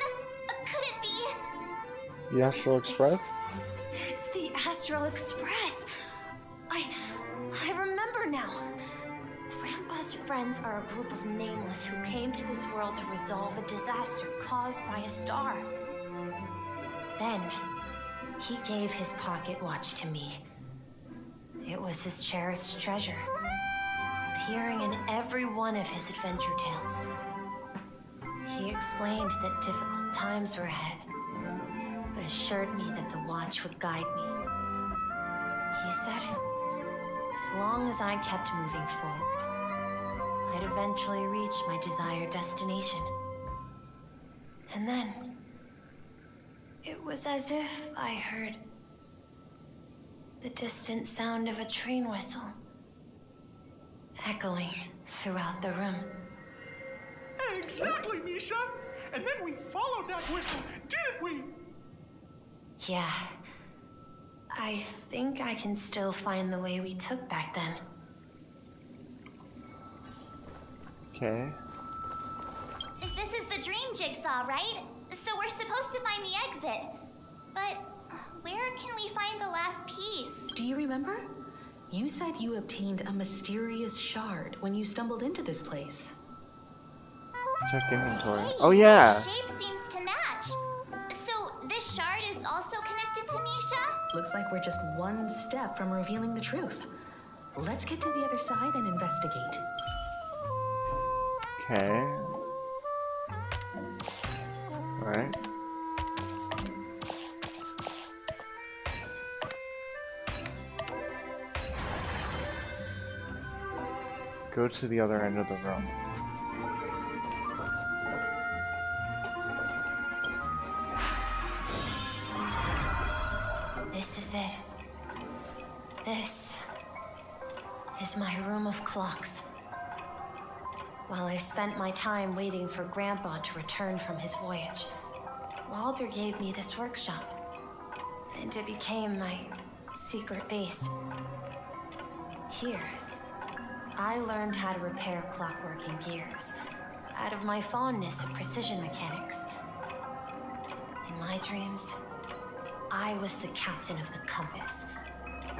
Could it be? The Astral Express? It's the Astral Express. I remember now. Grandpa's friends are a group of nameless who came to this world to resolve a disaster caused by a star. Then, he gave his pocket watch to me. It was his cherished treasure, appearing in every one of his adventure tales. He explained that difficult times were ahead, but assured me that the watch would guide me. He said, as long as I kept moving forward, I'd eventually reach my desired destination. And then, it was as if I heard the distant sound of a train whistle, echoing throughout the room. Exactly, Misha! And then we followed that whistle, didn't we? Yeah. I think I can still find the way we took back then. Okay. This is the dream jigsaw, right? So we're supposed to find the exit. But where can we find the last piece? Do you remember? You said you obtained a mysterious shard when you stumbled into this place. Check inventory. Hey, Oh yeah! The shape seems to match. So this shard is also connected to Misha? Looks like we're just one step from revealing the truth. Let's get to the other side and investigate. Okay. Alright. Go to the other end of the room. This is it. This is my room of clocks. While I spent my time waiting for Grandpa to return from his voyage, Walter gave me this workshop, and it became my secret base. Here, I learned how to repair clockworking gears out of my fondness of precision mechanics. In my dreams, I was the captain of the compass,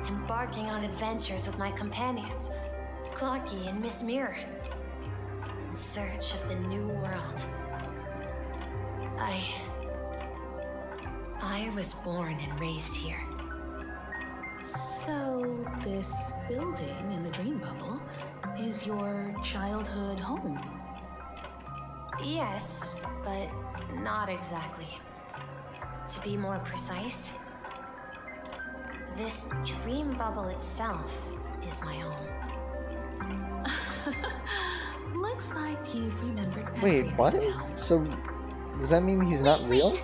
embarking on adventures with my companions, Clocky and Miss Mirror, in search of the new world. I was born and raised here. So, this building in the dream bubble is your childhood home? Yes, but not exactly. To be more precise, this dream bubble itself is my home. Looks like you've remembered Wait, everything what? now. So, does that mean he's not real?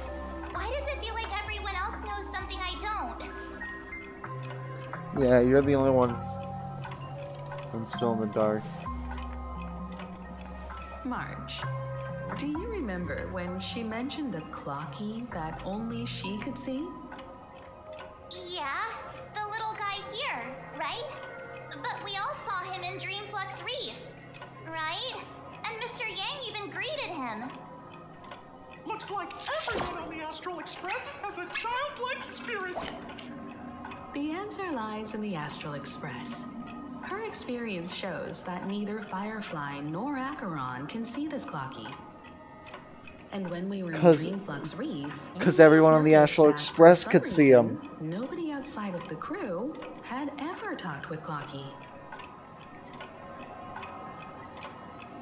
Why does it feel like everyone else knows something I don't? Yeah, you're the only one that's still in the dark. Marge, do you remember when she mentioned a clocky that only she could see? Yeah, the little guy here, right? But we all saw him in Dreamflux Reef, right? And Mr. Yang even greeted him. Looks like everyone on the Astral Express has a childlike spirit. The answer lies in the Astral Express. Her experience shows that neither Firefly nor Acheron can see this clocky. And when we were in Dreamflux Reef, Because everyone on the Astral Express could see him. nobody outside of the crew had ever talked with Clocky.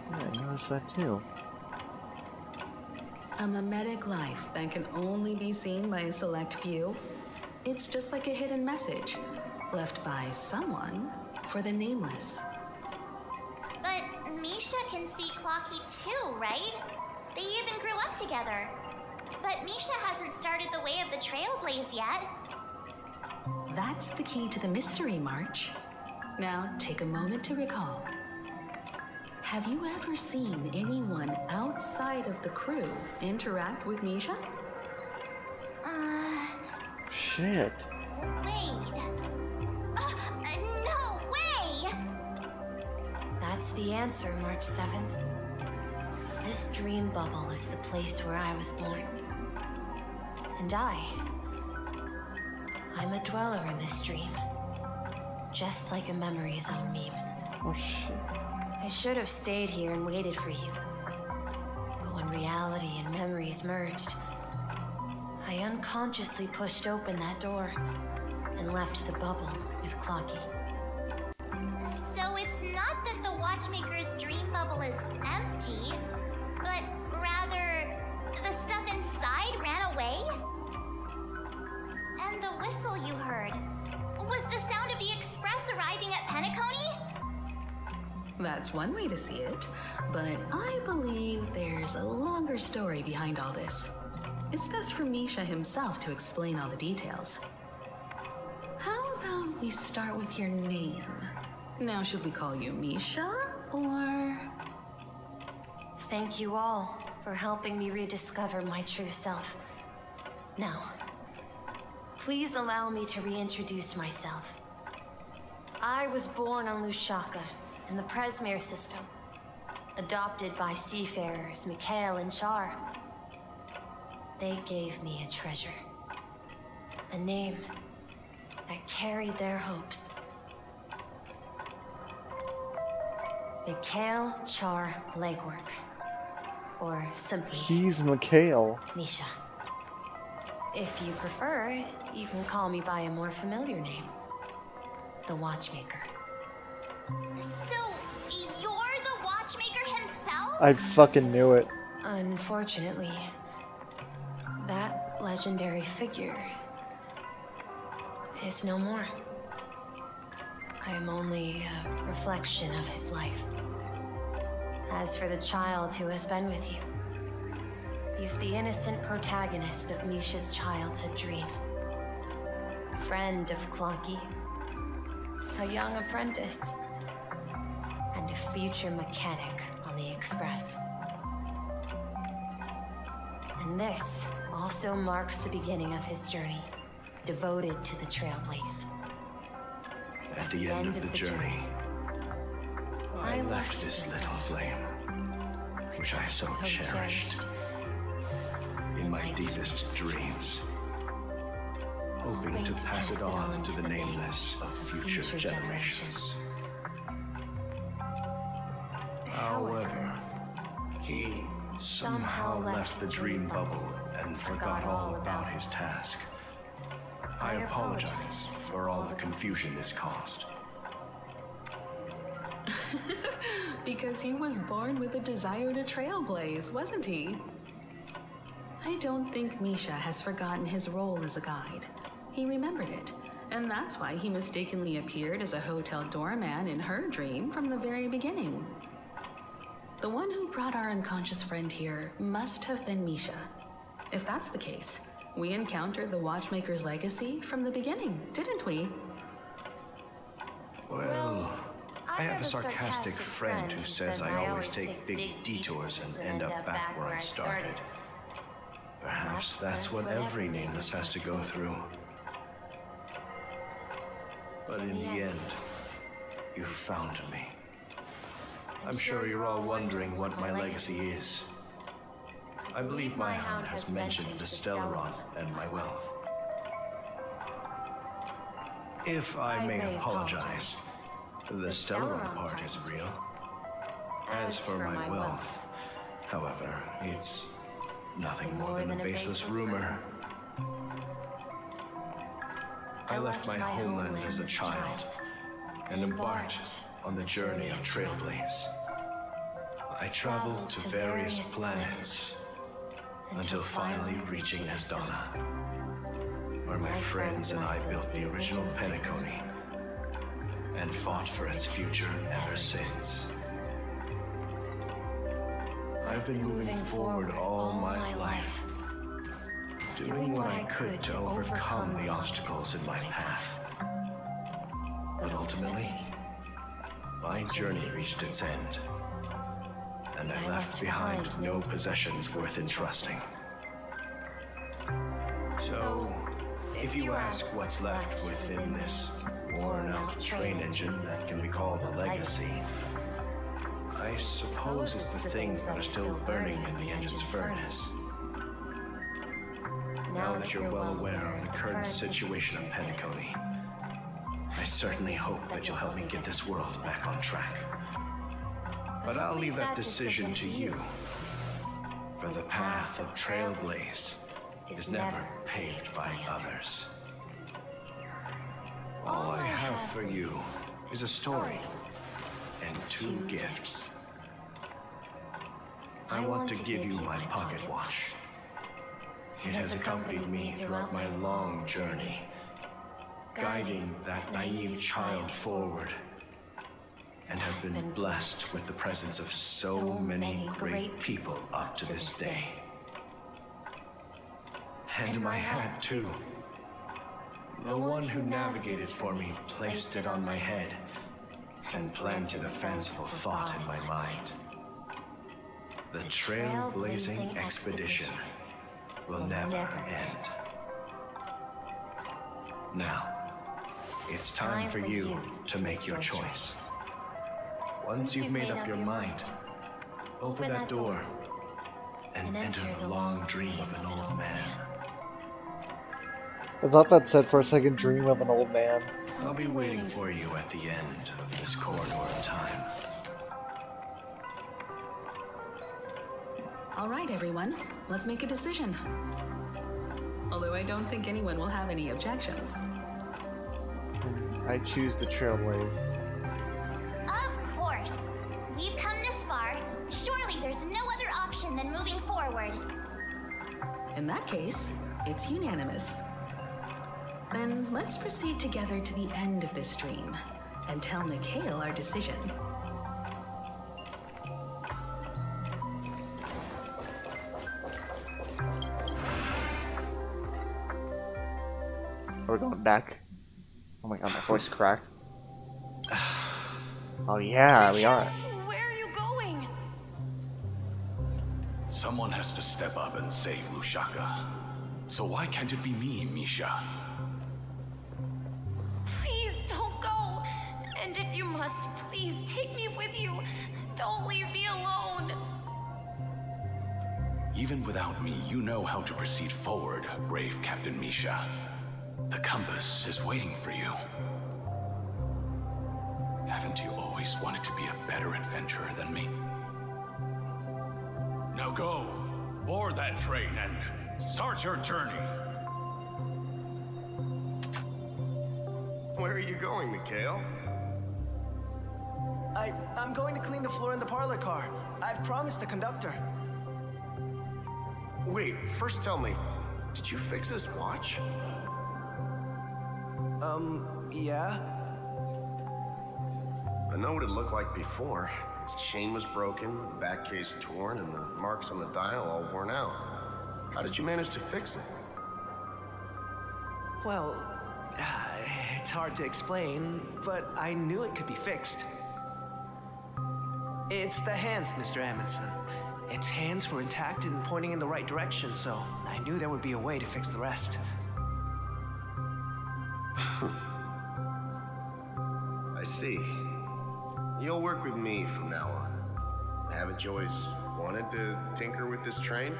Yeah, I noticed that too. A mimetic life that can only be seen by a select few. It's just like a hidden message left by someone for the nameless. But Misha can see Clocky too, right? They even grew up together. But Misha hasn't started the way of the Trailblaze yet. That's the key to the mystery, March. Now, take a moment to recall. Have you ever seen anyone outside of the crew interact with Misha? Shit. Wait. No way! That's the answer, March 7th. This dream bubble is the place where I was born. And I'm a dweller in this dream. Just like a memory zone meme. Oh shit. I should have stayed here and waited for you. But when reality and memories merged, I unconsciously pushed open that door and left the bubble with Clocky. So it's not that the Watchmaker's dream bubble is empty, but rather the stuff inside ran away? And the whistle you heard was the sound of the express arriving at Penacony? That's one way to see it, but I believe there's a longer story behind all this. It's best for Misha himself to explain all the details. How about we start with your name? Now, should we call you Misha, or... Thank you all for helping me rediscover my true self. Now, please allow me to reintroduce myself. I was born on Lushaka, in the Presmere system, adopted by seafarers Mikhail and Char. They gave me a treasure, a name that carried their hopes. Mikhail Char Legwork, or simply He's Mikhail. Misha. If you prefer, you can call me by a more familiar name, the Watchmaker. So, you're the Watchmaker himself? I fucking knew it. Unfortunately, that legendary figure is no more. I am only a reflection of his life. As for the child who has been with you, he's the innocent protagonist of Misha's childhood dream. Friend of Clocky, a young apprentice, and a future mechanic on the Express. And this also marks the beginning of his journey, devoted to the Trailblaze. At the end of the journey, I left this little flame, which I so cherished, in my deepest dreams, hoping to pass it on to the nameless of future generations. However, he somehow left the dream bubble and forgot all about his task. I apologize for all the confusion this caused. Because he was born with a desire to trailblaze, wasn't he? I don't think Misha has forgotten his role as a guide. He remembered it, and that's why he mistakenly appeared as a hotel doorman in her dream from the very beginning. The one who brought our unconscious friend here must have been Misha. If that's the case, we encountered the Watchmaker's legacy from the beginning, didn't we? Well, I have a sarcastic friend who says I always take big detours and end up back where I started. Perhaps that's what every nameless has to go through. But in the end, you found me. I'm sure you're all wondering what my legacy is. I believe my hound has mentioned the Stellaron and my wealth. If I may apologize, the Stellaron part is real. As for my wealth, however, it's nothing more than a baseless rumor. I left my homeland as a child and embarked on the journey of Trailblaze. I traveled to various planets, until finally reaching Asdana, where my friends and I built the original Penacony and fought for its future ever since. I've been moving forward all my life, doing what I could to overcome the obstacles in my path. But ultimately, my journey reached its end, and I left behind no possessions worth entrusting. So, if you ask what's left within this worn-out train engine that can be called a legacy, I suppose it's the things that are still burning in the engine's furnace. Now that you're well aware of the current situation of Penacony, I certainly hope that you'll help me get this world back on track. But I'll leave that decision to you, for the path of Trailblaze is never paved by others. All I have for you is a story and 2 gifts. I want to give you my pocket watch. It has accompanied me throughout my long journey, guiding that naive child forward, and has been blessed with the presence of so many great people up to this day. And my hat, too. The one who navigated for me placed it on my head and planted a fanciful thought in my mind. The trailblazing expedition will never end. Now, it's time for you to make your choice. Once you've made up your mind, open that door and enter the long dream of an old man. I thought that said for a second, dream of an old man. I'll be waiting for you at the end of this corridor of time. All right, everyone, let's make a decision. Although I don't think anyone will have any objections. I choose the Trailblaze. Of course. We've come this far. Surely there's no other option than moving forward. In that case, it's unanimous. Then let's proceed together to the end of this stream and tell Mikhail our decision. We're going back. Oh my god, my voice cracked. Oh yeah, we are. Where are you going? Someone has to step up and save Lushaka. So why can't it be me, Misha? Please don't go. And if you must, please take me with you. Don't leave me alone. Even without me, you know how to proceed forward, brave Captain Misha. The compass is waiting for you. Haven't you always wanted to be a better adventurer than me? Now go, board that train and start your journey. Where are you going, Mikhail? I'm going to clean the floor in the parlor car. I've promised the conductor. Wait, first tell me, did you fix this watch? Yeah? I know what it looked like before. Its chain was broken, the back case torn, and the marks on the dial all worn out. How did you manage to fix it? Well, it's hard to explain, but I knew it could be fixed. It's the hands, Mr. Amundsen. Its hands were intact and pointing in the right direction, so I knew there would be a way to fix the rest. I see. You'll work with me from now on. Haven't you always wanted to tinker with this train?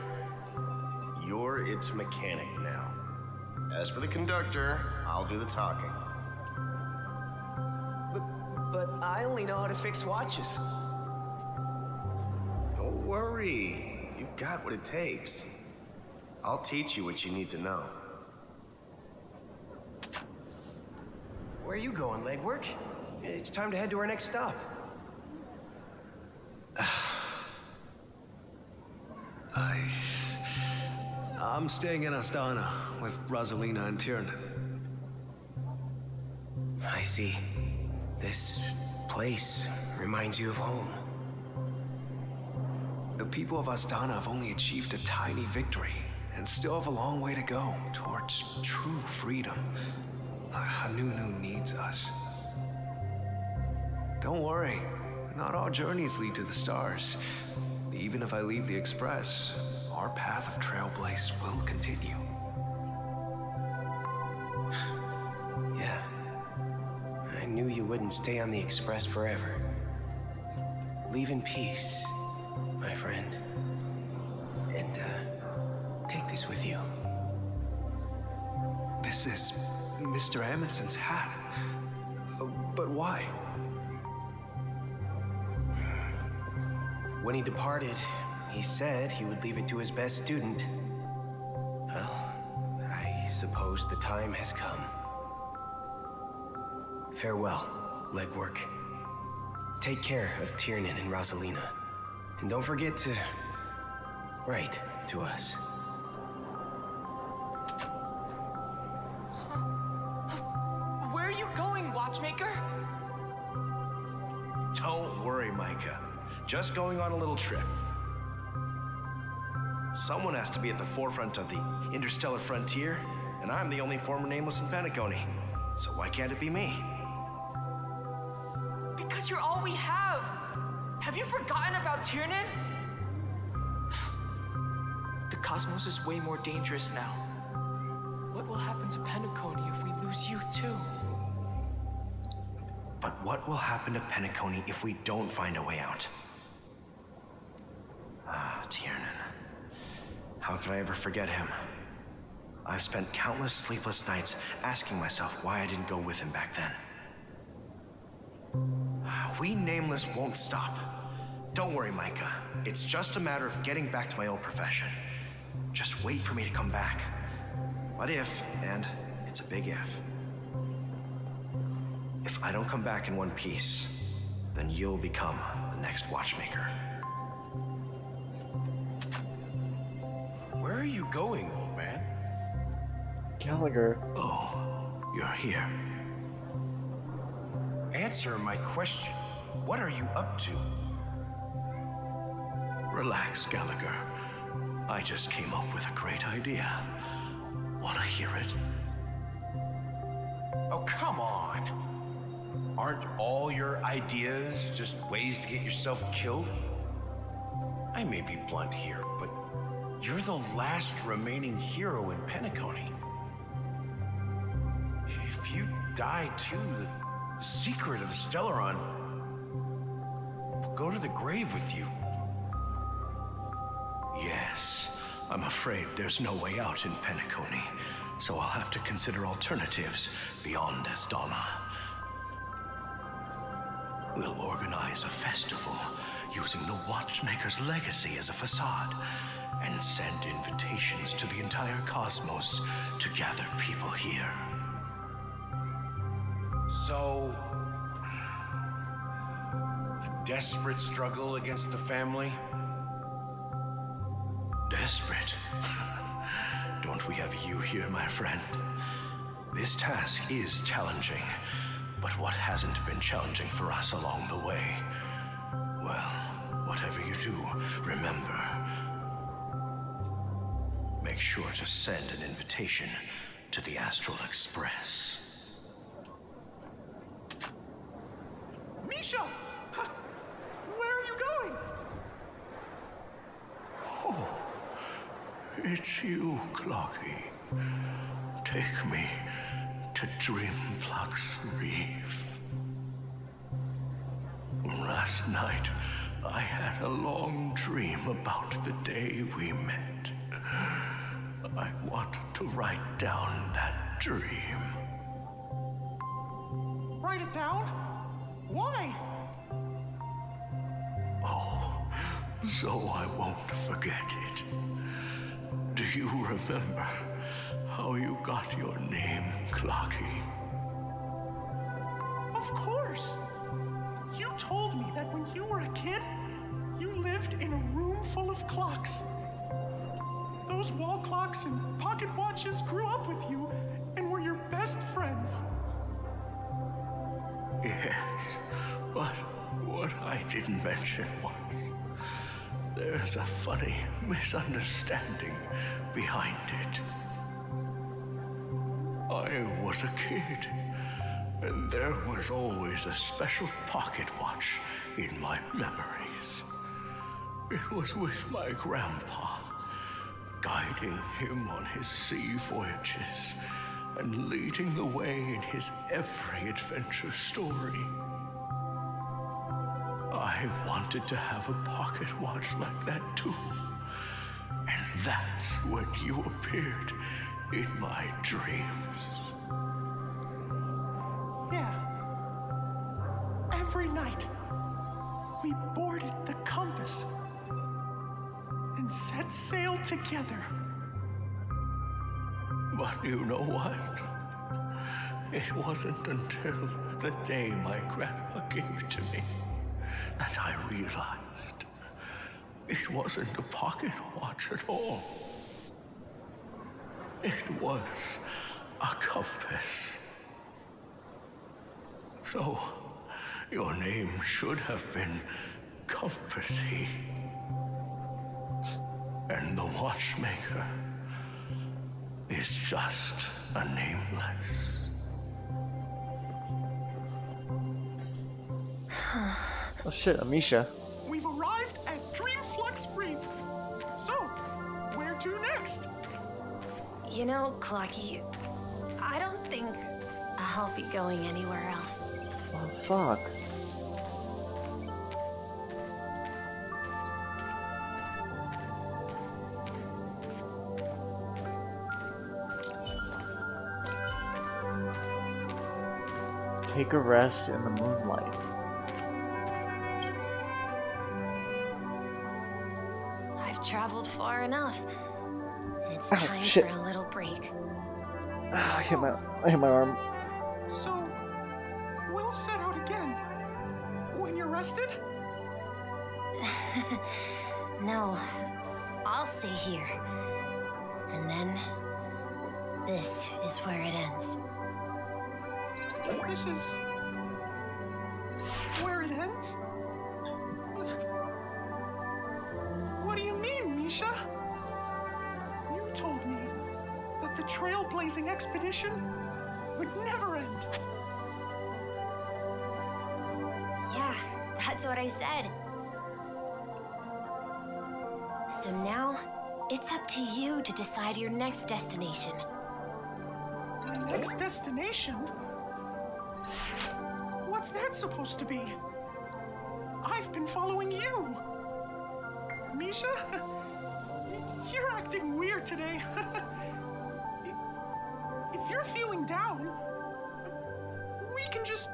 You're its mechanic now. As for the conductor, I'll do the talking. But I only know how to fix watches. Don't worry. You've got what it takes. I'll teach you what you need to know. Where are you going, legwork? It's time to head to our next stop. I'm staying in Astana with Rosalina and Tiernan. I see. This place reminds you of home. The people of Astana have only achieved a tiny victory and still have a long way to go towards true freedom. Hanunu needs us. Don't worry, not all journeys lead to the stars. Even if I leave the Express, our path of Trailblaze will continue. Yeah. I knew you wouldn't stay on the Express forever. Leave in peace, my friend. And, take this with you. This is Mr. Amundsen's hat. But why? When he departed, he said he would leave it to his best student. Well, I suppose the time has come. Farewell, legwork. Take care of Tiernan and Rosalina. And don't forget to write to us. Where are you going, Watchmaker? Don't worry, Micah. Just going on a little trip. Someone has to be at the forefront of the interstellar frontier, and I'm the only former nameless in Penacony. So why can't it be me? Because you're all we have. Have you forgotten about Tiernan? The cosmos is way more dangerous now. What will happen to Penacony if we lose you too? But what will happen to Penacony if we don't find a way out? Ah, Tiernan. How could I ever forget him? I've spent countless sleepless nights asking myself why I didn't go with him back then. We Nameless won't stop. Don't worry, Micah. It's just a matter of getting back to my old profession. Just wait for me to come back. What if, and it's a big if I don't come back in one piece, then you'll become the next Watchmaker. Where are you going, old man? Gallagher. Oh, you're here. Answer my question. What are you up to? Relax, Gallagher. I just came up with a great idea. Wanna hear it? Oh, come on. Aren't all your ideas just ways to get yourself killed? I may be blunt here, but you're the last remaining hero in Penacony. If you die too, the secret of the Stellaron will go to the grave with you. Yes, I'm afraid there's no way out in Penacony, so I'll have to consider alternatives beyond Astana. We'll organize a festival using the Watchmaker's legacy as a facade and send invitations to the entire cosmos to gather people here. So, a desperate struggle against the family? Desperate? Don't we have you here, my friend? This task is challenging, but what hasn't been challenging for us along the way? Well, whatever you do, remember, make sure to send an invitation to the Astral Express. Misha! Where are you going? Oh, it's you, Clocky. Take me to Dreamflux Reef. Last night, I had a long dream about the day we met. I want to write down that dream. Write it down? Why? Oh, so I won't forget it. Do you remember how you got your name, Clocky? Of course! You told me that when you were a kid, you lived in a room full of clocks. those wall clocks and pocket watches grew up with you and were your best friends. Yes, but what I didn't mention was there's a funny misunderstanding behind it. I was a kid, and there was always a special pocket watch in my memories. It was with my grandpa, guiding him on his sea voyages and leading the way in his every adventure story. I wanted to have a pocket watch like that too. And that's when you appeared in my dreams. Yeah. Every night, we boarded the compass and set sail together. But you know what? It wasn't until the day my grandpa gave it to me that I realized it wasn't a pocket watch at all. It was a compass. So, your name should have been Compassy. And the watchmaker is just a nameless. Oh shit, Amisha. We've arrived at Dreamflux Reef. So, where to next? You know, Clocky, I don't think I'll be going anywhere else. Oh, fuck. Take a rest in the moonlight. I've traveled far enough. It's Ow, time shit. for a little break. I hit my arm. So, we'll set out again. When you're rested? No, I'll stay here. And then, this is where it ends. This is where it ends? What do you mean, Misha? You told me that the trailblazing expedition would never end. Yeah, that's what I said. So now, it's up to you to decide your next destination. My next destination? What's that supposed to be? I've been following you. Misha? You're acting weird today. If you're feeling down, we can just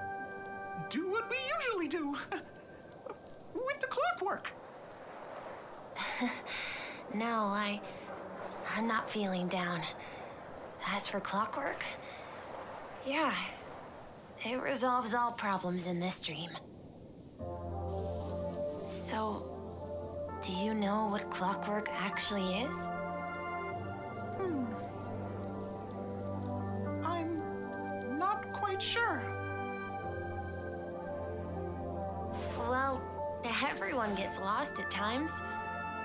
do what we usually do. With the clockwork. No, I'm not feeling down. As for clockwork, yeah, it resolves all problems in this dream. So, do you know what clockwork actually is? I'm not quite sure. Well, everyone gets lost at times.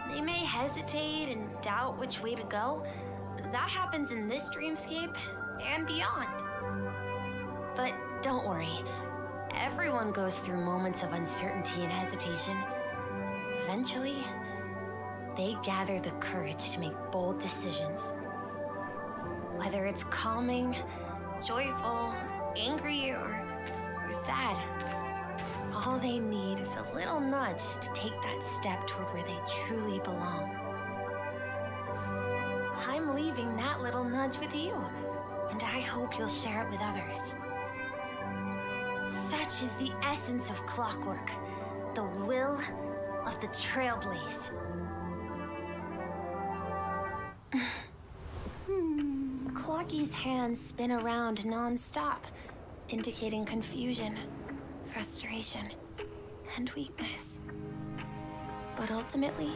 They may hesitate and doubt which way to go. That happens in this dreamscape and beyond. But don't worry. Everyone goes through moments of uncertainty and hesitation. Eventually, they gather the courage to make bold decisions. Whether it's calming, joyful, angry, or sad, all they need is a little nudge to take that step toward where they truly belong. I'm leaving that little nudge with you, and I hope you'll share it with others. Such is the essence of clockwork, the will of the trailblaze. Clocky's hands spin around non-stop, indicating confusion, frustration, and weakness. But ultimately,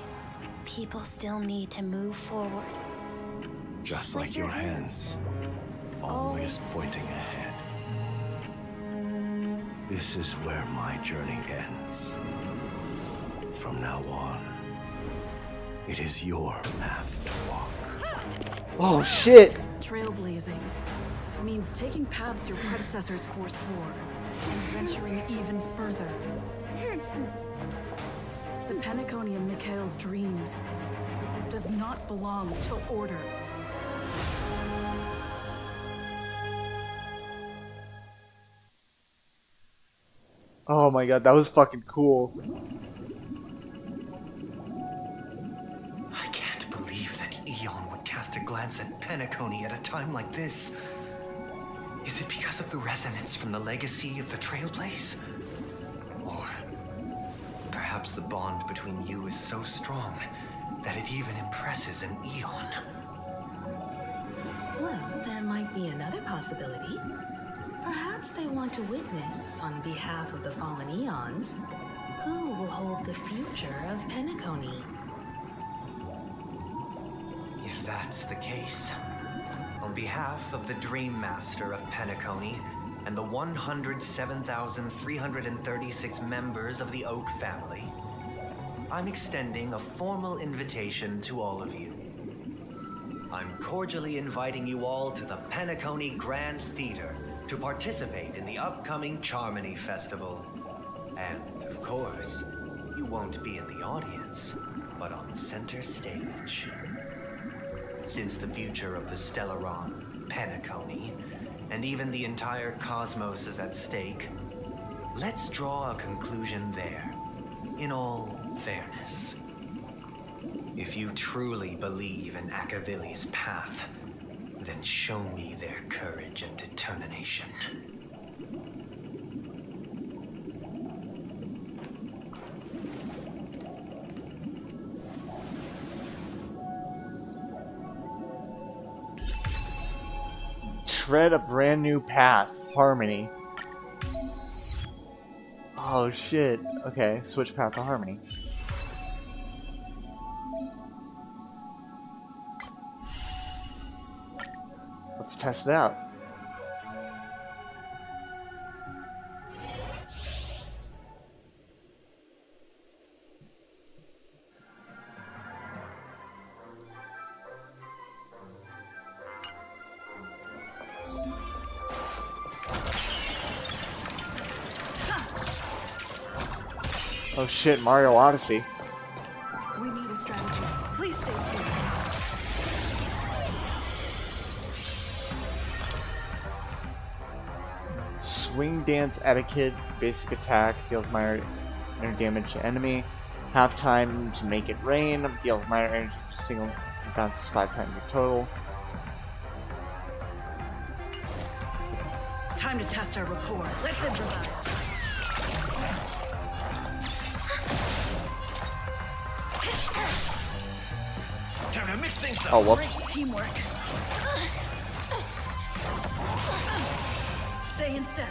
people still need to move forward. Just like your hands, always pointing ahead. This is where my journey ends. From now on, it is your path to walk. Oh shit! Trailblazing means taking paths your predecessors forswore and venturing even further. The Penacony in Mikhail's dreams does not belong to order. Oh my god, that was fucking cool. I can't believe that Eon would cast a glance at Penacony at a time like this. Is it because of the resonance from the legacy of the Trailblaze? Or perhaps the bond between you is so strong that it even impresses an Eon? Well, there might be another possibility. Perhaps they want to witness, on behalf of the fallen Eons, who will hold the future of Penacony. If that's the case, on behalf of the Dream Master of Penacony and the 107,336 members of the Oak family, I'm extending a formal invitation to all of you. I'm cordially inviting you all to the Penacony Grand Theater to participate in the upcoming Charmony Festival. And, of course, you won't be in the audience, but on center stage. Since the future of the Stellaron, Penacony, and even the entire cosmos is at stake, let's draw a conclusion there, in all fairness. If you truly believe in Akavili's path, then show me their courage and determination. Tread a brand new path. Harmony. Oh shit. Okay, switch path to Harmony. Let's test it out. Oh shit, Mario Odyssey. We need a strategy. Please stay tuned. Swing dance etiquette, basic attack, deals minor damage to enemy. Half time to make it rain, deals minor energy to single bounces 5 times the total. Time to test our rapport. Let's improvise. Time to mix things up. Oh, whoops. Great teamwork. Stay in step.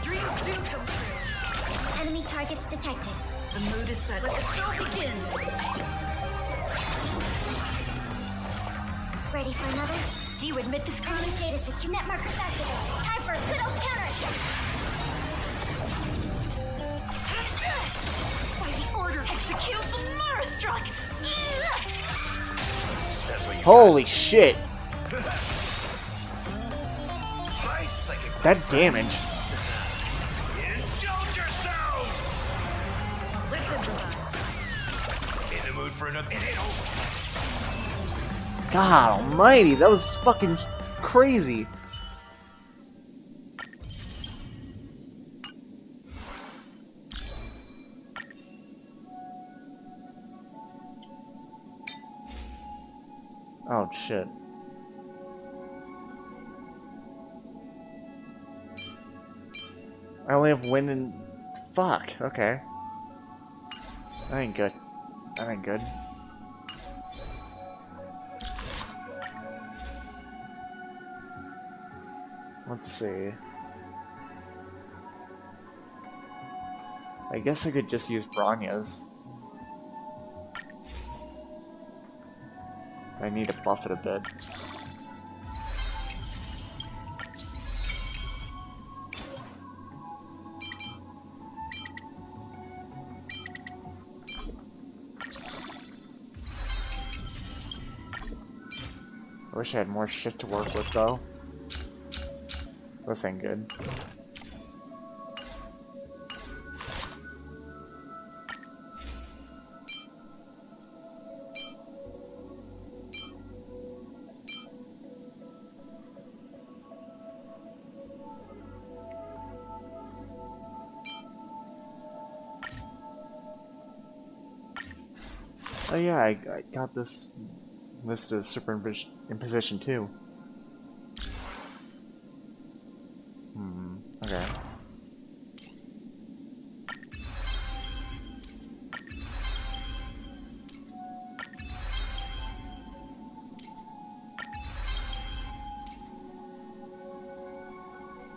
Dreams do come true. Enemy targets detected. The mood is set. Let the show begin. Ready for another? Do you admit this crime? Enemy data secure net markers activated. Time for a good old counterattack. By the order, execute the Marastruck. Holy shit! That damage. Indulge yourselves! Let's improvise. In the mood for another. God almighty, that was fucking crazy. Oh shit. I only have wind and... Fuck, okay. That ain't good. That ain't good. Let's see. I guess I could just use Bronya's. I need to buff it a bit. I wish I had more shit to work with, though. This ain't good. Oh yeah, I got this listed as super imposition too. Okay.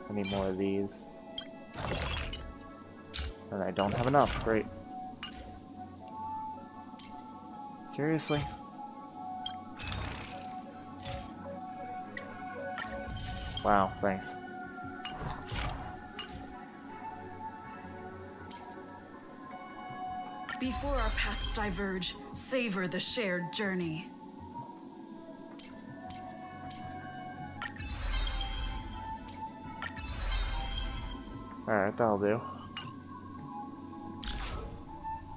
I need more of these. And I don't have enough, great. Seriously? Wow, thanks. Before our paths diverge, savor the shared journey. Alright, that'll do.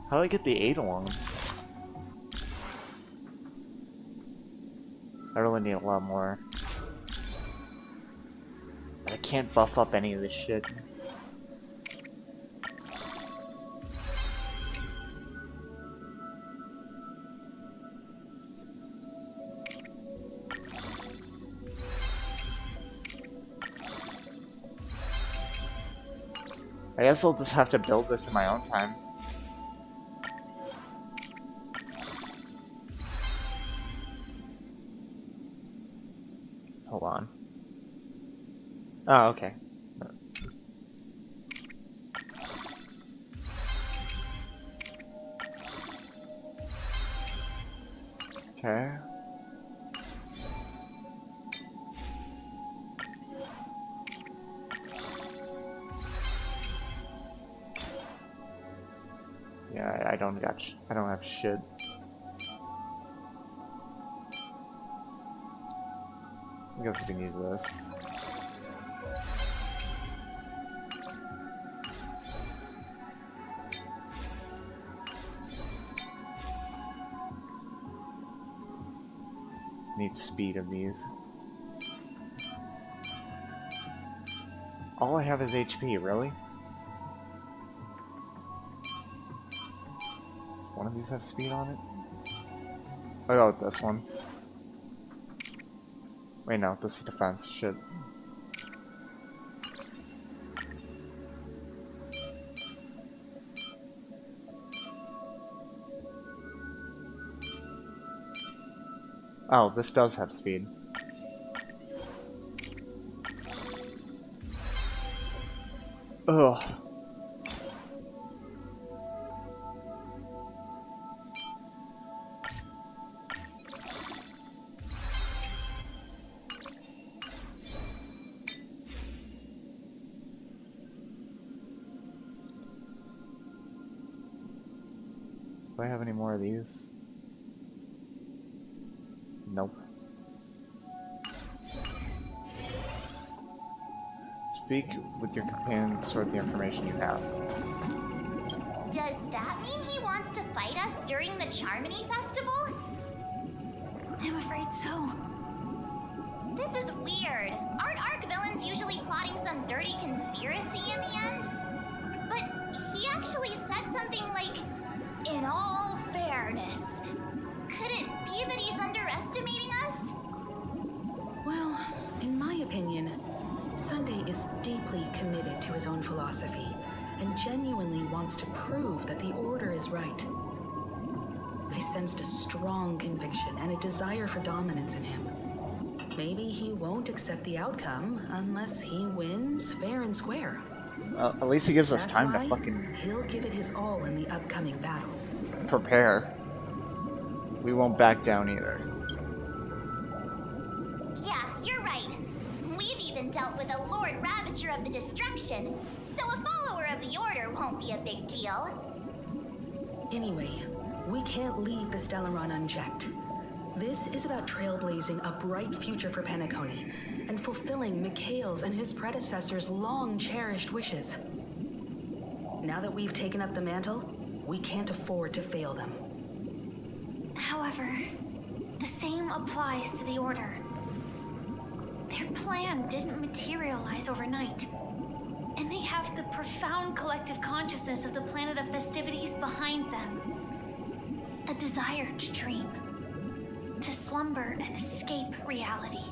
How do I get the Eidolons? I really need a lot more. I can't buff up any of this shit. I guess I'll just have to build this in my own time. Hold on. Oh, okay. Okay. Yeah, I don't have shit. I guess we can use this. Need speed of these. All I have is HP, really? One of these have speed on it? I'll go with this one. Wait, no, this is defense. Shit. Oh, this does have speed. Ugh. Do I have any more of these? Nope. Speak with your companion and sort the information you have. Does that mean he wants to fight us during the Charmony Festival? I'm afraid so. This is weird. Aren't Arc villains usually plotting some dirty conspiracy in the end? But he actually said something like, "In all fairness." Could it be that he's underestimating us? Well, in my opinion, Sunday is deeply committed to his own philosophy and genuinely wants to prove that the Order is right. I sensed a strong conviction and a desire for dominance in him. Maybe he won't accept the outcome unless he wins fair and square. At least he gives us time to fucking He'll give it his all in the upcoming battle. prepare. We won't back down either. Yeah, you're right. We've even dealt with a Lord Ravager of the Destruction, so a follower of the Order won't be a big deal. Anyway, we can't leave the Stellaron unchecked. This is about trailblazing a bright future for Penacony and fulfilling Mikhail's and his predecessors' long-cherished wishes. Now that we've taken up the mantle, we can't afford to fail them. However, the same applies to the Order. Their plan didn't materialize overnight, and they have the profound collective consciousness of the planet of festivities behind them. A desire to dream, to slumber and escape reality.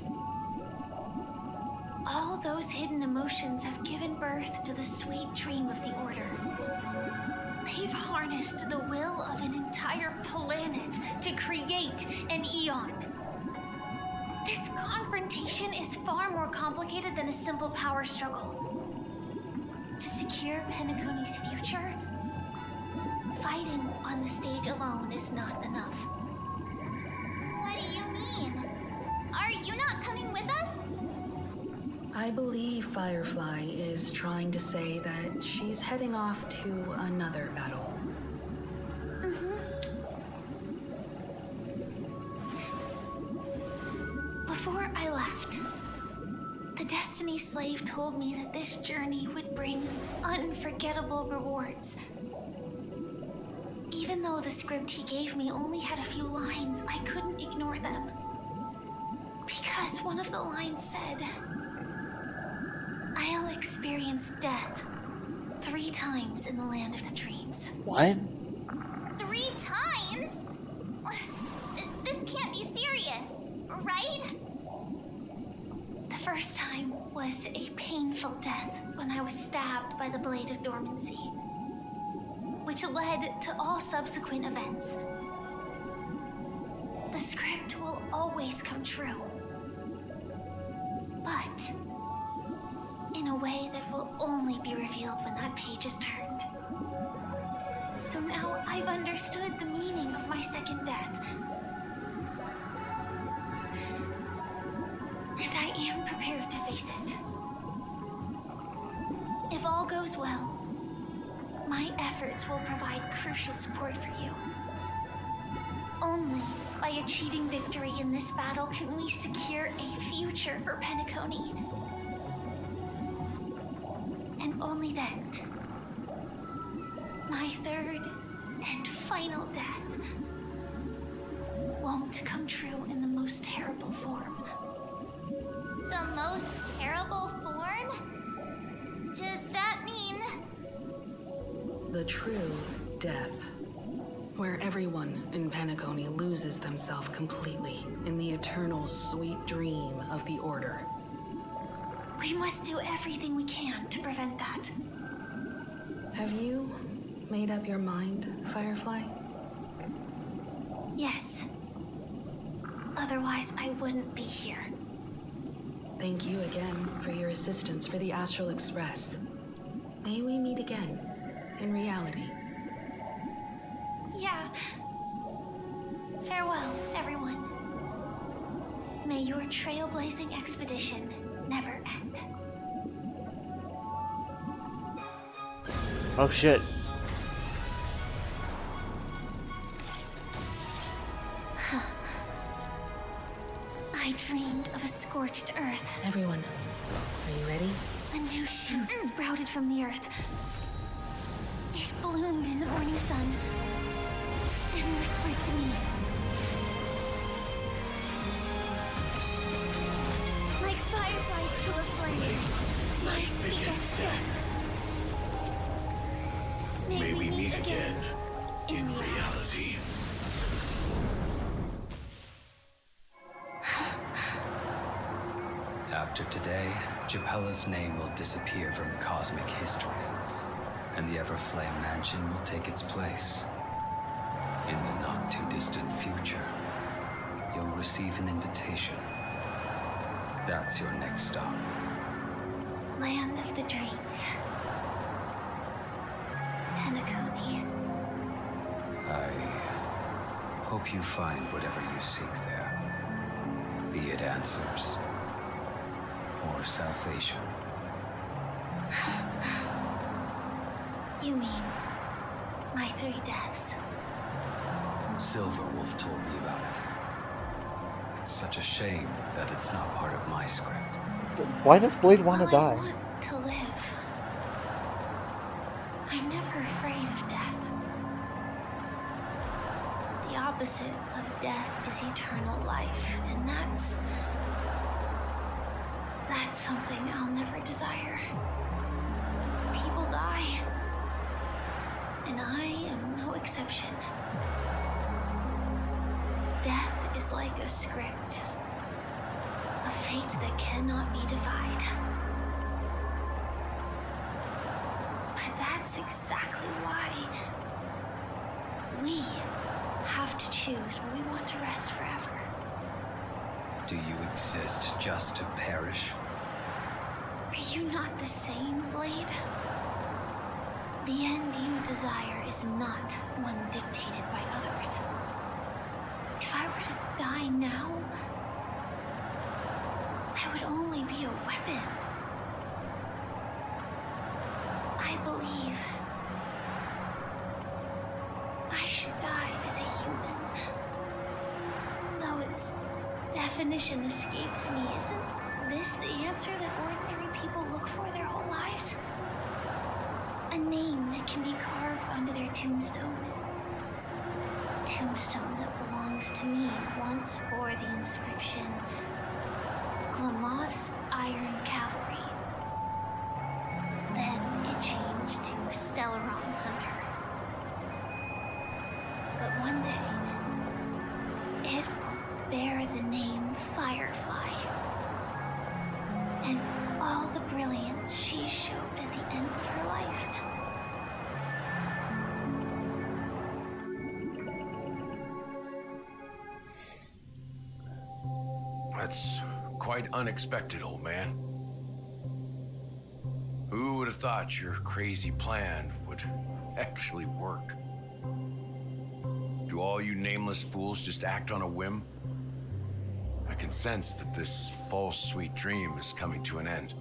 All those hidden emotions have given birth to the sweet dream of the Order. They've harnessed the will of an entire planet to create an eon. This confrontation is far more complicated than a simple power struggle. To secure Penacony's future, fighting on the stage alone is not enough. What do you mean? Are you not coming with us? I believe Firefly is trying to say that she's heading off to another battle. Before I left, the Destiny Slave told me that this journey would bring unforgettable rewards. Even though the script he gave me only had a few lines, I couldn't ignore them. Because one of the lines said, I'll experience death 3 times in the land of the dreams. What? 3 times? This can't be serious, right? The first time was a painful death when I was stabbed by the Blade of Dormancy, which led to all subsequent events. The script will always come true, but in a way that will only be revealed when that page is turned. So now I've understood the meaning of my second death. And I am prepared to face it. If all goes well, my efforts will provide crucial support for you. Only by achieving victory in this battle can we secure a future for Penacony. And only then, my third and final death won't come true in the most terrible form. The most terrible form? Does that mean... The true death, where everyone in Penacony loses themselves completely in the eternal sweet dream of the Order. We must do everything we can to prevent that. Have you made up your mind, Firefly? Yes. Otherwise, I wouldn't be here. Thank you again for your assistance for the Astral Express. May we meet again, in reality. Yeah. Farewell, everyone. May your trailblazing expedition never end. Oh shit. I dreamed of a scorched earth. Everyone, are you ready? A new shoot sprouted from the earth. It bloomed in the morning sun and whispered to me. Like fireflies to a flame, life begets death. May we meet again in reality. After today, Japella's name will disappear from cosmic history, and the Everflame Mansion will take its place. In the not-too-distant future, you'll receive an invitation. That's your next stop. Land of the dreams. Penacony. I hope you find whatever you seek there, be it answers or salvation. You mean my 3 deaths? Silverwolf told me about it. such a shame that it's not part of my script. Why does Blade want to die? I want to live. I'm never afraid of death. The opposite of death is eternal life, and that's something I'll never desire. People die, and I am no exception. Death is like a script, a fate that cannot be defied. But that's exactly why we have to choose where we want to rest forever. Do you exist just to perish? Are you not the same, Blade? The end you desire is not one dictated by others. If I were to die now, I would only be a weapon. I believe I should die as a human. Though its definition escapes me, isn't this the answer that ordinary people look for their whole lives? A name that can be carved onto their tombstone. A tombstone that belongs to me once bore the inscription, Glamoth's Iron Cavalry. Then it changed to Stellaron Hunter. But one day, it will bear the name Firefly. And all the brilliance she showed at the end of her life. That's quite unexpected, old man. Who would have thought your crazy plan would actually work? Do all you nameless fools just act on a whim? I can sense that this false sweet dream is coming to an end.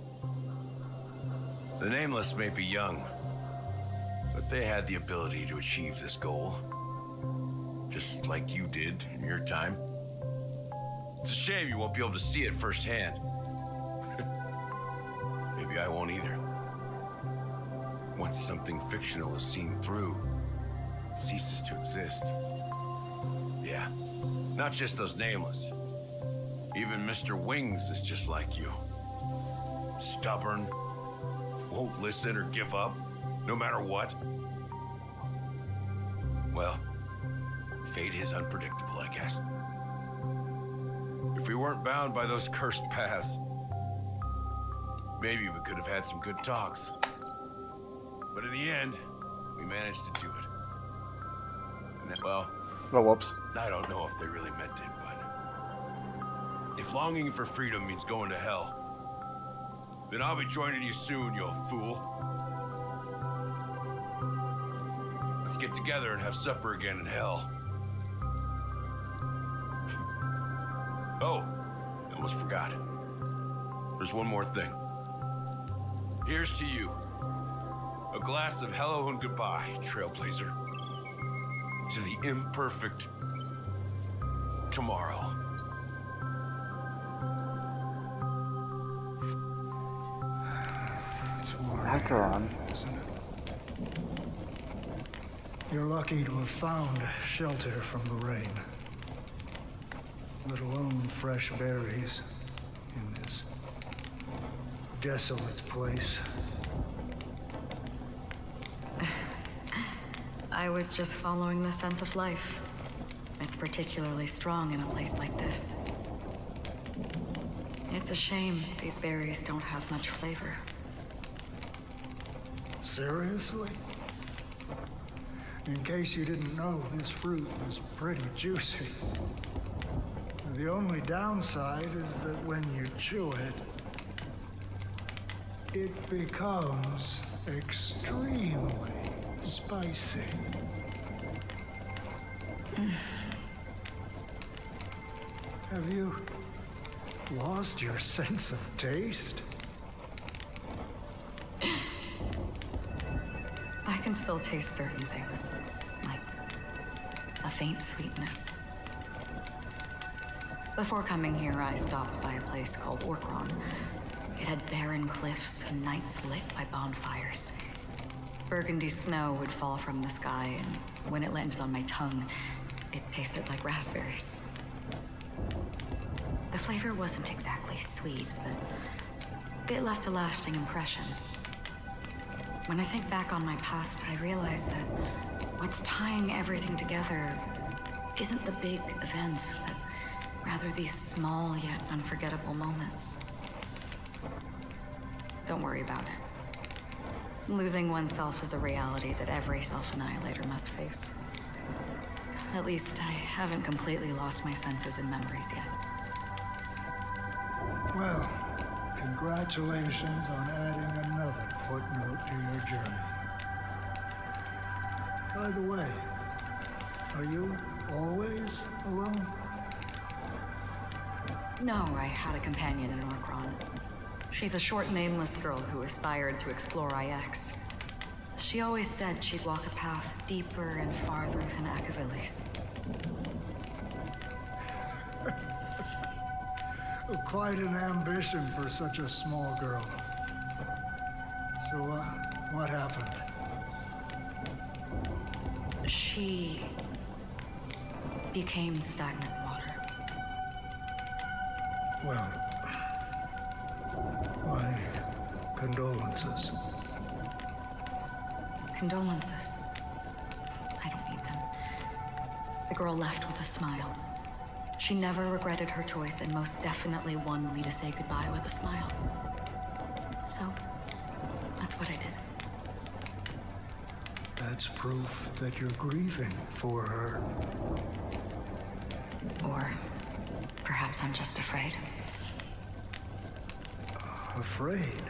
The nameless may be young, but they had the ability to achieve this goal. Just like you did in your time. It's a shame you won't be able to see it firsthand. Maybe I won't either. Once something fictional is seen through, it ceases to exist. Yeah, not just those nameless. Even Mr. Wings is just like you. Stubborn, won't listen or give up, no matter what. Well, fate is unpredictable, I guess. If we weren't bound by those cursed paths, maybe we could have had some good talks. But in the end, we managed to do it. And that, well, oh, whoops. I don't know if they really meant it, but if longing for freedom means going to hell, then I'll be joining you soon, you old fool. Let's get together and have supper again in hell. Oh, I almost forgot. There's one more thing. Here's to you. A glass of hello and goodbye, Trailblazer. To the imperfect tomorrow. Acheron. You're lucky to have found shelter from the rain. Let alone fresh berries in this desolate place. I was just following the scent of life. It's particularly strong in a place like this. It's a shame these berries don't have much flavor. Seriously? In case you didn't know, this fruit was pretty juicy. The only downside is that when you chew it, it becomes extremely spicy. Have you lost your sense of taste? I can still taste certain things, like a faint sweetness. Before coming here, I stopped by a place called Orkron. It had barren cliffs and nights lit by bonfires. Burgundy snow would fall from the sky, and when it landed on my tongue, it tasted like raspberries. The flavor wasn't exactly sweet, but it left a lasting impression. When I think back on my past, I realize that what's tying everything together isn't the big events, but rather these small yet unforgettable moments. Don't worry about it. Losing oneself is a reality that every self-annihilator must face. At least I haven't completely lost my senses and memories yet. Well, congratulations on adding another footnote to your journey. By the way, are you always alone? No, I had a companion in Orkron. She's a short, nameless girl who aspired to explore IX. She always said she'd walk a path deeper and farther than Akavilis. Quite an ambition for such a small girl. So, what happened? She became stagnant water. Well, my condolences. Condolences. I don't need them. The girl left with a smile. She never regretted her choice and most definitely wanted me to say goodbye with a smile. So, that's what I did. That's proof that you're grieving for her. Or perhaps I'm just afraid. Afraid?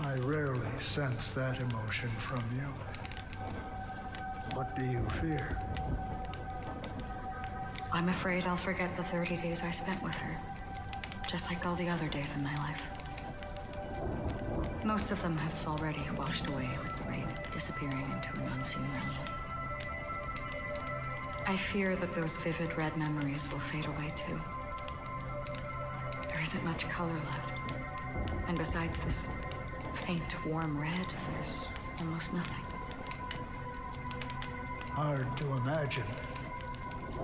I rarely sense that emotion from you. What do you fear? I'm afraid I'll forget the 30 days I spent with her, just like all the other days in my life. Most of them have already washed away with the rain, disappearing into an unseen realm. I fear that those vivid red memories will fade away too. There isn't much color left, and besides this faint, warm red, there's almost nothing. Hard to imagine.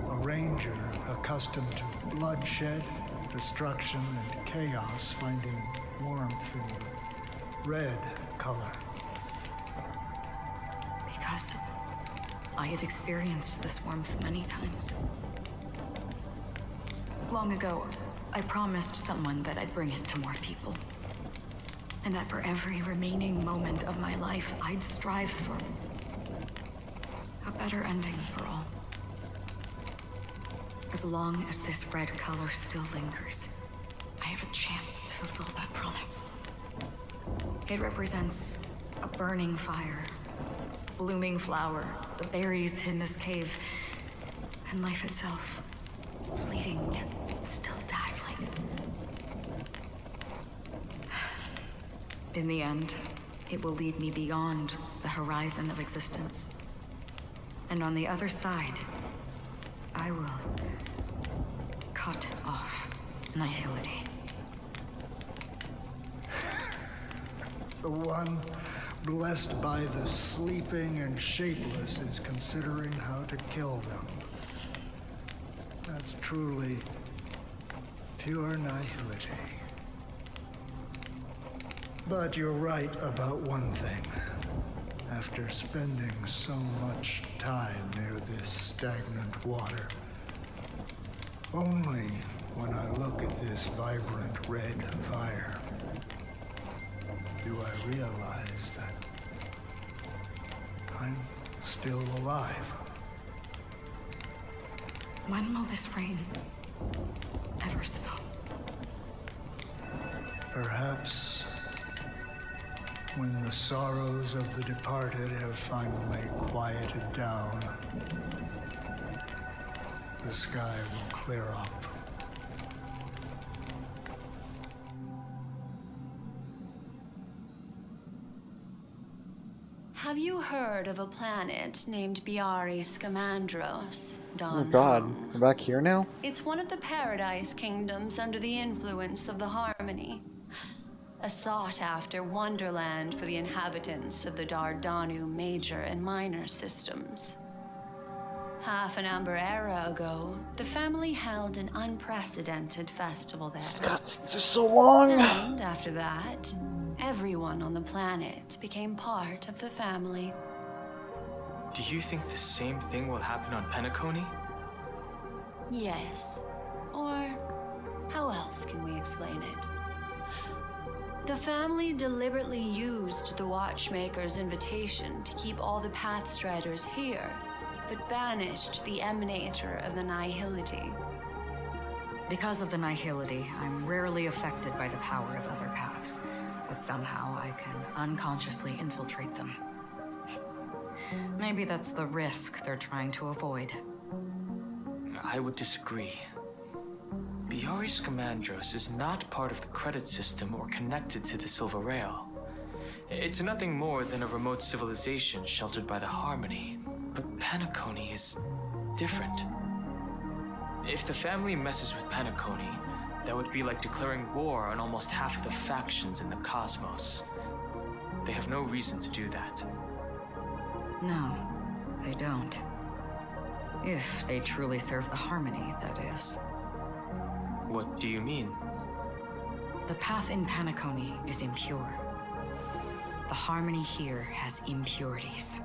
A ranger accustomed to bloodshed, destruction, and chaos finding warmth in the red color. Because I have experienced this warmth many times. Long ago, I promised someone that I'd bring it to more people. And that for every remaining moment of my life, I'd strive for a better ending for all. As long as this red color still lingers, I have a chance to fulfill that promise. It represents a burning fire, blooming flower, the berries in this cave, and life itself, fleeting yet still dazzling. In the end, it will lead me beyond the horizon of existence. And on the other side, I will cut off nihility. The one blessed by the sleeping and shapeless is considering how to kill them. That's truly pure nihility. But you're right about one thing. After spending so much time near this stagnant water, only when I look at this vibrant red fire do I realize that I'm still alive. When will this rain ever stop? Perhaps when the sorrows of the departed have finally quieted down, the sky will clear up. Have you heard of a planet named Biaris Scamandros, Oh Don? god, we're back here now? It's one of the Paradise Kingdoms under the influence of the Harmony. A sought-after wonderland for the inhabitants of the Dardanu major and minor systems. Half an Amber era ago, the family held an unprecedented festival there. Cutscenes are so long! And after that, everyone on the planet became part of the family. Do you think the same thing will happen on Penacony? Yes. Or how else can we explain it? The family deliberately used the Watchmaker's invitation to keep all the Pathstriders here, but banished the Emanator of the Nihility. Because of the Nihility, I'm rarely affected by the power of other paths, but somehow I can unconsciously infiltrate them. Maybe that's the risk they're trying to avoid. I would disagree. Biaris Scamandros is not part of the credit system or connected to the Silver Rail. It's nothing more than a remote civilization sheltered by the Harmony. But Penacony is different. If the family messes with Penacony, that would be like declaring war on almost half of the factions in the cosmos. They have no reason to do that. No, they don't. If they truly serve the Harmony, that is. What do you mean? The path in Penacony is impure. The Harmony here has impurities.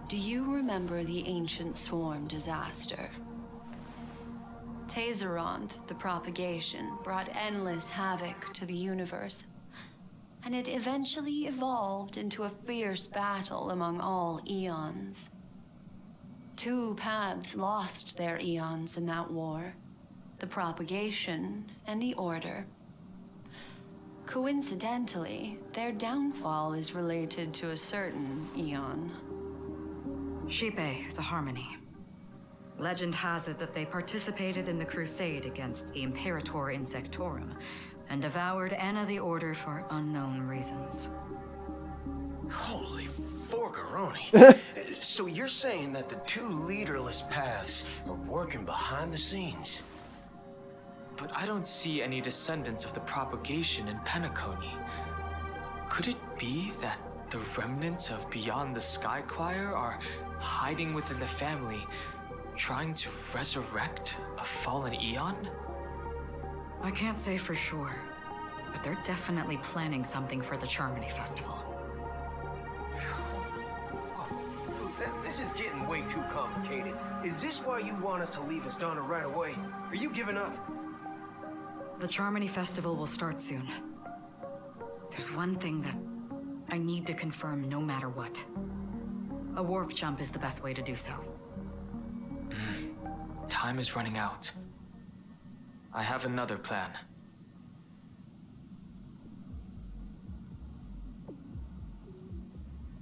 Do you remember the Ancient Swarm disaster? Tazeronth, the propagation, brought endless havoc to the universe, and it eventually evolved into a fierce battle among all eons. 2 paths lost their eons in that war, the propagation and the Order. Coincidentally, their downfall is related to a certain eon. Shipe, the Harmony. Legend has it that they participated in the crusade against the Imperator Insectorum and devoured Anna the Order for unknown reasons. Holy forgaroni. So you're saying that the 2 leaderless paths are working behind the scenes? But I don't see any descendants of the propagation in Penacony. Could it be that the remnants of Beyond the Sky Choir are hiding within the family, trying to resurrect a fallen eon? I can't say for sure, but they're definitely planning something for the Charmony Festival. This is getting way too complicated. Is this why you want us to leave Astana right away? Are you giving up? The Charmony Festival will start soon. There's one thing that I need to confirm no matter what. A warp jump is the best way to do so. Time is running out. I have another plan.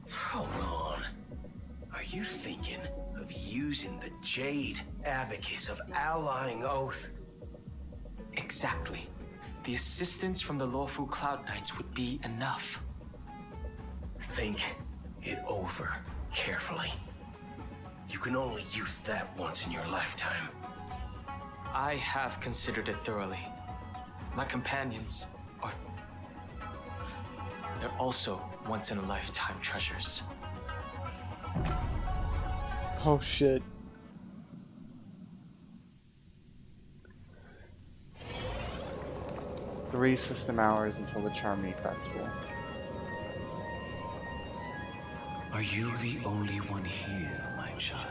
Hold on. Are you thinking of using the Jade Abacus of Allying Oath? Exactly. The assistance from the lawful Cloud Knights would be enough. Think it over carefully. You can only use that once in your lifetime. I have considered it thoroughly. My companions are... they're also once-in-a-lifetime treasures. Oh shit. Three system hours until the Charmony Festival. Are you the only one here, my child?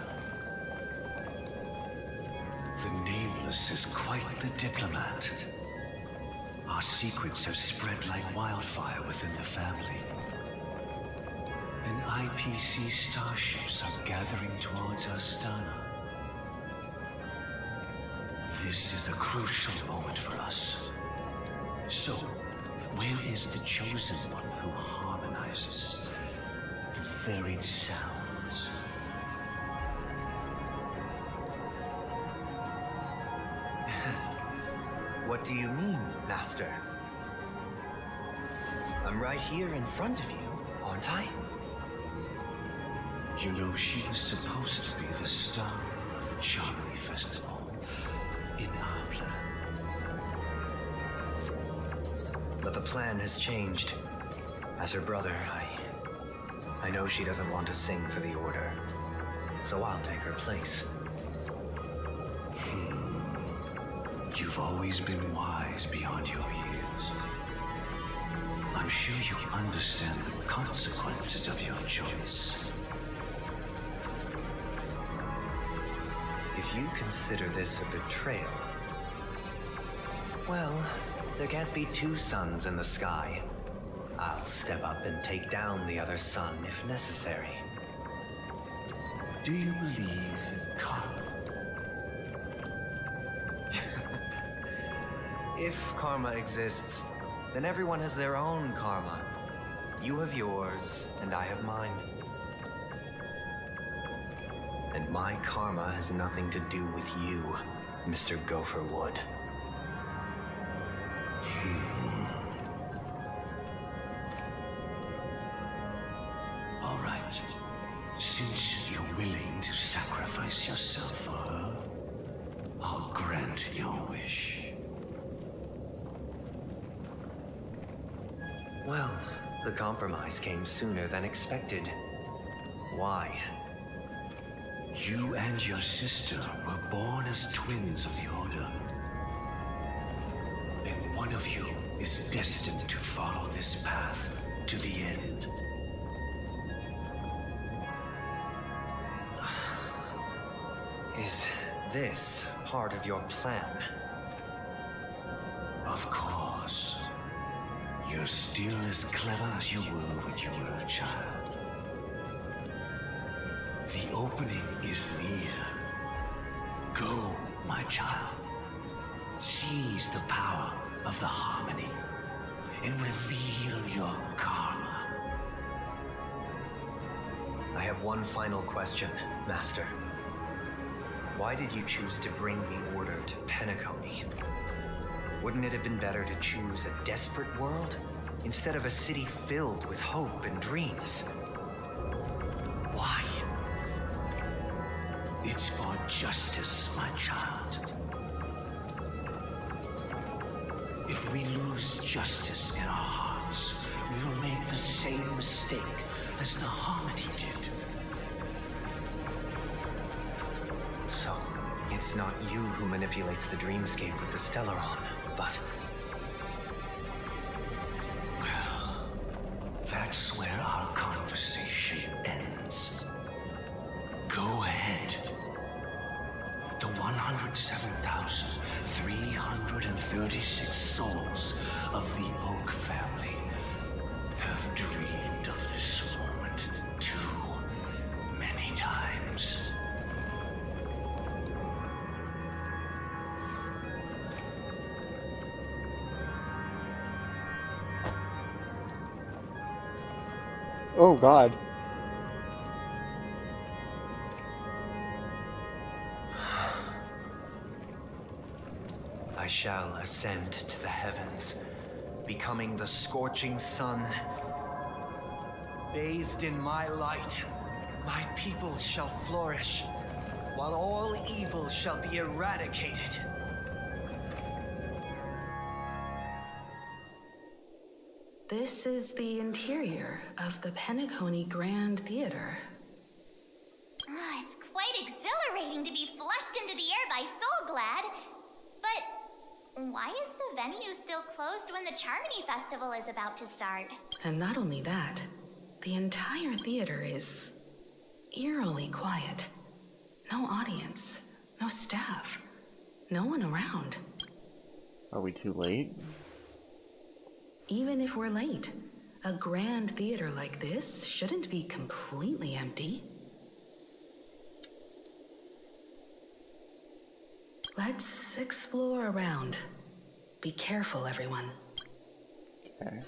The Nameless is quite the diplomat. Our secrets have spread like wildfire within the family. And IPC starships are gathering towards Astana. This is a crucial moment for us. So, where is the chosen one who harmonizes the varied sounds? What do you mean, Master? I'm right here in front of you, aren't I? You know, she was supposed to be the star of the Charlie Festival in our plan. But the plan has changed. As her brother, I know she doesn't want to sing for the Order, so I'll take her place. You've always been wise beyond your years. I'm sure you understand the consequences of your choice. If you consider this a betrayal, well, there can't be two suns in the sky. I'll step up and take down the other sun if necessary. Do you believe in karma? If karma exists, then everyone has their own karma. You have yours, and I have mine. And my karma has nothing to do with you, Mr. Gopherwood. All right. Since you're willing to sacrifice yourself for her, I'll grant your wish. Well, the compromise came sooner than expected. Why? You and your sister were born as twins of the Order. And one of you is destined to follow this path to the end. Is this part of your plan? Of course. You're still as clever as you were when you were a child. The opening is near. Go, my child. Seize the power of the harmony and reveal your karma. I have one final question, Master. Why did you choose to bring the Order to Penacony? Wouldn't it have been better to choose a desperate world instead of a city filled with hope and dreams? Why? It's for justice, my child. If we lose justice in our hearts, we will make the same mistake as the Harmony did. So, it's not you who manipulates the dreamscape with the Stellaron, but... Well, that's where our conversation ends. Go ahead. The 107,336 souls of the Oak family have dreamed of this moment too many times. Oh God. I shall ascend to the heavens, becoming the scorching sun. Bathed in my light, my people shall flourish, while all evil shall be eradicated. This is the interior of the Penacony Grand Theater. It's quite exhilarating to be flushed into the air by Soulglad. But why is the venue still closed when the Charmony Festival is about to start? And not only that, the entire theater is eerily quiet. No audience, no staff, no one around. Are we too late? Even if we're late, a grand theater like this shouldn't be completely empty. Let's explore around. Be careful, everyone. Okay.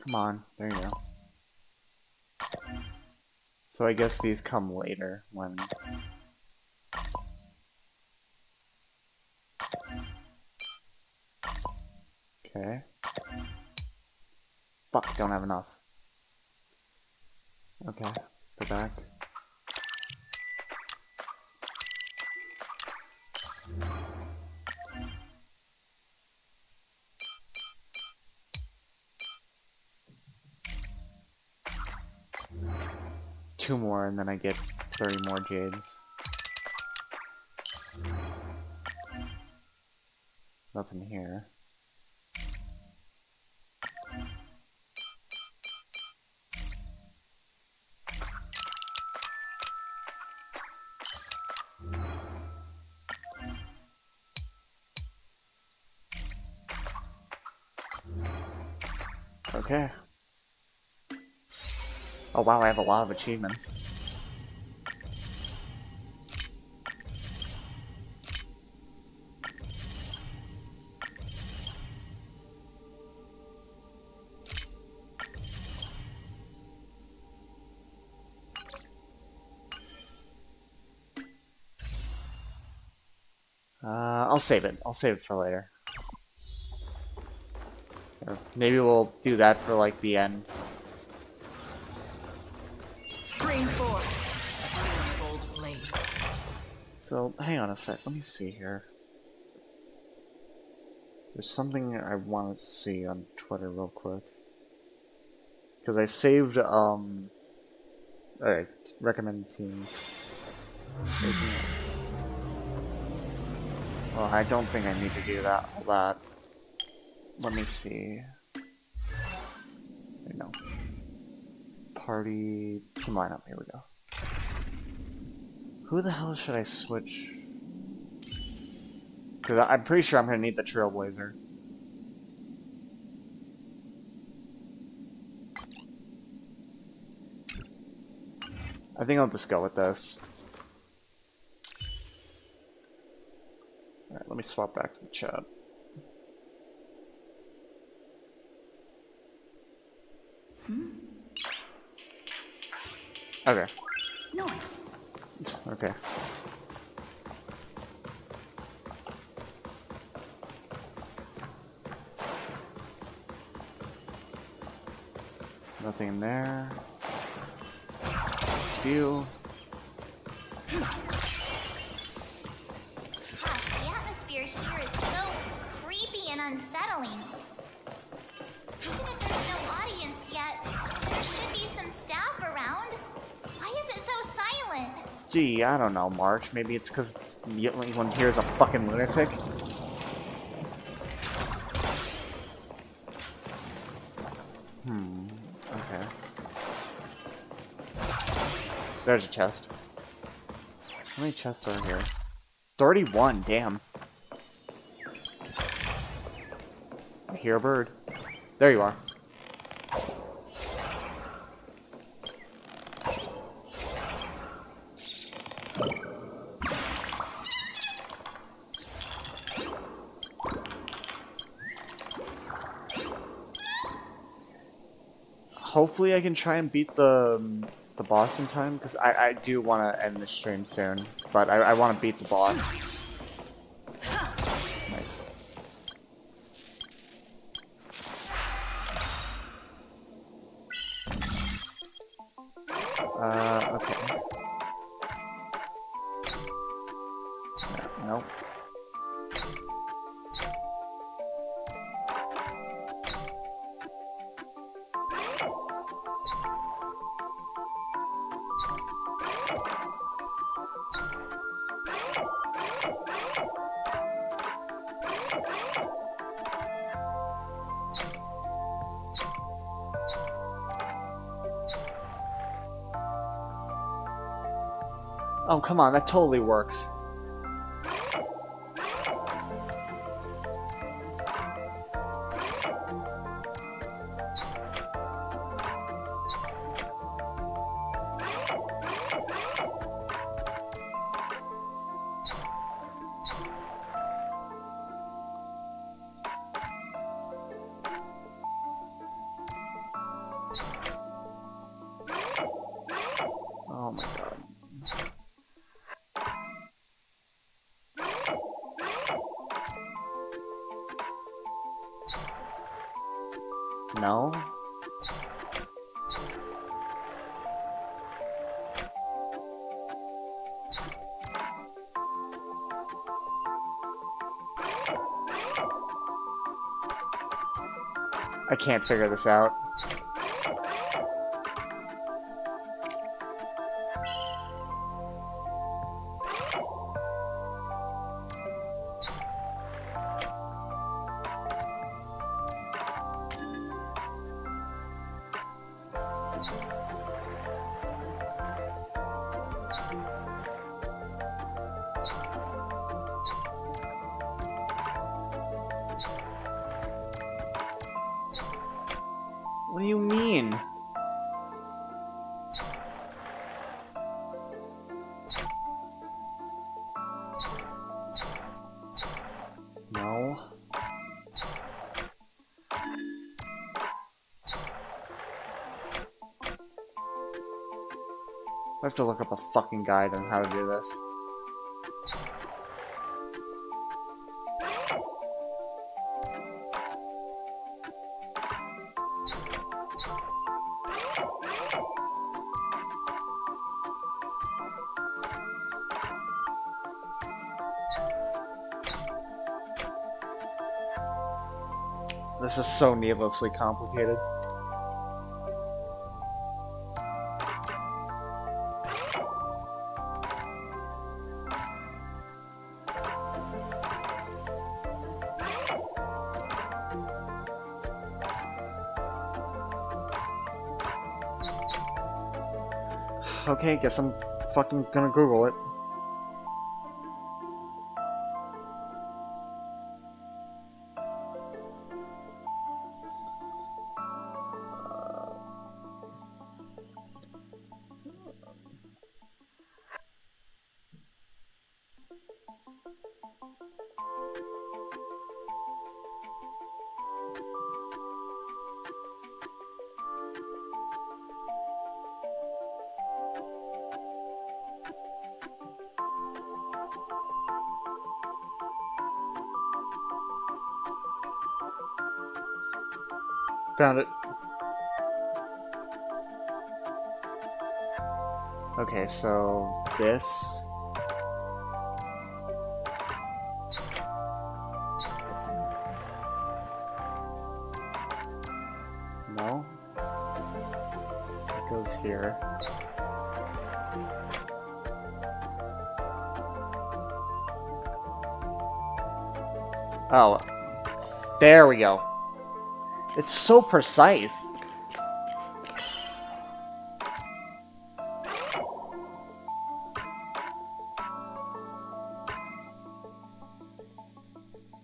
Come on, there you go. So I guess these come later when... Okay. Fuck, don't have enough. Okay, go back. Two more and then I get 30 more jades. Nothing here. Okay. Oh wow, I have a lot of achievements. I'll save it. I'll save it for later. Or maybe we'll do that for like the end. Stream 4. Fold blade. So, hang on a sec. Let me see here. There's something I want to see on Twitter real quick. Because I saved, alright, recommended teams. Well, I don't think I need to do that. All that. Let me see. No. Party team lineup. Here we go. Who the hell should I switch? Because I'm pretty sure I'm going to need the Trailblazer. I think I'll just go with this. Alright, let me swap back to the chat. Okay. Nice. Okay. Nothing in there. Steal. Gosh, the atmosphere here is so creepy and unsettling. Even if there's no audience yet, there should be some staff around. Why is it so silent? Gee, I don't know, March. Maybe it's because the only one here is a fucking lunatic. Okay. There's a chest. How many chests are here? 31, damn. I hear a bird. There you are. Hopefully I can try and beat the boss in time, because I do want to end the stream soon, but I want to beat the boss. Nice. Okay. Nope. Oh, come on, that totally works. Oh my god. No? I can't figure this out. What do you mean? No. I have to look up a fucking guide on how to do this. This is so needlessly complicated. Okay, guess I'm fucking gonna Google it. Found it. Okay, so this. No. It goes here. Oh. There we go. It's so precise.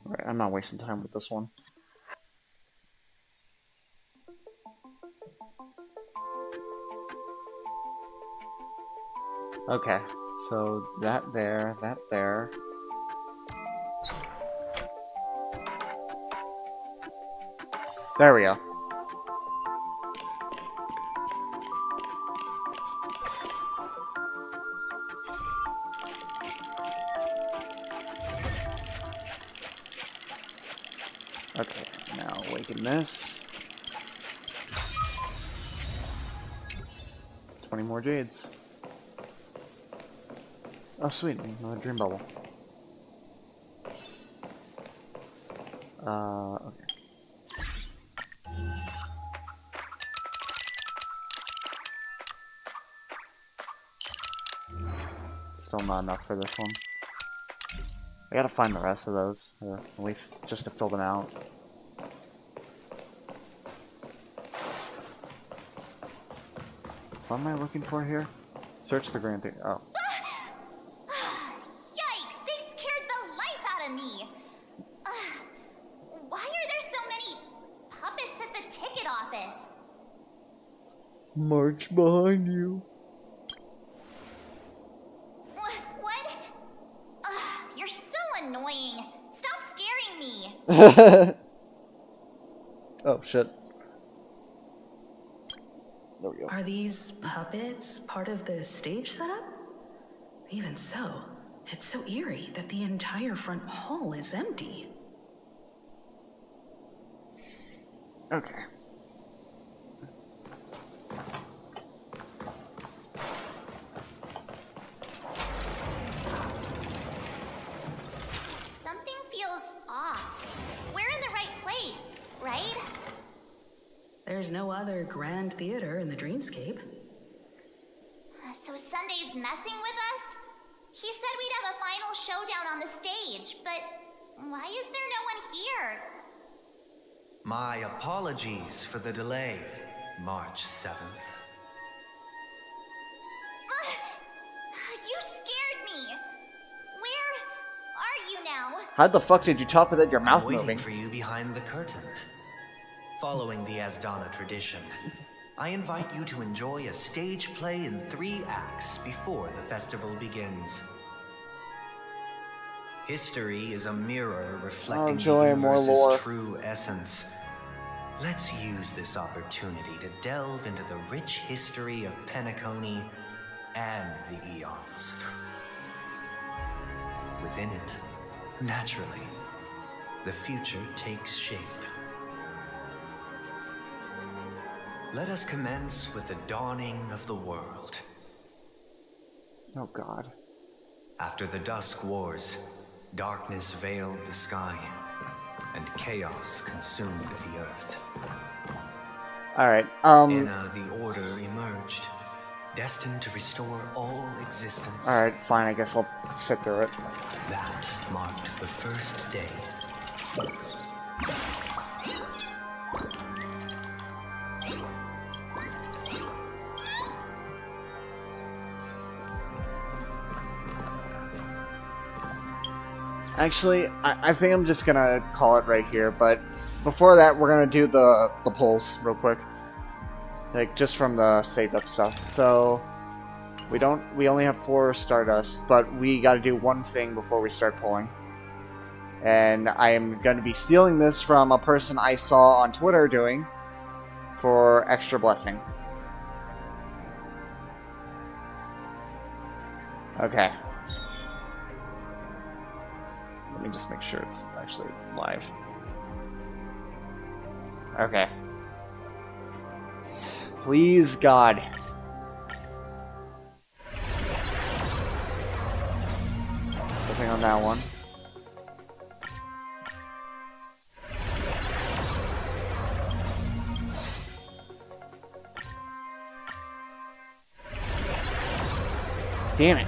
Alright, I'm not wasting time with this one. Okay, so that there, that there. There we go. Okay, now awaken this. 20 more jades. Oh sweet, another dream bubble. Okay. Still not enough for this one. I gotta find the rest of those, or at least just to fill them out. What am I looking for here? Search the grand thing. Oh. Yikes! They scared the life out of me! Why are there so many puppets at the ticket office? March behind you. What? You're so annoying. Stop scaring me. Oh shit. There we go. Are these puppets part of the stage setup? Even so, it's so eerie that the entire front hall is empty. Okay. Something feels off. We're in the right place, right? There's no other grand theater in the dreamscape. So Sunday's messing with us? He said we'd have a final showdown on the stage, but why is there no one here? My apologies for the delay, March 7th. You scared me. Where are you now? How the fuck did you talk without your mouth I'm waiting moving? for you behind the curtain. Following the Asdana tradition, I invite you to enjoy a stage play in 3 acts before the festival begins. History is a mirror reflecting the joy, more lore. universe's true essence. Let's use this opportunity to delve into the rich history of Penacony and the eons. Within it, naturally, the future takes shape. Let us commence with the dawning of the world. Oh god. After the Dusk Wars, darkness veiled the sky, and chaos consumed the earth. Alright, The Order emerged, destined to restore all existence. Alright, fine, I guess I'll sit through it. That marked the first day. Actually, I think I'm just gonna call it right here, but before that, we're gonna do the polls real quick. Like, just from the saved up stuff. So, we only have 4 Stardust, but we gotta do one thing before we start polling. And I am gonna be stealing this from a person I saw on Twitter doing for extra blessing. Okay. Let me just make sure it's actually live. Okay. Please, God. Nothing on that one. Damn it.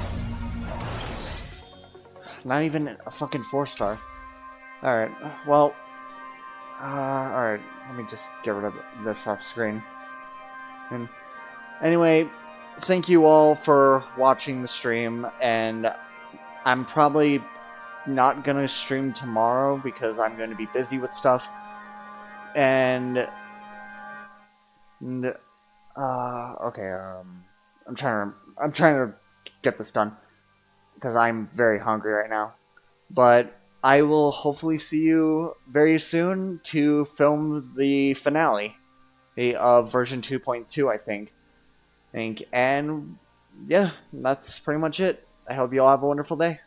Not even a fucking 4-star. Alright, well... alright, let me just get rid of this off screen. And anyway, thank you all for watching the stream, and I'm probably not gonna stream tomorrow because I'm gonna be busy with stuff. And... okay, I'm trying to get this done, because I'm very hungry right now. But I will hopefully see you very soon to film the finale of version 2.2, I think. And yeah, that's pretty much it. I hope you all have a wonderful day.